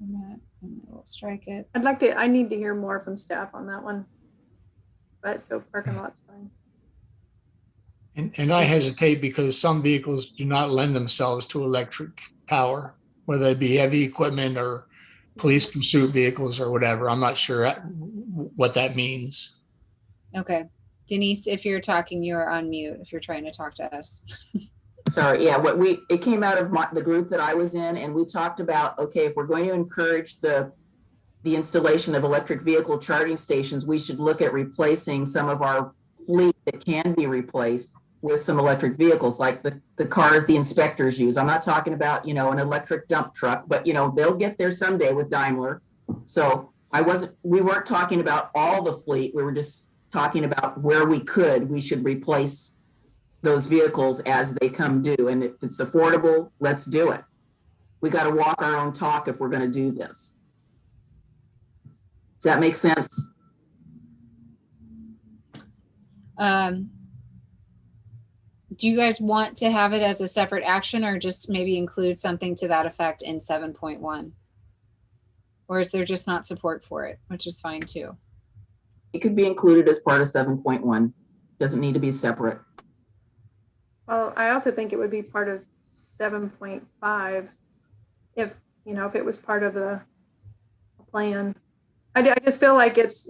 we'll strike it. I need to hear more from staff on that one. But so parking lot's fine. And I hesitate because some vehicles do not lend themselves to electric power, whether it be heavy equipment or police pursuit vehicles or whatever. I'm not sure what that means. Okay. Denise, if you're talking, you're on mute if you're trying to talk to us. Sorry, yeah, it came out of the group that I was in, and we talked about, okay, if we're going to encourage the installation of electric vehicle charging stations, we should look at replacing some of our fleet that can be replaced with some electric vehicles, like the cars the inspectors use. I'm not talking about, an electric dump truck, but they'll get there someday with Daimler. So we weren't talking about all the fleet. We were just talking about where we should replace those vehicles as they come due. And if it's affordable, let's do it. We got to walk our own talk if we're going to do this. Does that make sense? Do you guys want to have it as a separate action or just maybe include something to that effect in 7.1? Or is there just not support for it, which is fine too? It could be included as part of 7.1. Doesn't need to be separate. Well, I also think it would be part of 7.5 if it was part of the plan. I just feel like it's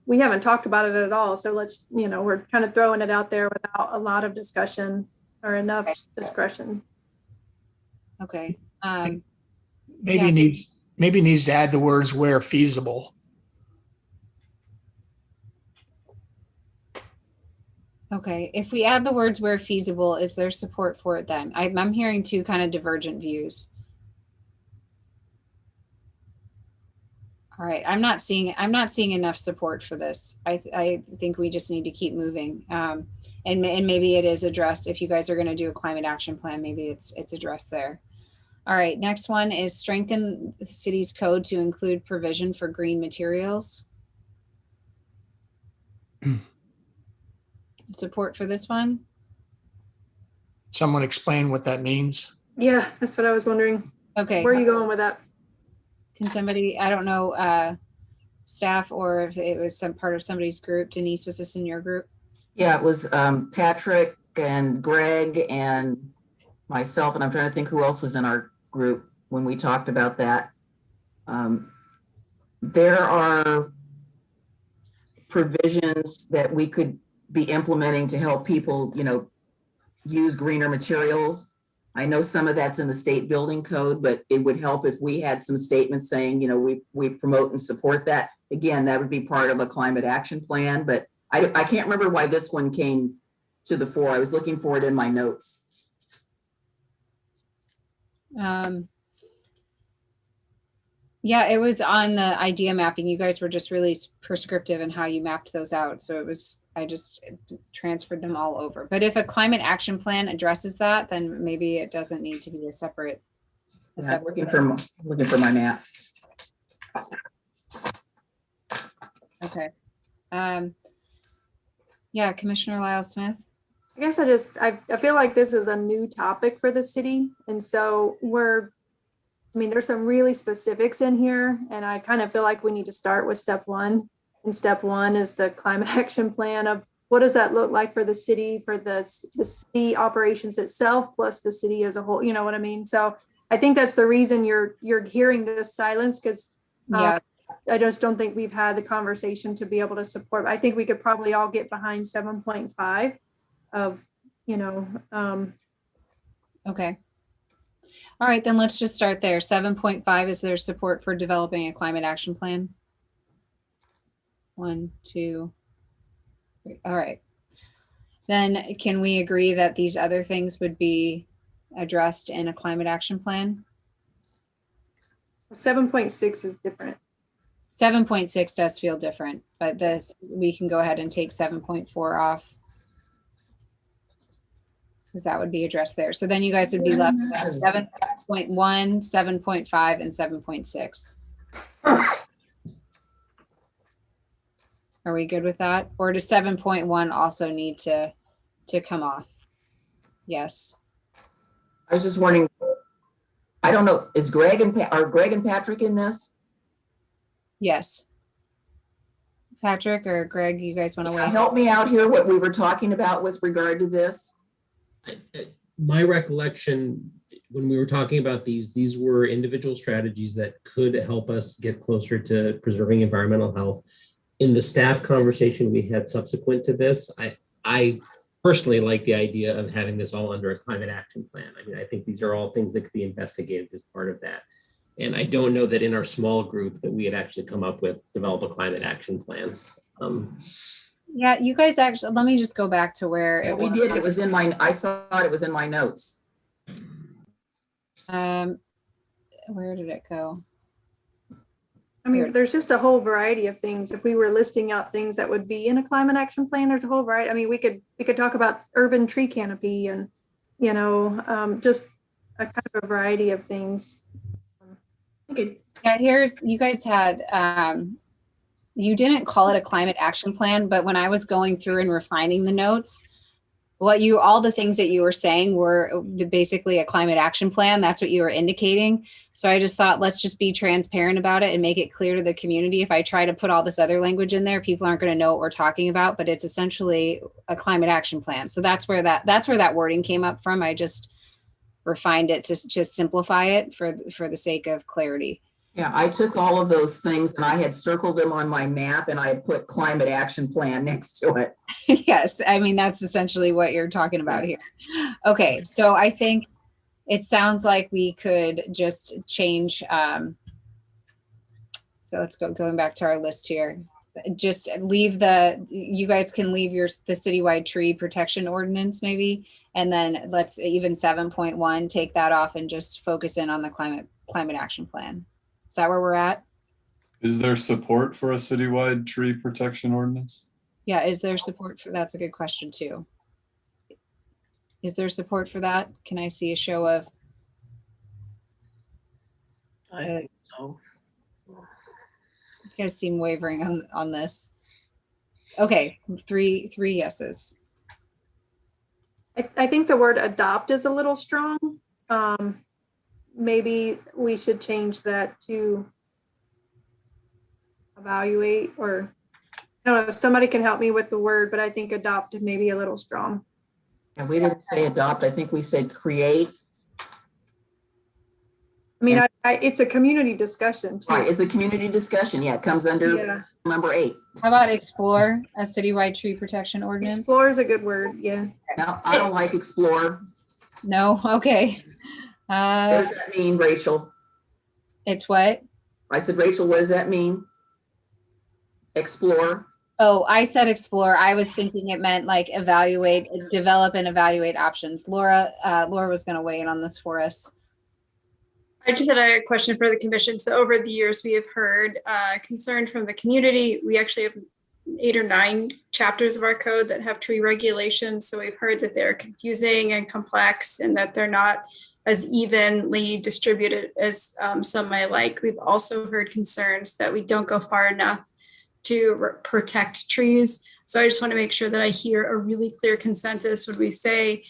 we haven't talked about it at all. So let's, we're kind of throwing it out there without a lot of discussion or enough discretion. Okay. Maybe needs to add the words where feasible. Okay. If we add the words where feasible, is there support for it then? I'm hearing two kind of divergent views. All right, I'm not seeing enough support for this. I think we just need to keep moving, and maybe it is addressed. If you guys are going to do a climate action plan, maybe it's addressed there. All right, next one is strengthen the city's code to include provision for green materials. Support for this one? Someone explain what that means. Yeah, that's what I was wondering. Okay. Where are you going with that? Can somebody, I don't know, staff or if it was some part of somebody's group. Denise, was this in your group? Yeah, it was Patrick and Greg and myself, and I'm trying to think who else was in our group when we talked about that. There are provisions that we could be implementing to help people, use greener materials. I know some of that's in the state building code, but it would help if we had some statements saying, we promote and support that. Again, that would be part of a climate action plan, but I can't remember why this one came to the fore. I was looking for it in my notes. Yeah, it was on the idea mapping. You guys were just really prescriptive in how you mapped those out. So I just transferred them all over. But if a climate action plan addresses that, then maybe it doesn't need to be a separate. I'm looking for my map. Okay. Yeah, Commissioner Lyle Smith. I guess I feel like this is a new topic for the city. And so there's some really specifics in here, and I kind of feel like we need to start with step one. And step one is the climate action plan of what does that look like for the city, for the city operations itself, plus the city as a whole, you know what I mean? So I think that's the reason you're hearing this silence, because I just don't think we've had the conversation to be able to support. I think we could probably all get behind 7.5 of, Okay. All right, then let's just start there. 7.5 is their support for developing a climate action plan. 1, 2, 3. All right. Then can we agree that these other things would be addressed in a climate action plan? 7.6 is different. 7.6 does feel different, but we can go ahead and take 7.4 off, because that would be addressed there. So then you guys would be left with 7.1, 7.5, and 7.6. Are we good with that? Or does 7.1 also need to come off? Yes. I was just wondering, I don't know, are Greg and Patrick in this? Yes. Patrick or Greg, you guys want to wait? Help me out here, what we were talking about with regard to this. My recollection, when we were talking about these were individual strategies that could help us get closer to preserving environmental health. In the staff conversation we had subsequent to this, I personally like the idea of having this all under a climate action plan. I mean, I think these are all things that could be investigated as part of that. And I don't know that in our small group that we had actually come up with, develop a climate action plan. Yeah, you guys actually, let me just go back to where we did. It was in I saw it was in my notes. Where did it go? I mean, there's just a whole variety of things. If we were listing out things that would be in a climate action plan, there's a whole variety. I mean, we could talk about urban tree canopy and, just a kind of a variety of things. Yeah, you guys had, you didn't call it a climate action plan, but when I was going through and refining the notes, all the things that you were saying were basically a climate action plan. That's what you were indicating. So I just thought, let's just be transparent about it and make it clear to the community. If I try to put all this other language in there, people aren't going to know what we're talking about, but it's essentially a climate action plan. So that's where that wording came up from. I just refined it to just simplify it for the sake of clarity. Yeah, I took all of those things and I had circled them on my map and I had put climate action plan next to it. Yes, I mean, that's essentially what you're talking about here. Okay, so I think it sounds like we could just change, so let's going back to our list here. Just leave you guys can leave the citywide tree protection ordinance maybe, and then let's even 7.1, take that off and just focus in on the climate action plan. Is that where we're at? Is there support for a citywide tree protection ordinance? Yeah, is there support for that's a good question too. Is there support for that? Can I see a show of? I think so. You guys seem wavering on this. Okay, three yeses. I think the word adopt is a little strong. Maybe we should change that to evaluate, or I don't know if somebody can help me with the word, but I think adopt may be a little strong. And we didn't say adopt. I think we said create. I mean, I It's a community discussion too. Right, it's a community discussion. Yeah, it comes under Yeah. number 8. How about explore a citywide tree protection ordinance? Explore is a good word. Yeah. Now, I don't like explore. No, okay. What does that mean, Rachel? It's what? I said, Rachel, what does that mean? Explore. Oh, I said explore. I was thinking it meant like evaluate, develop and evaluate options. Laura was going to weigh in on this for us. I just had a question for the commission. So over the years, we have heard concern from the community. We actually have 8 or 9 chapters of our code that have tree regulations. So we've heard that they're confusing and complex and that they're not as evenly distributed as some might like. We've also heard concerns that we don't go far enough to protect trees. So I just want to make sure that I hear a really clear consensus when we say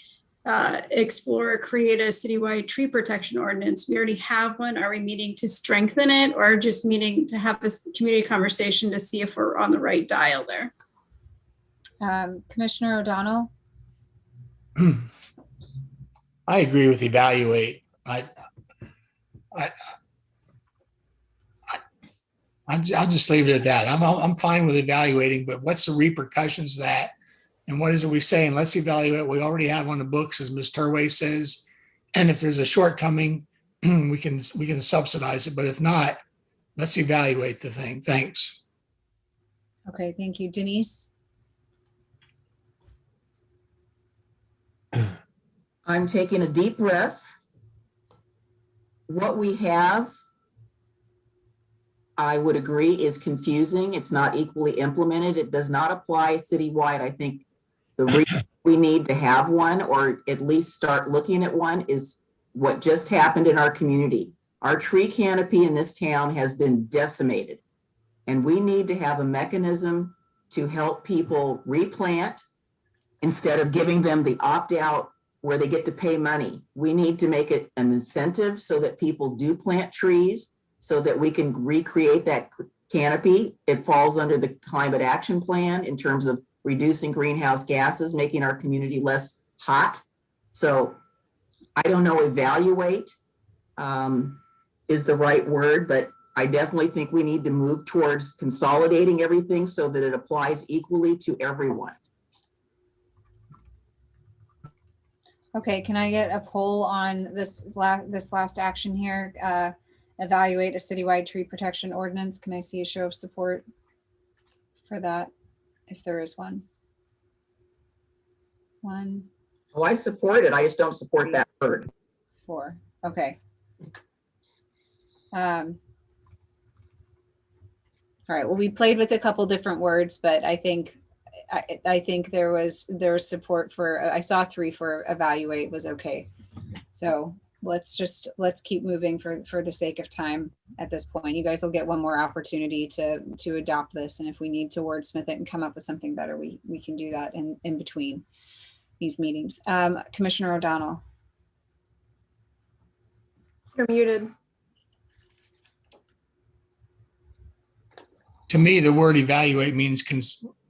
explore or create a citywide tree protection ordinance. We already have one. Are we meeting to strengthen it or just meeting to have this community conversation to see if we're on the right dial there? Commissioner O'Donnell? I agree with evaluate. I'll just leave it at that. I'm fine with evaluating, but what's the repercussions of that? And what is it we saying? Let's evaluate. We already have on the books, as Ms. Turway says. And if there's a shortcoming, we can subsidize it. But if not, let's evaluate the thing. Thanks. Okay, thank you. Denise? I'm taking a deep breath. What we have, I would agree, is confusing. It's not equally implemented. It does not apply citywide. I think the reason we need to have one, or at least start looking at one, is what just happened in our community. Our tree canopy in this town has been decimated, and we need to have a mechanism to help people replant instead of giving them the opt-out where they get to pay money. We need to make it an incentive so that people do plant trees so that we can recreate that canopy. It falls under the climate action plan in terms of reducing greenhouse gases, making our community less hot. So I don't know, evaluate is the right word, but I definitely think we need to move towards consolidating everything so that it applies equally to everyone. Okay, can I get a poll on this last action here? Evaluate a citywide tree protection ordinance. Can I see a show of support for that, if there is one? One, Oh, I support it. I just don't support that word. 4. Okay. All right. Well, we played with a couple different words, but I think there was support for. I saw 3 for evaluate was okay. So let's keep moving for the sake of time at this point. You guys will get one more opportunity to adopt this, and if we need to wordsmith it and come up with something better, we can do that in between these meetings. Commissioner O'Donnell. You're muted. To me, the word evaluate means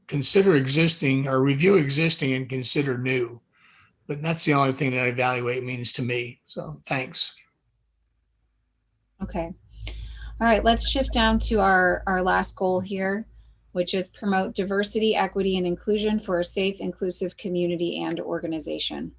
consider existing or review existing and consider new. But that's the only thing that evaluate means to me. So thanks. Okay. All right, let's shift down to our last goal here, which is promote diversity, equity, and inclusion for a safe, inclusive community and organization.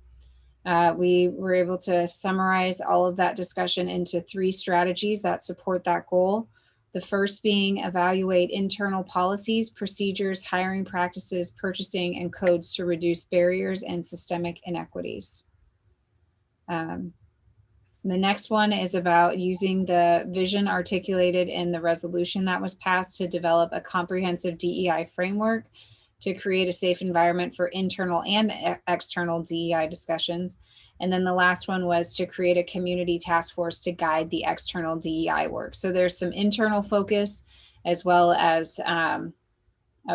We were able to summarize all of that discussion into 3 strategies that support that goal. The first being evaluate internal policies, procedures, hiring practices, purchasing, and codes to reduce barriers and systemic inequities. The next one is about using the vision articulated in the resolution that was passed to develop a comprehensive DEI framework to create a safe environment for internal and external DEI discussions. And then the last one was to create a community task force to guide the external DEI work. So there's some internal focus as well as a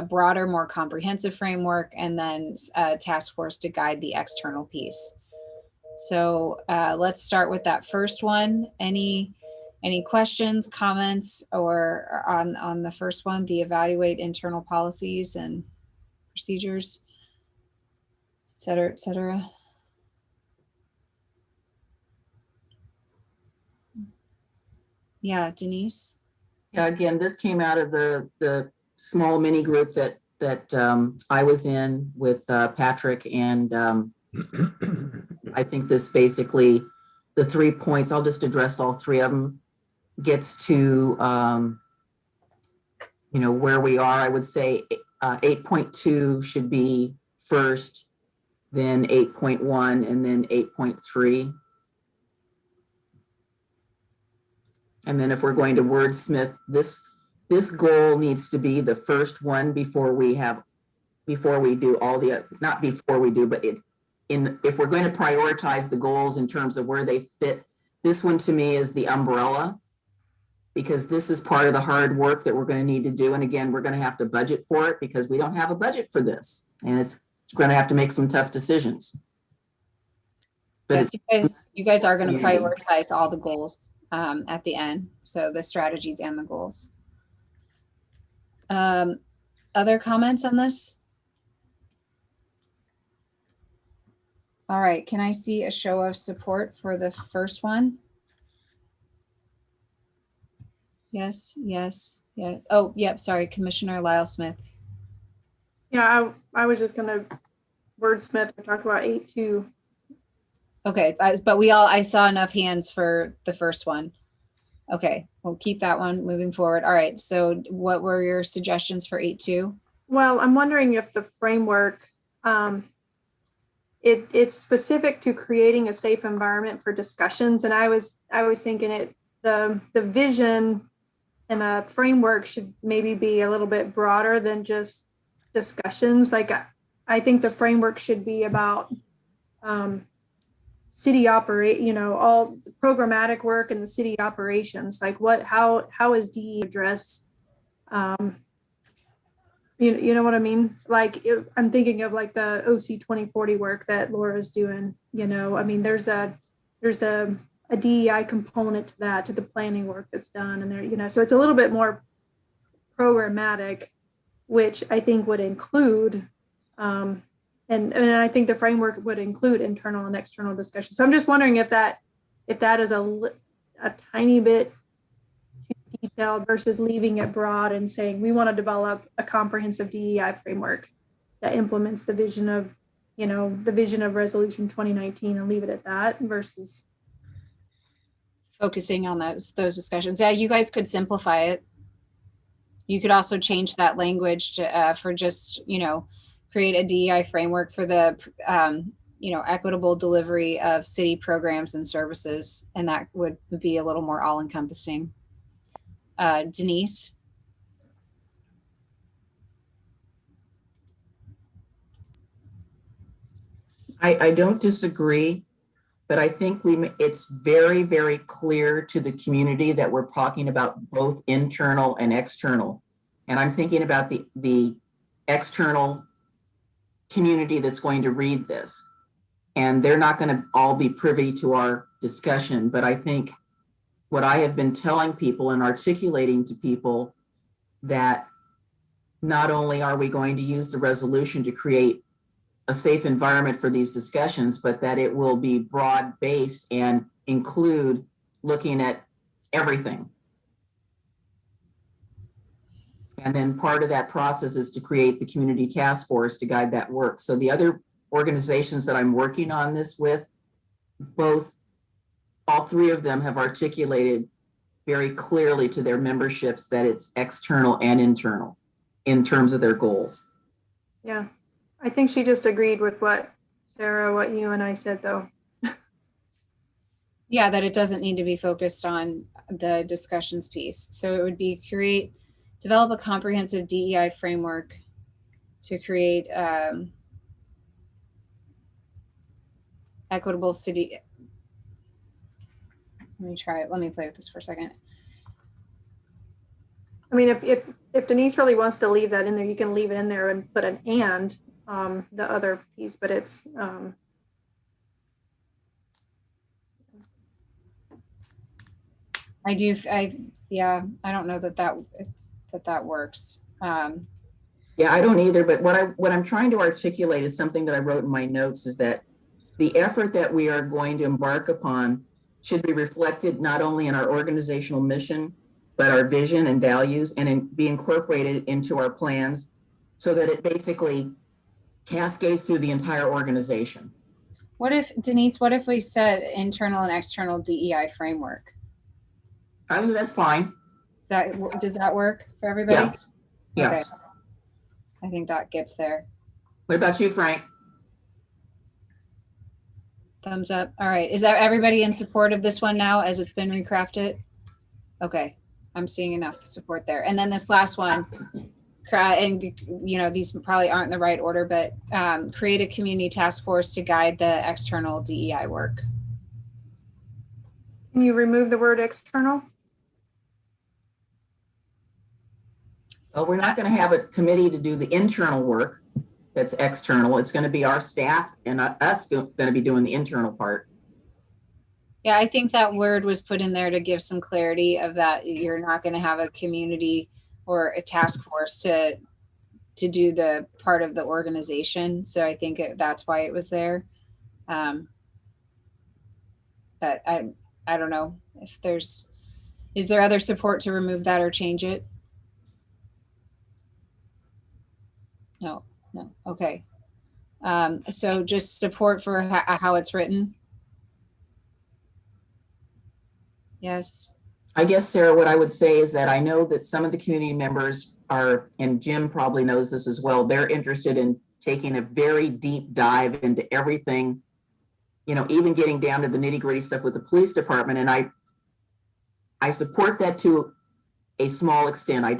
broader, more comprehensive framework, and then a task force to guide the external piece. So let's start with that first one. Any questions, comments, or on the first one, the evaluate internal policies and procedures, et cetera, et cetera? Yeah, Denise? Yeah, again, this came out of the small mini group that I was in with Patrick, and I think this basically, the 3 points, I'll just address all three of them, gets to where we are. I would say 8.2 should be first, then 8.1, and then 8.3. And then if we're going to wordsmith, this goal needs to be the first one before we do all the, not before we do, but if we're going to prioritize the goals in terms of where they fit, this one to me is the umbrella, because this is part of the hard work that we're going to need to do. And again, we're going to have to budget for it because we don't have a budget for this. And it's going to have to make some tough decisions. But Yes, you guys are going to prioritize all the goals at the end. So the strategies and the goals. Other comments on this? All right, can I see a show of support for the first one? Yes, yes, yes. Oh, yep, sorry, Commissioner Lyle Smith. Yeah, I was just gonna wordsmith and talk about 8.2. Okay, but I saw enough hands for the first one. Okay, we'll keep that one moving forward. All right, so what were your suggestions for 8.2? Well, I'm wondering if the framework, it's specific to creating a safe environment for discussions. And I was thinking the vision and the framework should maybe be a little bit broader than just discussions. Like I think the framework should be about city all programmatic work and the city operations. Like how is DE addressed? You know what I mean? Like I'm thinking of like the OC 2040 work that Laura's doing. I mean, there's a DEI component to that, to the planning work that's done, and there, so it's a little bit more programmatic, which I think would include, and I think the framework would include internal and external discussion. So I'm just wondering if that is a tiny bit detailed versus leaving it broad and saying we want to develop a comprehensive DEI framework that implements the vision of resolution 2019 and leave it at that, versus Focusing on those discussions. Yeah, you guys could simplify it. You could also change that language to for just create a DEI framework for the equitable delivery of city programs and services, and that would be a little more all-encompassing. Denise? I don't disagree, but I think it's very, very clear to the community that we're talking about both internal and external. And I'm thinking about the external community that's going to read this. And they're not going to all be privy to our discussion, but I think what I have been telling people and articulating to people, that not only are we going to use the resolution to create a safe environment for these discussions, but that it will be broad-based and include looking at everything. And then part of that process is to create the community task force to guide that work. So the other organizations that I'm working on this with, all three of them have articulated very clearly to their memberships that it's external and internal in terms of their goals. Yeah, I think she just agreed with what you and I said, though. Yeah, that it doesn't need to be focused on the discussions piece. So it would be develop a comprehensive DEI framework to create equitable city. Let me play with this for a second. I mean, if Denise really wants to leave that in there, you can leave it in there and put an and the other piece, but it's I don't know that works. Yeah, I don't either, but what I'm trying to articulate is something that I wrote in my notes, is that the effort that we are going to embark upon should be reflected not only in our organizational mission, but our vision and values, and be incorporated into our plans so that it basically cascades through the entire organization. What if, Denise, what if we set internal and external DEI framework? I think that's fine. Does that work for everybody? Yes. Yes. Okay. I think that gets there. What about you, Frank? Thumbs up. All right. Is that everybody in support of this one now as it's been recrafted? Okay. I'm seeing enough support there. And then this last one, and you know, these probably aren't in the right order, but create a community task force to guide the external DEI work. Can you remove the word external? Well, we're not going to have a committee to do the internal work that's external. It's going to be our staff and us going to be doing the internal part. Yeah, I think that word was put in there to give some clarity of that you're not going to have a community or a task force to do the part of the organization. So I think that's why it was there. But I don't know if is there other support to remove that or change it? No. Okay. So just support for how it's written. Yes. I guess, Sarah, what I would say is that I know that some of the community members are, and Jim probably knows this as well, they're interested in taking a very deep dive into everything, you know, even getting down to the nitty-gritty stuff with the police department. And I support that to a small extent. We're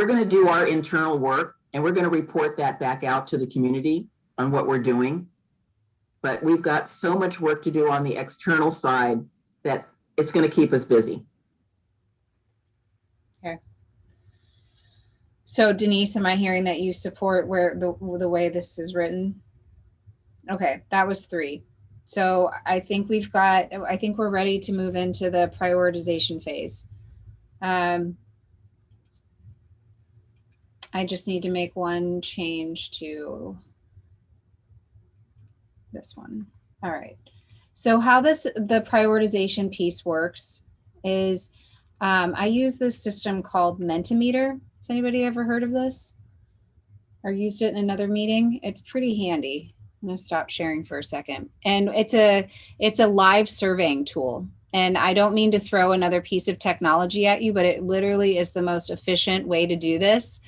going to do our internal work and we're going to report that back out to the community on what we're doing. But we've got so much work to do on the external side that it's going to keep us busy. Okay. So Denise, am I hearing that you support where the way this is written? Okay, that was 3. So I think we're ready to move into the prioritization phase. I just need to make one change to this one. All right. So how the prioritization piece works is I use this system called Mentimeter. Has anybody ever heard of this or used it in another meeting? It's pretty handy. I'm gonna stop sharing for a second. And it's a live surveying tool. And I don't mean to throw another piece of technology at you, but it literally is the most efficient way to do this.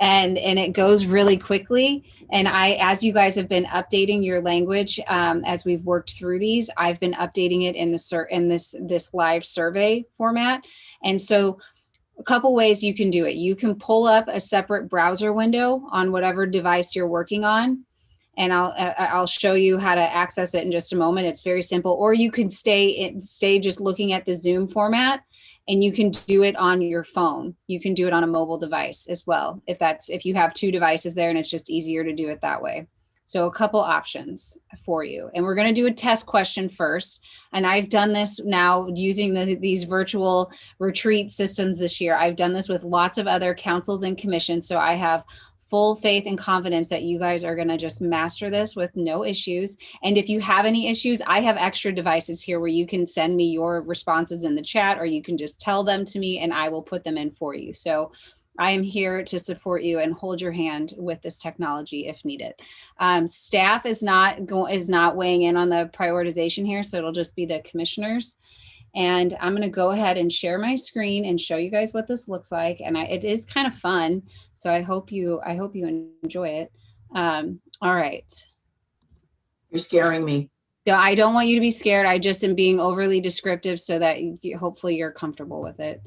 And it goes really quickly. And as you guys have been updating your language, as we've worked through these, I've been updating it in this live survey format. And so a couple ways you can do it. You can pull up a separate browser window on whatever device you're working on. And I'll show you how to access it in just a moment. It's very simple. Or you can stay just looking at the Zoom format, and you can do it on your phone. You can do it on a mobile device as well, if you have 2 devices there and it's just easier to do it that way. So a couple options for you. And we're going to do a test question first. And I've done this now using these virtual retreat systems this year. I've done this with lots of other councils and commissions. So I have full faith and confidence that you guys are going to just master this with no issues. And if you have any issues, I have extra devices here where you can send me your responses in the chat, or you can just tell them to me and I will put them in for you. So I am here to support you and hold your hand with this technology if needed. Staff is not weighing in on the prioritization here, so it'll just be the commissioners. And I'm going to go ahead and share my screen and show you guys what this looks like. And it is kind of fun. So I hope you enjoy it. All right. You're scaring me. I don't want you to be scared. I just am being overly descriptive so that hopefully you're comfortable with it.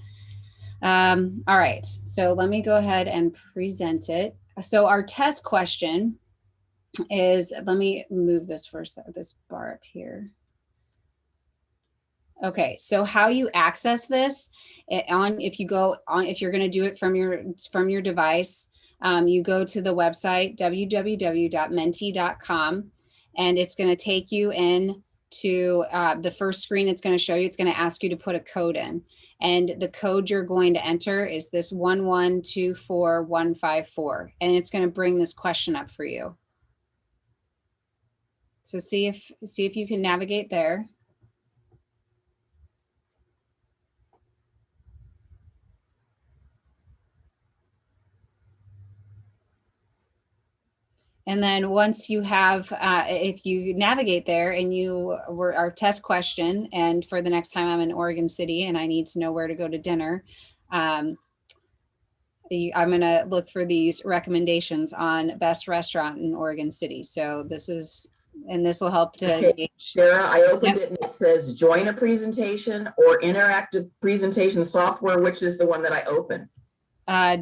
All right. So let me go ahead and present it. So our test question is, let me move this first, this bar up here. Okay, so how you access this if you're going to do it from your device, you go to the website www.menti.com, and it's going to take you in to the first screen. It's going to show you. It's going to ask you to put a code in, and the code you're going to enter is this 1124154, and it's going to bring this question up for you. So see if you can navigate there. And then once you have, if you navigate there and you were our test question, and for the next time I'm in Oregon City and I need to know where to go to dinner, I'm going to look for these recommendations on best restaurant in Oregon City. So this will help to Okay, engage. Sarah, I opened it and it says join a presentation or interactive presentation software. Which is the one that I opened?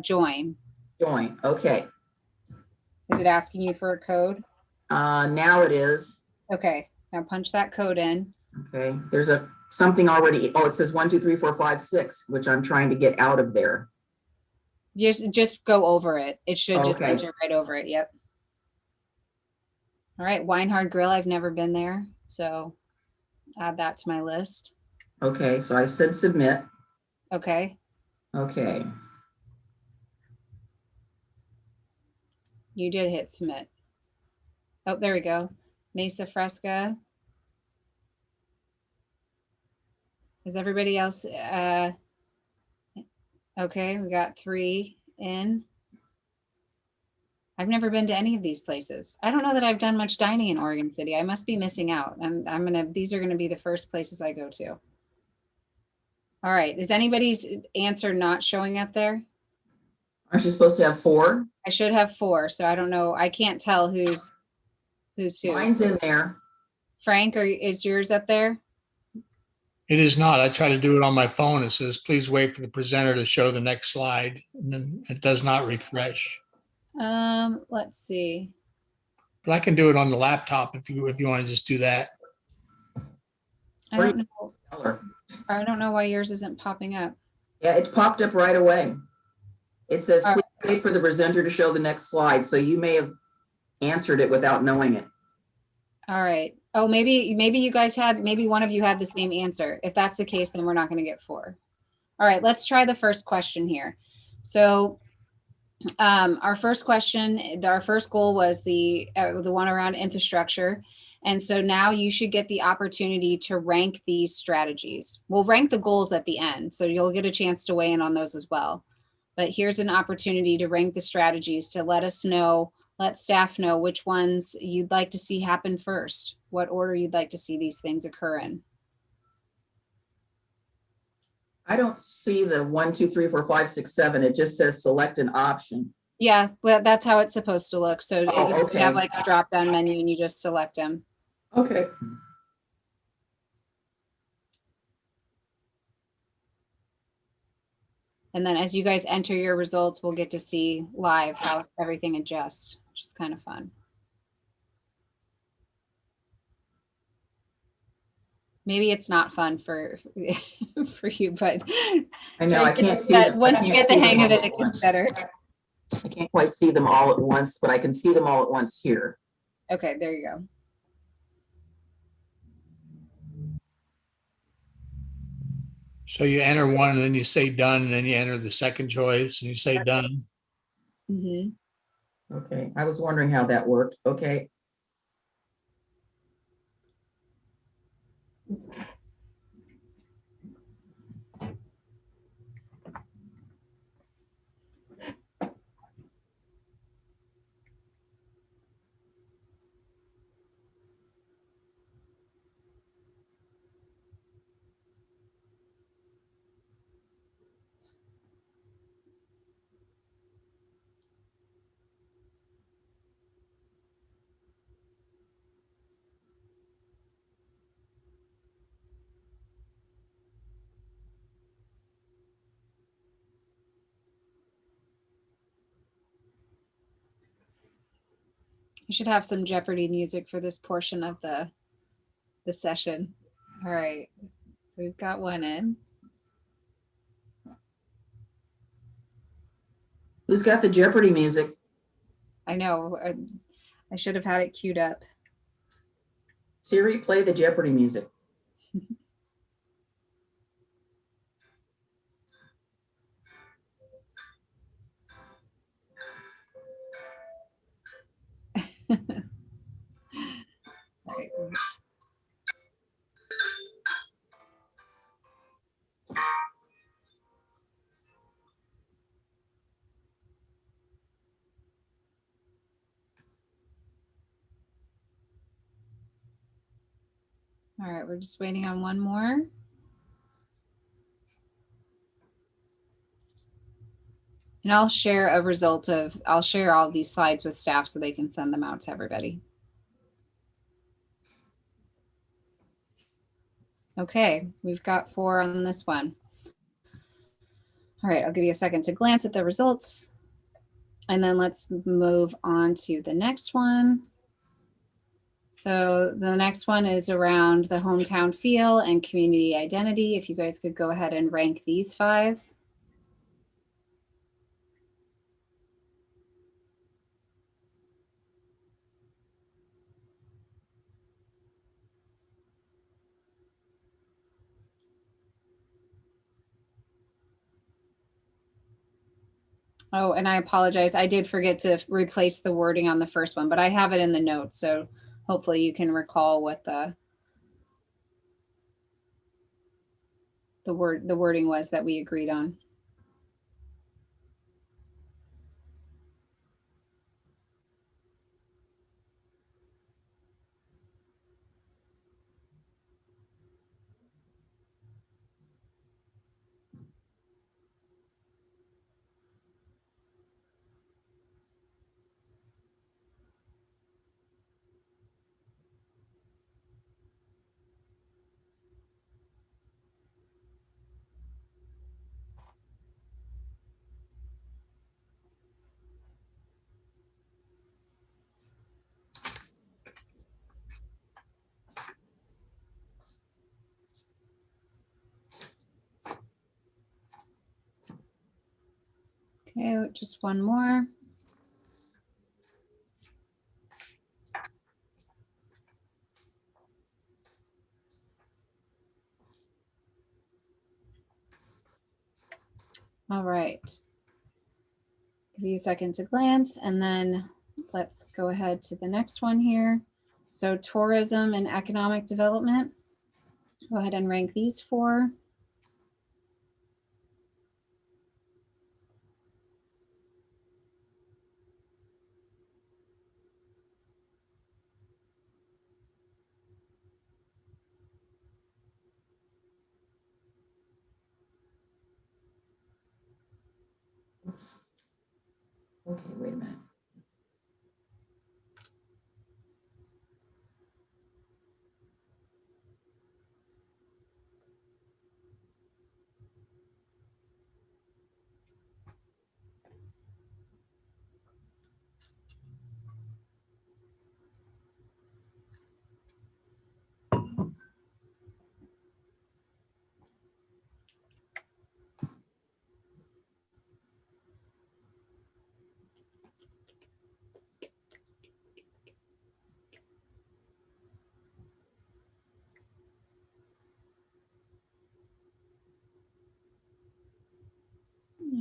Join. Join. Okay. Is it asking you for a code? Now it is. Okay, now punch that code in. Okay. There's something already. Oh, it says 1, 2, 3, 4, 5, 6, which I'm trying to get out of there. Just go over it. It should just Okay. enter right over it. Yep. All right, Weinhard Grill. I've never been there, so add that to my list. Okay. So I said submit. Okay. Okay. You did hit submit. Oh, there we go. Mesa Fresca. Is everybody else? Okay, we got 3 in. I've never been to any of these places. I don't know that I've done much dining in Oregon City. I must be missing out. These are gonna be the first places I go to. All right, is anybody's answer not showing up there? Aren't you supposed to have 4? I should have 4, so I don't know. I can't tell who's who. Mine's in there. Frank, is yours up there? It is not. I try to do it on my phone. It says, please wait for the presenter to show the next slide. And then it does not refresh. Let's see. But I can do it on the laptop if you want to just do that. I don't know. I don't know why yours isn't popping up. Yeah, it popped up right away. It says, All please wait for the presenter to show the next slide. So you may have answered it without knowing it. All right. Oh, maybe you guys maybe one of you had the same answer. If that's the case, then we're not going to get 4. All right, let's try the first question here. So our first question, our first goal was the one around infrastructure. And so now you should get the opportunity to rank these strategies. We'll rank the goals at the end, so you'll get a chance to weigh in on those as well. But here's an opportunity to rank the strategies to let staff know which ones you'd like to see happen first, what order you'd like to see these things occur in. I don't see the 1, 2, 3, 4, 5, 6, 7. It just says select an option. Yeah, well, that's how it's supposed to look. So Okay. you have like a drop down menu and you just select them. Okay. And then as you guys enter your results, we'll get to see live how everything adjusts, which is kind of fun. Maybe it's not fun for you, but I know I can't see them. Once you get the hang of it, it gets better. I can't quite see them all at once, but I can see them all at once here. Okay, there you go. So you enter one and then you say done, and then you enter the second choice and you say done. Mm-hmm. Okay, I was wondering how that worked. Okay. You should have some Jeopardy music for this portion of the session. All right, so we've got one in. Who's got the Jeopardy music? I know, I should have had it queued up. Siri, play the Jeopardy music. Right. All right, we're just waiting on one more. And I'll share I'll share all these slides with staff so they can send them out to everybody. Okay, we've got 4 on this one. All right, I'll give you a second to glance at the results. And then let's move on to the next one. So the next one is around the hometown feel and community identity. If you guys could go ahead and rank these 5. Oh, and I apologize. I did forget to replace the wording on the first one, but I have it in the notes. So hopefully you can recall what the wording was that we agreed on. Okay, just one more. All right. Give you a second to glance, and then let's go ahead to the next one here. So tourism and economic development. Go ahead and rank these 4. Oops. Okay, wait a minute.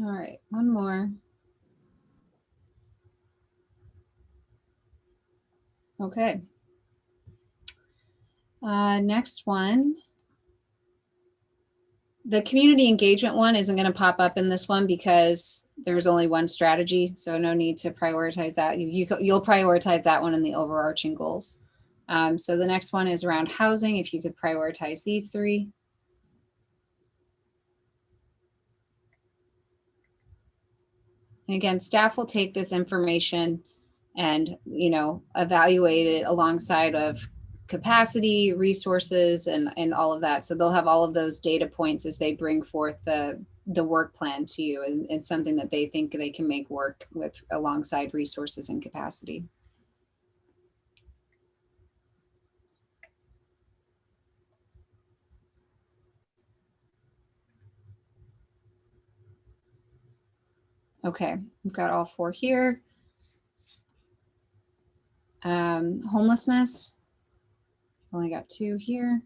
All right, one more. Okay. Next one. The community engagement one isn't going to pop up in this one because there's only one strategy, so no need to prioritize that. You'll prioritize that one in the overarching goals. So the next one is around housing. If you could prioritize these 3. And again, staff will take this information and, evaluate it alongside of capacity, resources, and all of that. So they'll have all of those data points as they bring forth the work plan to you, and it's something that they think they can make work with alongside resources and capacity. Okay, we've got all 4 here. Homelessness, only got 2 here.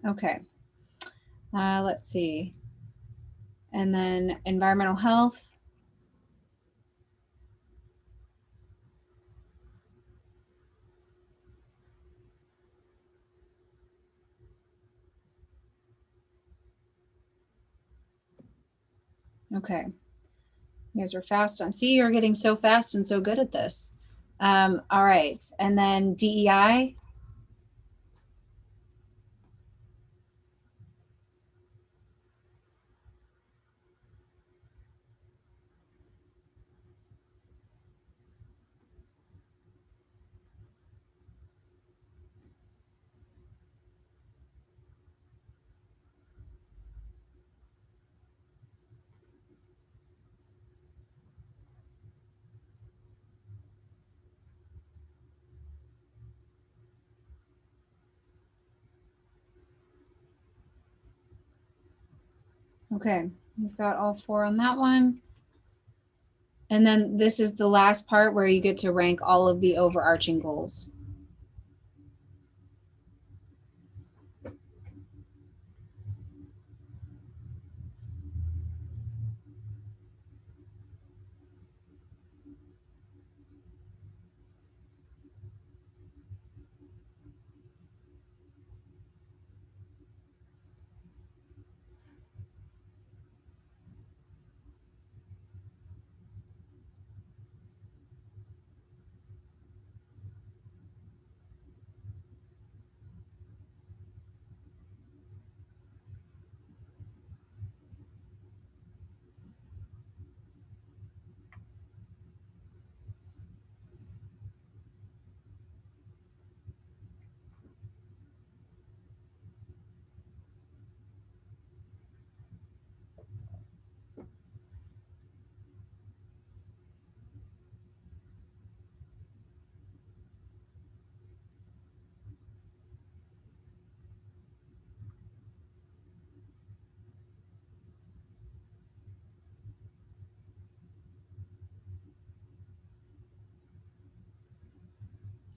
Okay, let's see. And then environmental health. Okay. You guys are fast on. See, you're getting so fast and so good at this. All right. And then DEI. Okay, we've got all 4 on that one. And then this is the last part where you get to rank all of the overarching goals.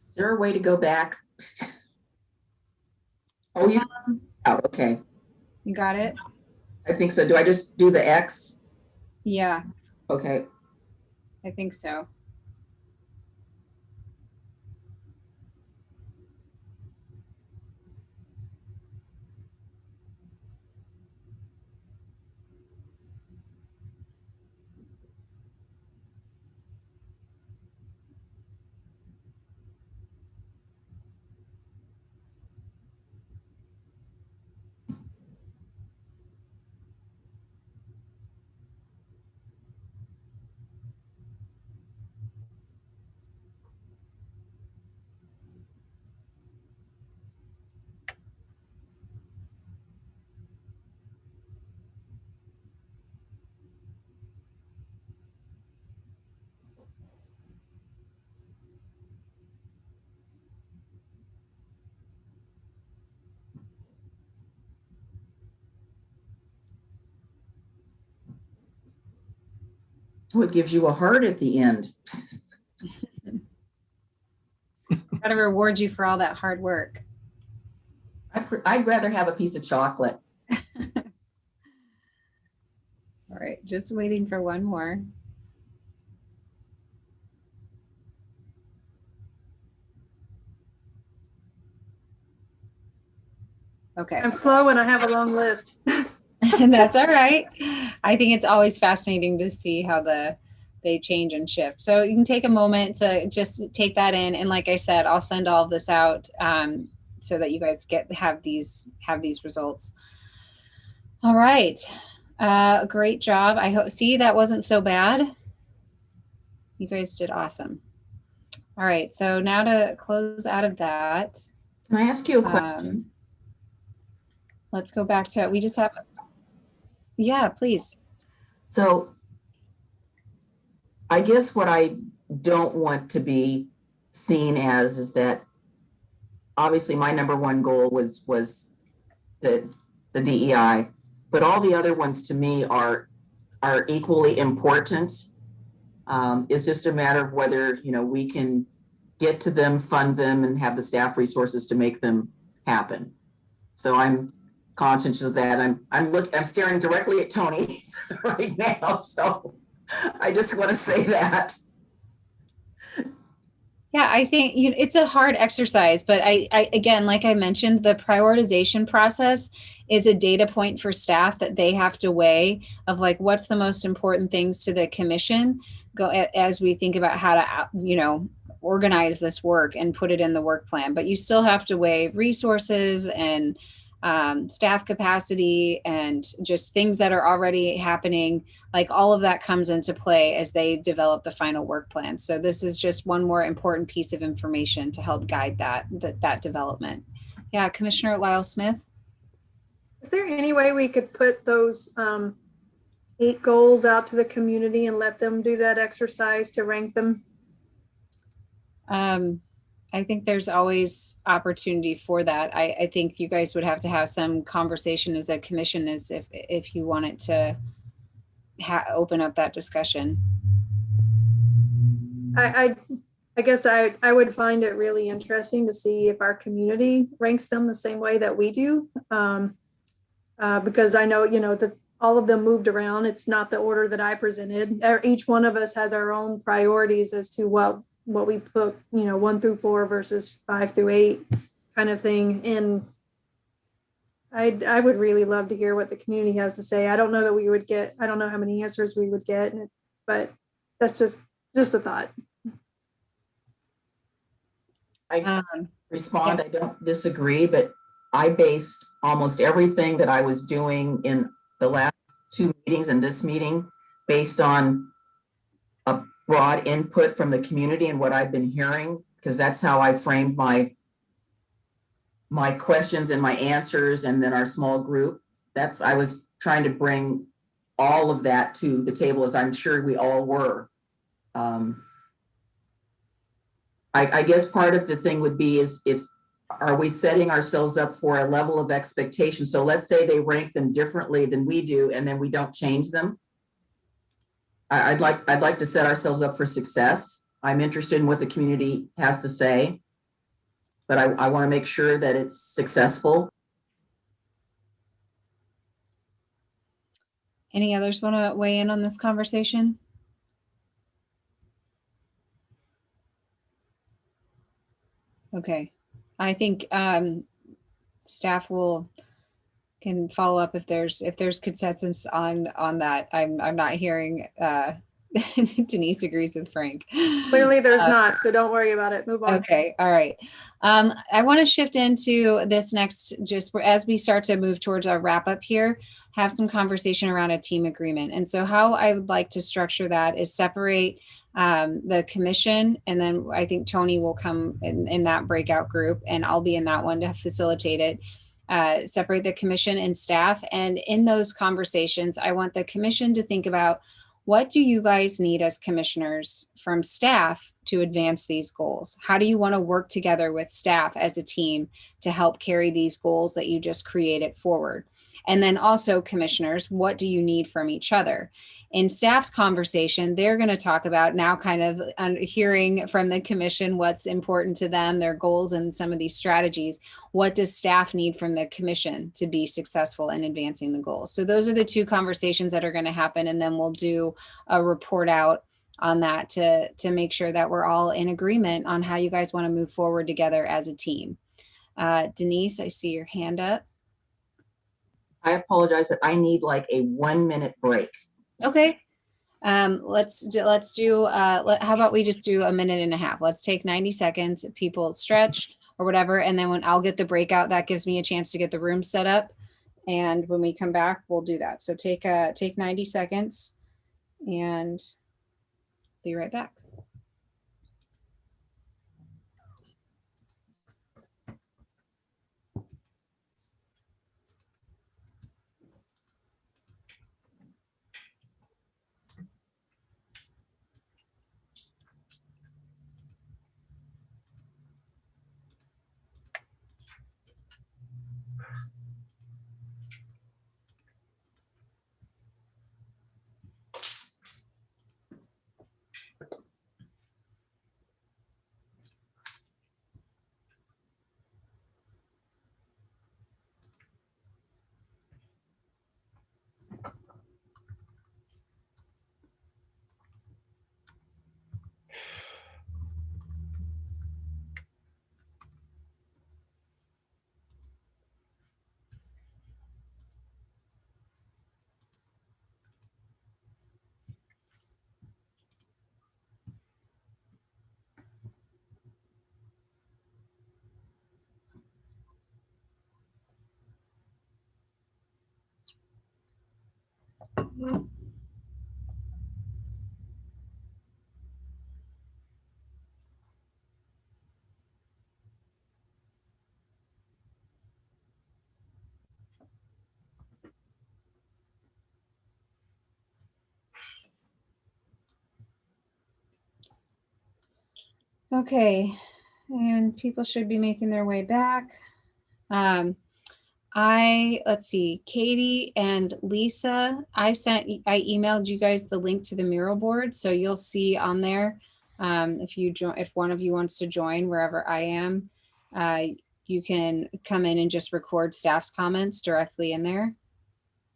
Is there a way to go back? Oh, you, oh, okay. You got it? I think so. Do I just do the X? Yeah, Okay. I think so. What gives you a heart at the end? Got to reward you for all that hard work. I'd rather have a piece of chocolate. All right, just waiting for one more. Okay. I'm slow and I have a long list. And that's all right. I think it's always fascinating to see how they change and shift. So you can take a moment to just take that in. And like I said, I'll send all of this out so that you guys have these results. All right. Great job. I hope, see, that wasn't so bad. You guys did awesome. All right. So now to close out of that. Can I ask you a question? Let's go back to, we just have, yeah, please. So I guess what I don't want to be seen as is that obviously my number one goal was the DEI, but all the other ones to me are equally important. It's just a matter of whether, you know, we can get to them, fund them, and have the staff resources to make them happen. So I'm conscious of that. I'm staring directly at Tony right now. So I just want to say that. Yeah, I think it's a hard exercise, but I again, like I mentioned, the prioritization process is a data point for staff that they have to weigh of like, what's the most important things to the commission as we think about how to, organize this work and put it in the work plan. But you still have to weigh resources and staff capacity and just things that are already happening. Like all of that comes into play as they develop the final work plan. So this is just one more important piece of information to help guide that development. Yeah, Commissioner Lyle Smith. Is there any way we could put those 8 goals out to the community and let them do that exercise to rank them? I think there's always opportunity for that. I think you guys would have to have some conversation as a commission as if you wanted to open up that discussion. I guess I would find it really interesting to see if our community ranks them the same way that we do. Because I know, that all of them moved around. It's not the order that I presented. Each one of us has our own priorities as to what we put, 1 through 4 versus 5 through 8 kind of thing. And I would really love to hear what the community has to say. I don't know that we would get, I don't know how many answers we would get, but that's just a thought. I respond, I don't disagree, but I based almost everything that I was doing in the last 2 meetings and this meeting based on a broad input from the community and what I've been hearing, because that's how I framed my questions and my answers, and then our small group. I was trying to bring all of that to the table, as I'm sure we all were. I guess part of the thing would be are we setting ourselves up for a level of expectation? So let's say they rank them differently than we do, and then we don't change them. I'd like to set ourselves up for success. I'm interested in what the community has to say, but I want to make sure that it's successful. Any others want to weigh in on this conversation? Okay, I think staff can follow up if there's consensus on that. I'm not hearing Denise agrees with Frank. Clearly there's not, so don't worry about it. Move on. Okay, all right. I want to shift into this next, just as we start to move towards our wrap up here, have some conversation around a team agreement. And so how I would like to structure that is separate the commission, and then I think Tony will come in that breakout group, and I'll be in that one to facilitate it. Separate the commission and staff. And in those conversations, I want the commission to think about, what do you guys need as commissioners from staff to advance these goals? How do you want to work together with staff as a team to help carry these goals that you just created forward? And then also, commissioners, what do you need from each other? In staff's conversation, they're going to talk about now kind of hearing from the commission what's important to them, their goals, and some of these strategies. What does staff need from the commission to be successful in advancing the goals? So those are the 2 conversations that are going to happen, and then we'll do a report out on that to make sure that we're all in agreement on how you guys want to move forward together as a team. Denise, I see your hand up. I apologize, but I need like a 1-minute break. Okay. Let's do, how about we just do a 1.5 minutes? Let's take 90 seconds, people stretch or whatever. And then when I'll get the breakout, that gives me a chance to get the room set up. And when we come back, we'll do that. So take 90 seconds and be right back. Okay, and people should be making their way back. Let's see, Katie and Lisa, I emailed you guys the link to the mural board, so you'll see on there, if one of you wants to join wherever I am, you can come in and just record staff's comments directly in there.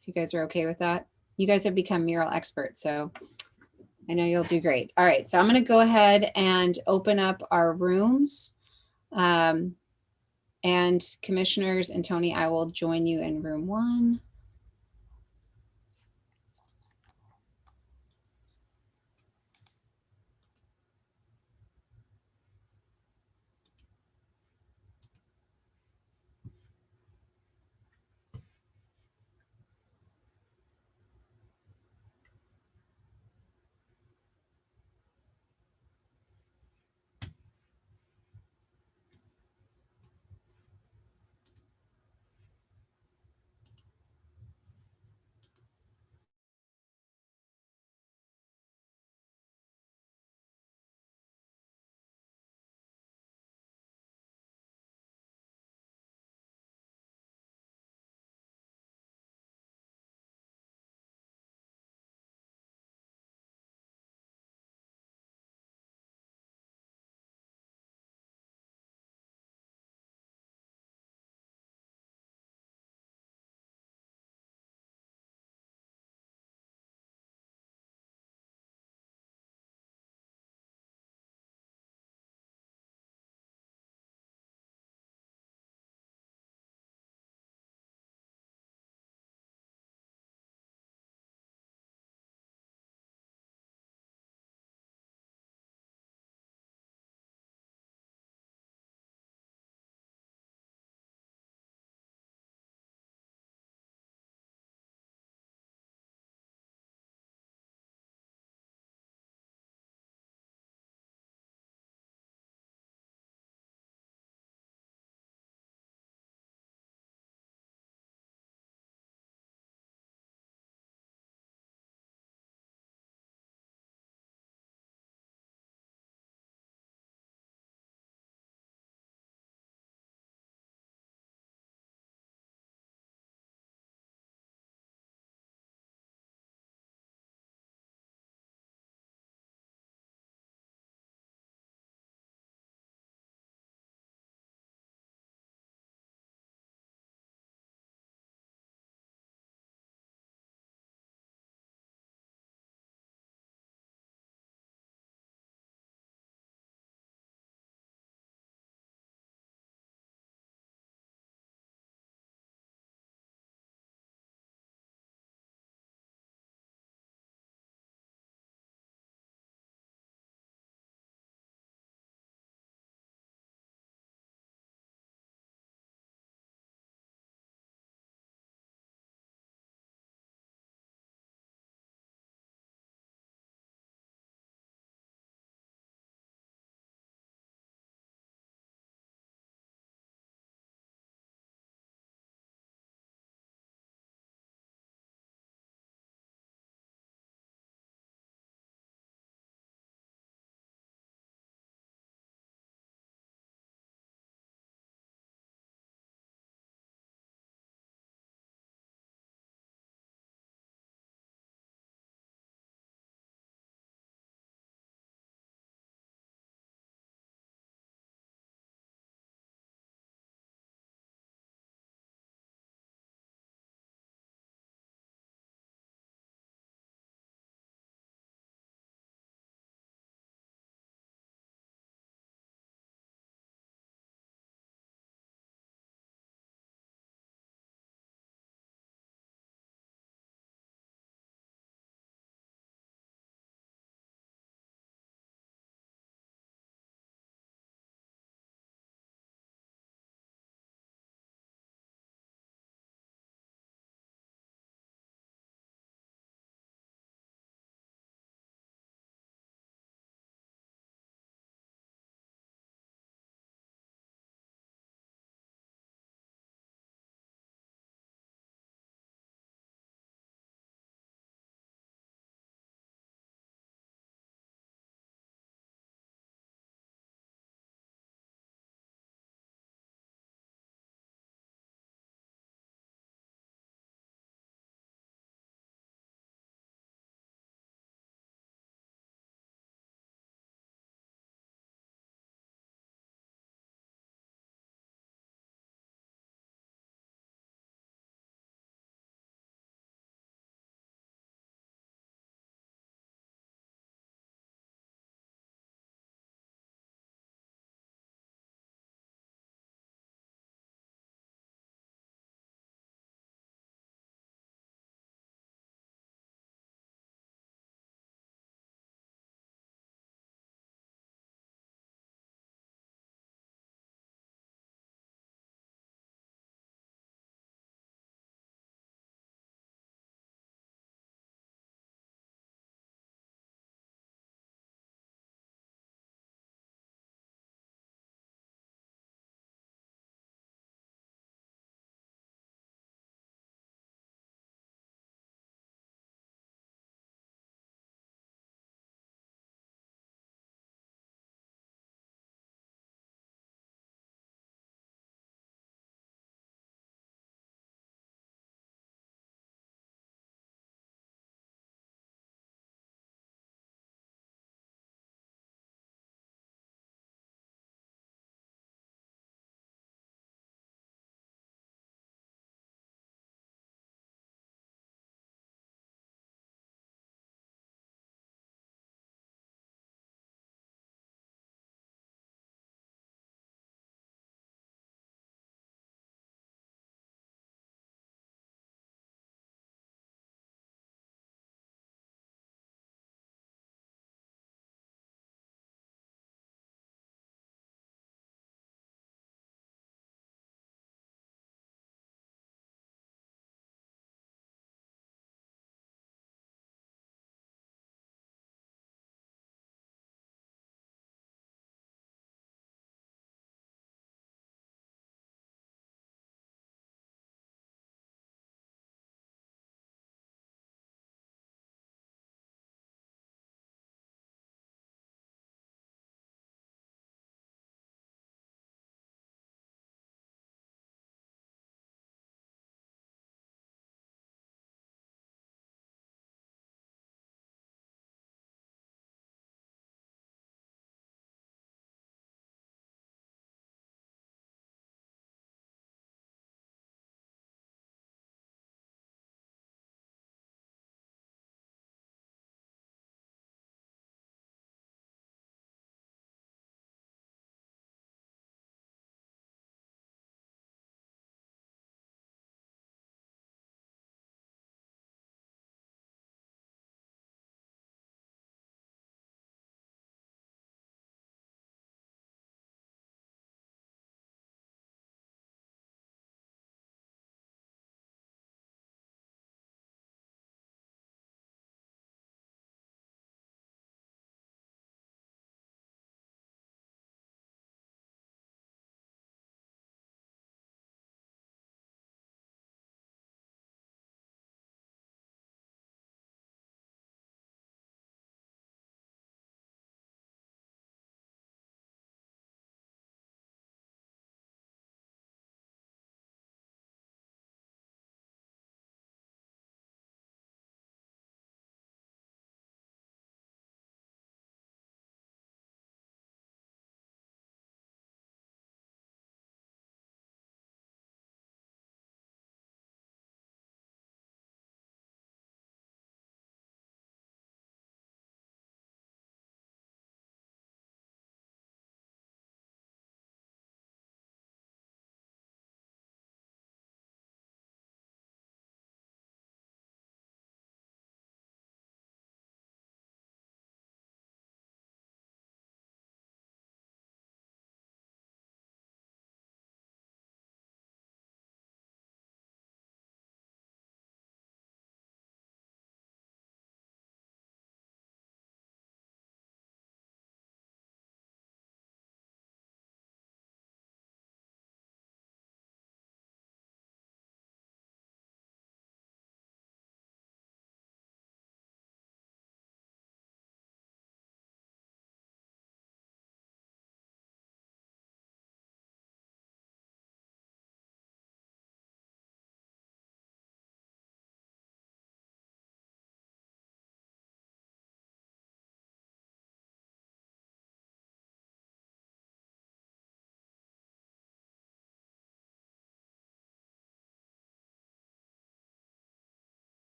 If you guys are okay with that. You guys have become mural experts, so I know you'll do great. All right, so I'm going to go ahead and open up our rooms. And commissioners and Tony, I will join you in room 1.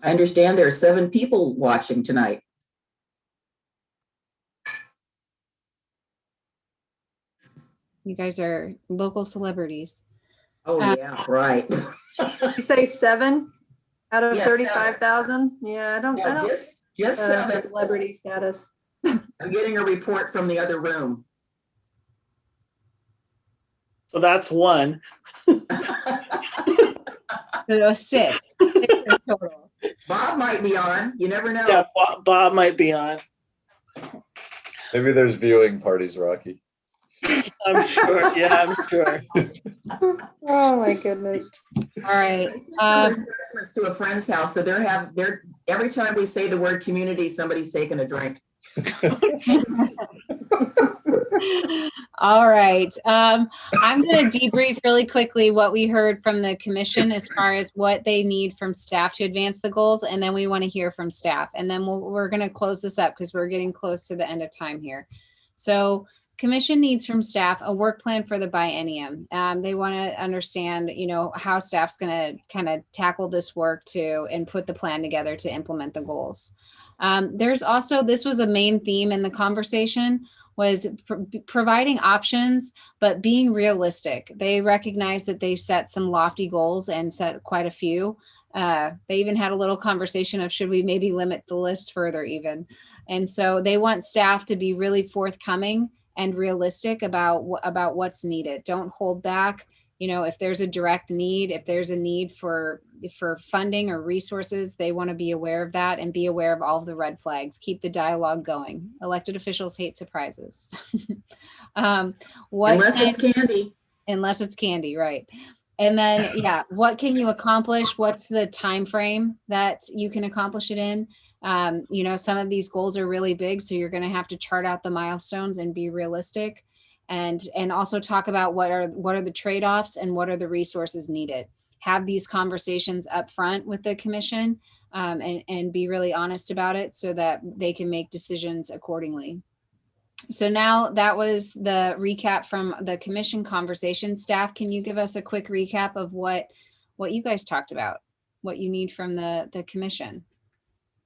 I understand there are 7 people watching tonight. You guys are local celebrities. Oh, yeah, right. You say 7 out of Yeah, 35,000? Yeah, I don't Just 7. celebrity status. I'm getting a report from the other room. So that's one. So 6 in total. Bob might be on. You never know. Yeah, Bob might be on. Maybe there's viewing parties, Rocky. I'm sure. Yeah, I'm sure. Oh my goodness. All right. Refreshments to a friend's house, so they're every time we say the word community, somebody's taking a drink. All right. I'm going to debrief really quickly what we heard from the commission as far as what they need from staff to advance the goals, and then we want to hear from staff, and then we're going to close this up because we're getting close to the end of time here. So commission needs from staff a work plan for the biennium. They want to understand, how staff's going to kind of tackle this work and put the plan together to implement the goals. There's also, this was a main theme in the conversation, was providing options, but being realistic. They recognize that they set some lofty goals and set quite a few. They even had a little conversation of should we maybe limit the list further even. And so they want staff to be really forthcoming and realistic about what's needed. Don't hold back. If there's a direct need, if there's a need for funding or resources, they want to be aware of that and be aware of all of the red flags. Keep the dialogue going. Elected officials hate surprises. Unless it's candy. Unless it's candy, right. And then, what can you accomplish? What's the time frame that you can accomplish it in? Some of these goals are really big, so you're going to have to chart out the milestones and be realistic, and also talk about what are the trade-offs and what are the resources needed. Have these conversations up front with the commission, and be really honest about it so that they can make decisions accordingly. So now that was the recap from the commission conversation. Staff, can you give us a quick recap of what you guys talked about, what you need from the commission?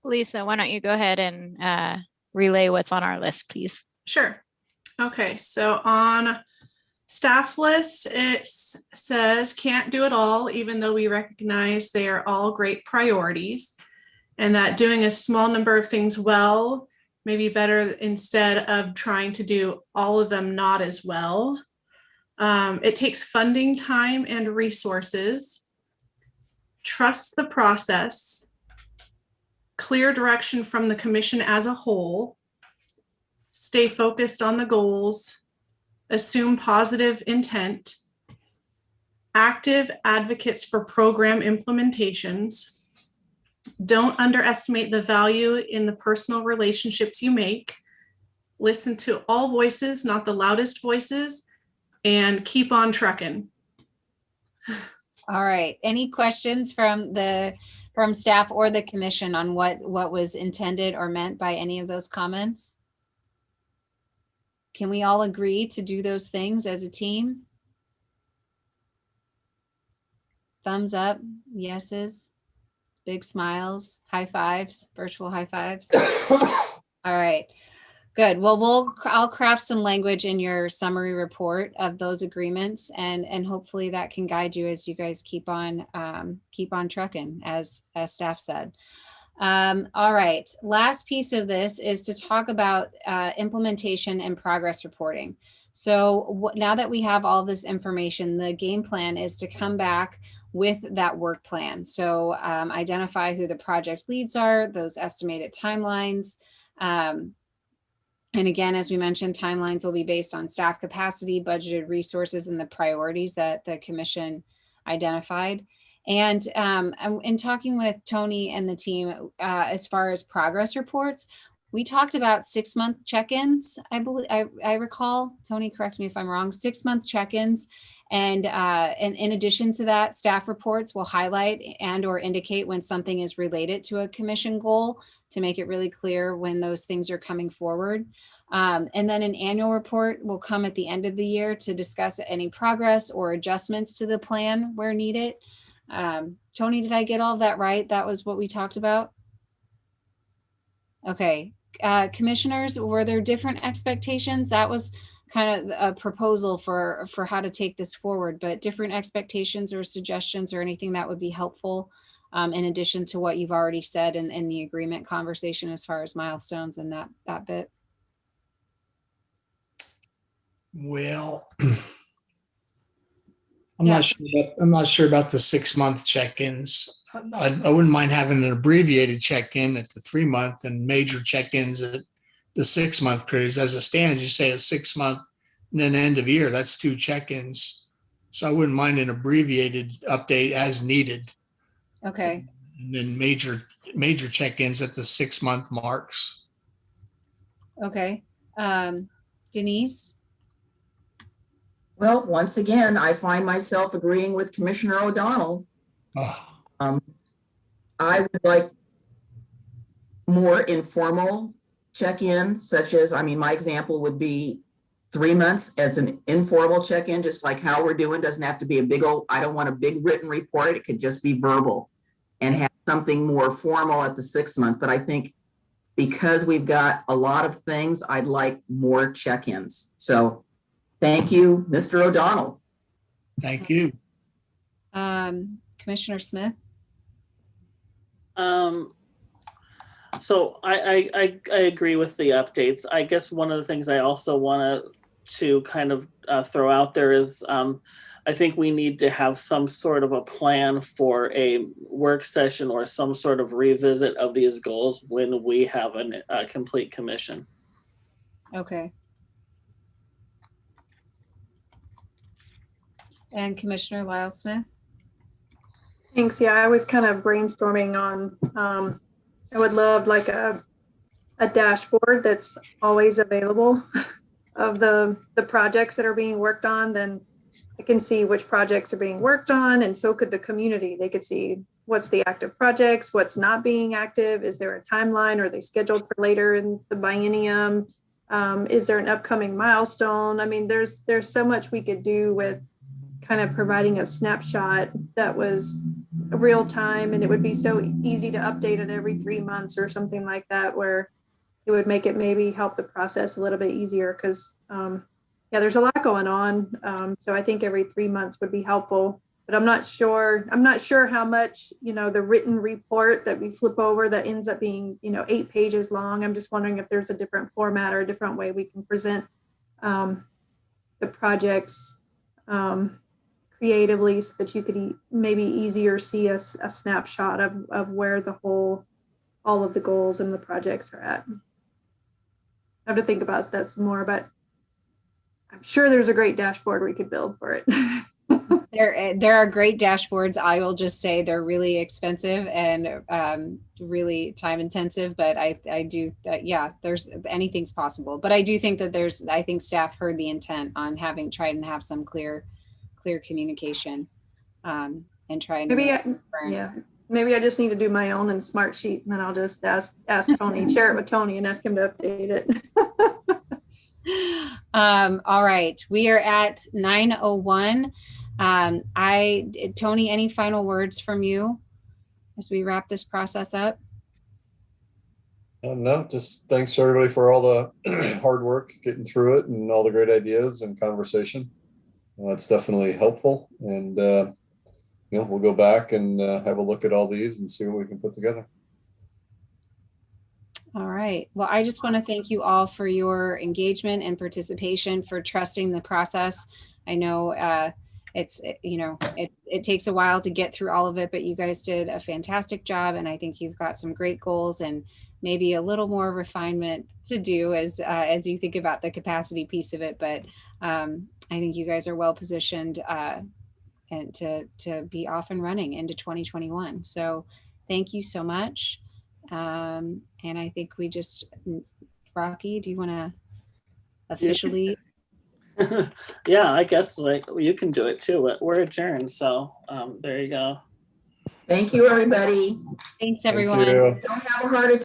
Lisa, why don't you go ahead and relay what's on our list, please? Sure. Okay, so on staff list, it says can't do it all, even though we recognize they are all great priorities, and that doing a small number of things well may be better instead of trying to do all of them not as well. It takes funding, time, and resources. Trust the process. Clear direction from the commission as a whole. Stay focused on the goals. Assume positive intent. Active advocates for program implementations. Don't underestimate the value in the personal relationships you make. Listen to all voices, not the loudest voices, and keep on trucking. All right. Any questions from staff or the commission on what was intended or meant by any of those comments? Can we all agree to do those things as a team? Thumbs up, yeses, big smiles, high fives, virtual high fives. All right. Good. Well, I'll craft some language in your summary report of those agreements, and hopefully that can guide you as you guys keep on trucking, as staff said. All right. Last piece of this is to talk about implementation and progress reporting. So now that we have all this information, the game plan is to come back with that work plan. So identify who the project leads are, those estimated timelines. And again, as we mentioned, timelines will be based on staff capacity, budgeted resources, and the priorities that the commission identified. And in talking with Tony and the team, as far as progress reports, we talked about 6-month check-ins. I believe I recall. Tony, correct me if I'm wrong. 6-month check-ins, and in addition to that, staff reports will highlight and/or indicate when something is related to a commission goal to make it really clear when those things are coming forward. And then an annual report will come at the end of the year to discuss any progress or adjustments to the plan where needed. Tony, did I get all of that right? That was what we talked about? Okay. Commissioners, were there different expectations? That was kind of a proposal for how to take this forward, but different expectations or suggestions or anything that would be helpful in addition to what you've already said in the agreement conversation as far as milestones and that bit? Well, I'm not sure about the 6-month check-ins. I wouldn't mind having an abbreviated check-in at the 3-month and major check-ins at the 6-month periods. As it stands, you say a 6-month and then end of year, that's 2 check-ins. So I wouldn't mind an abbreviated update as needed. Okay. And then major check-ins at the 6-month marks. Okay. Denise? Well, once again, I find myself agreeing with Commissioner O'Donnell. Oh. I would like more informal check-ins, such as, I mean, my example would be 3 months as an informal check-in, just like how we're doing. Doesn't have to be a big old, I don't want a big written report. It could just be verbal and have something more formal at the 6 month. But I think because we've got a lot of things, I'd like more check-ins. So thank you, Mr. O'Donnell. Thank you. Commissioner Smith? So I agree with the updates. I guess one of the things I also want to kind of throw out there is I think we need to have some sort of a plan for a work session or some sort of revisit of these goals when we have a complete commission. Okay. And Commissioner Lyle Smith? Thanks. Yeah, I was kind of brainstorming on, I would love like a dashboard that's always available of the projects that are being worked on. Then I can see which projects are being worked on, and so could the community. They could see what's the active projects, what's not being active. Is there a timeline? Are they scheduled for later in the biennium? Is there an upcoming milestone? I mean, there's so much we could do with kind of providing a snapshot that was real time, and it would be so easy to update it every 3 months or something like that, where it would make it maybe help the process a little bit easier, because yeah, there's a lot going on. So I think every 3 months would be helpful, but I'm not sure how much, the written report that we flip over that ends up being, 8 pages long. I'm just wondering if there's a different format or a different way we can present the projects creatively, so that you could maybe easier see a snapshot of where all of the goals and the projects are at. I have to think about that some more, but I'm sure there's a great dashboard we could build for it. There are great dashboards. I will just say they're really expensive and really time intensive, but I do that. Yeah, there's anything's possible, but I do think that I think staff heard the intent on tried and have some clear communication and try and maybe I just need to do my own in Smart Sheet, and then I'll just ask Tony, share it with Tony and ask him to update it. All right, we are at 9:01. Tony, any final words from you as we wrap this process up? No, just thanks everybody for all the hard work getting through it and all the great ideas and conversation. It's definitely helpful, and we'll go back and have a look at all these and see what we can put together. All right. Well, I just want to thank you all for your engagement and participation, for trusting the process. I know it takes a while to get through all of it, but you guys did a fantastic job, and I think you've got some great goals and maybe a little more refinement to do as you think about the capacity piece of it. But I think you guys are well positioned and to be off and running into 2021. So thank you so much. And I think Rocky, do you want to officially? Yeah, I guess you can do it too. We're adjourned. So there you go. Thank you, everybody. Thanks, everyone. Thank you. Don't have a heart attack.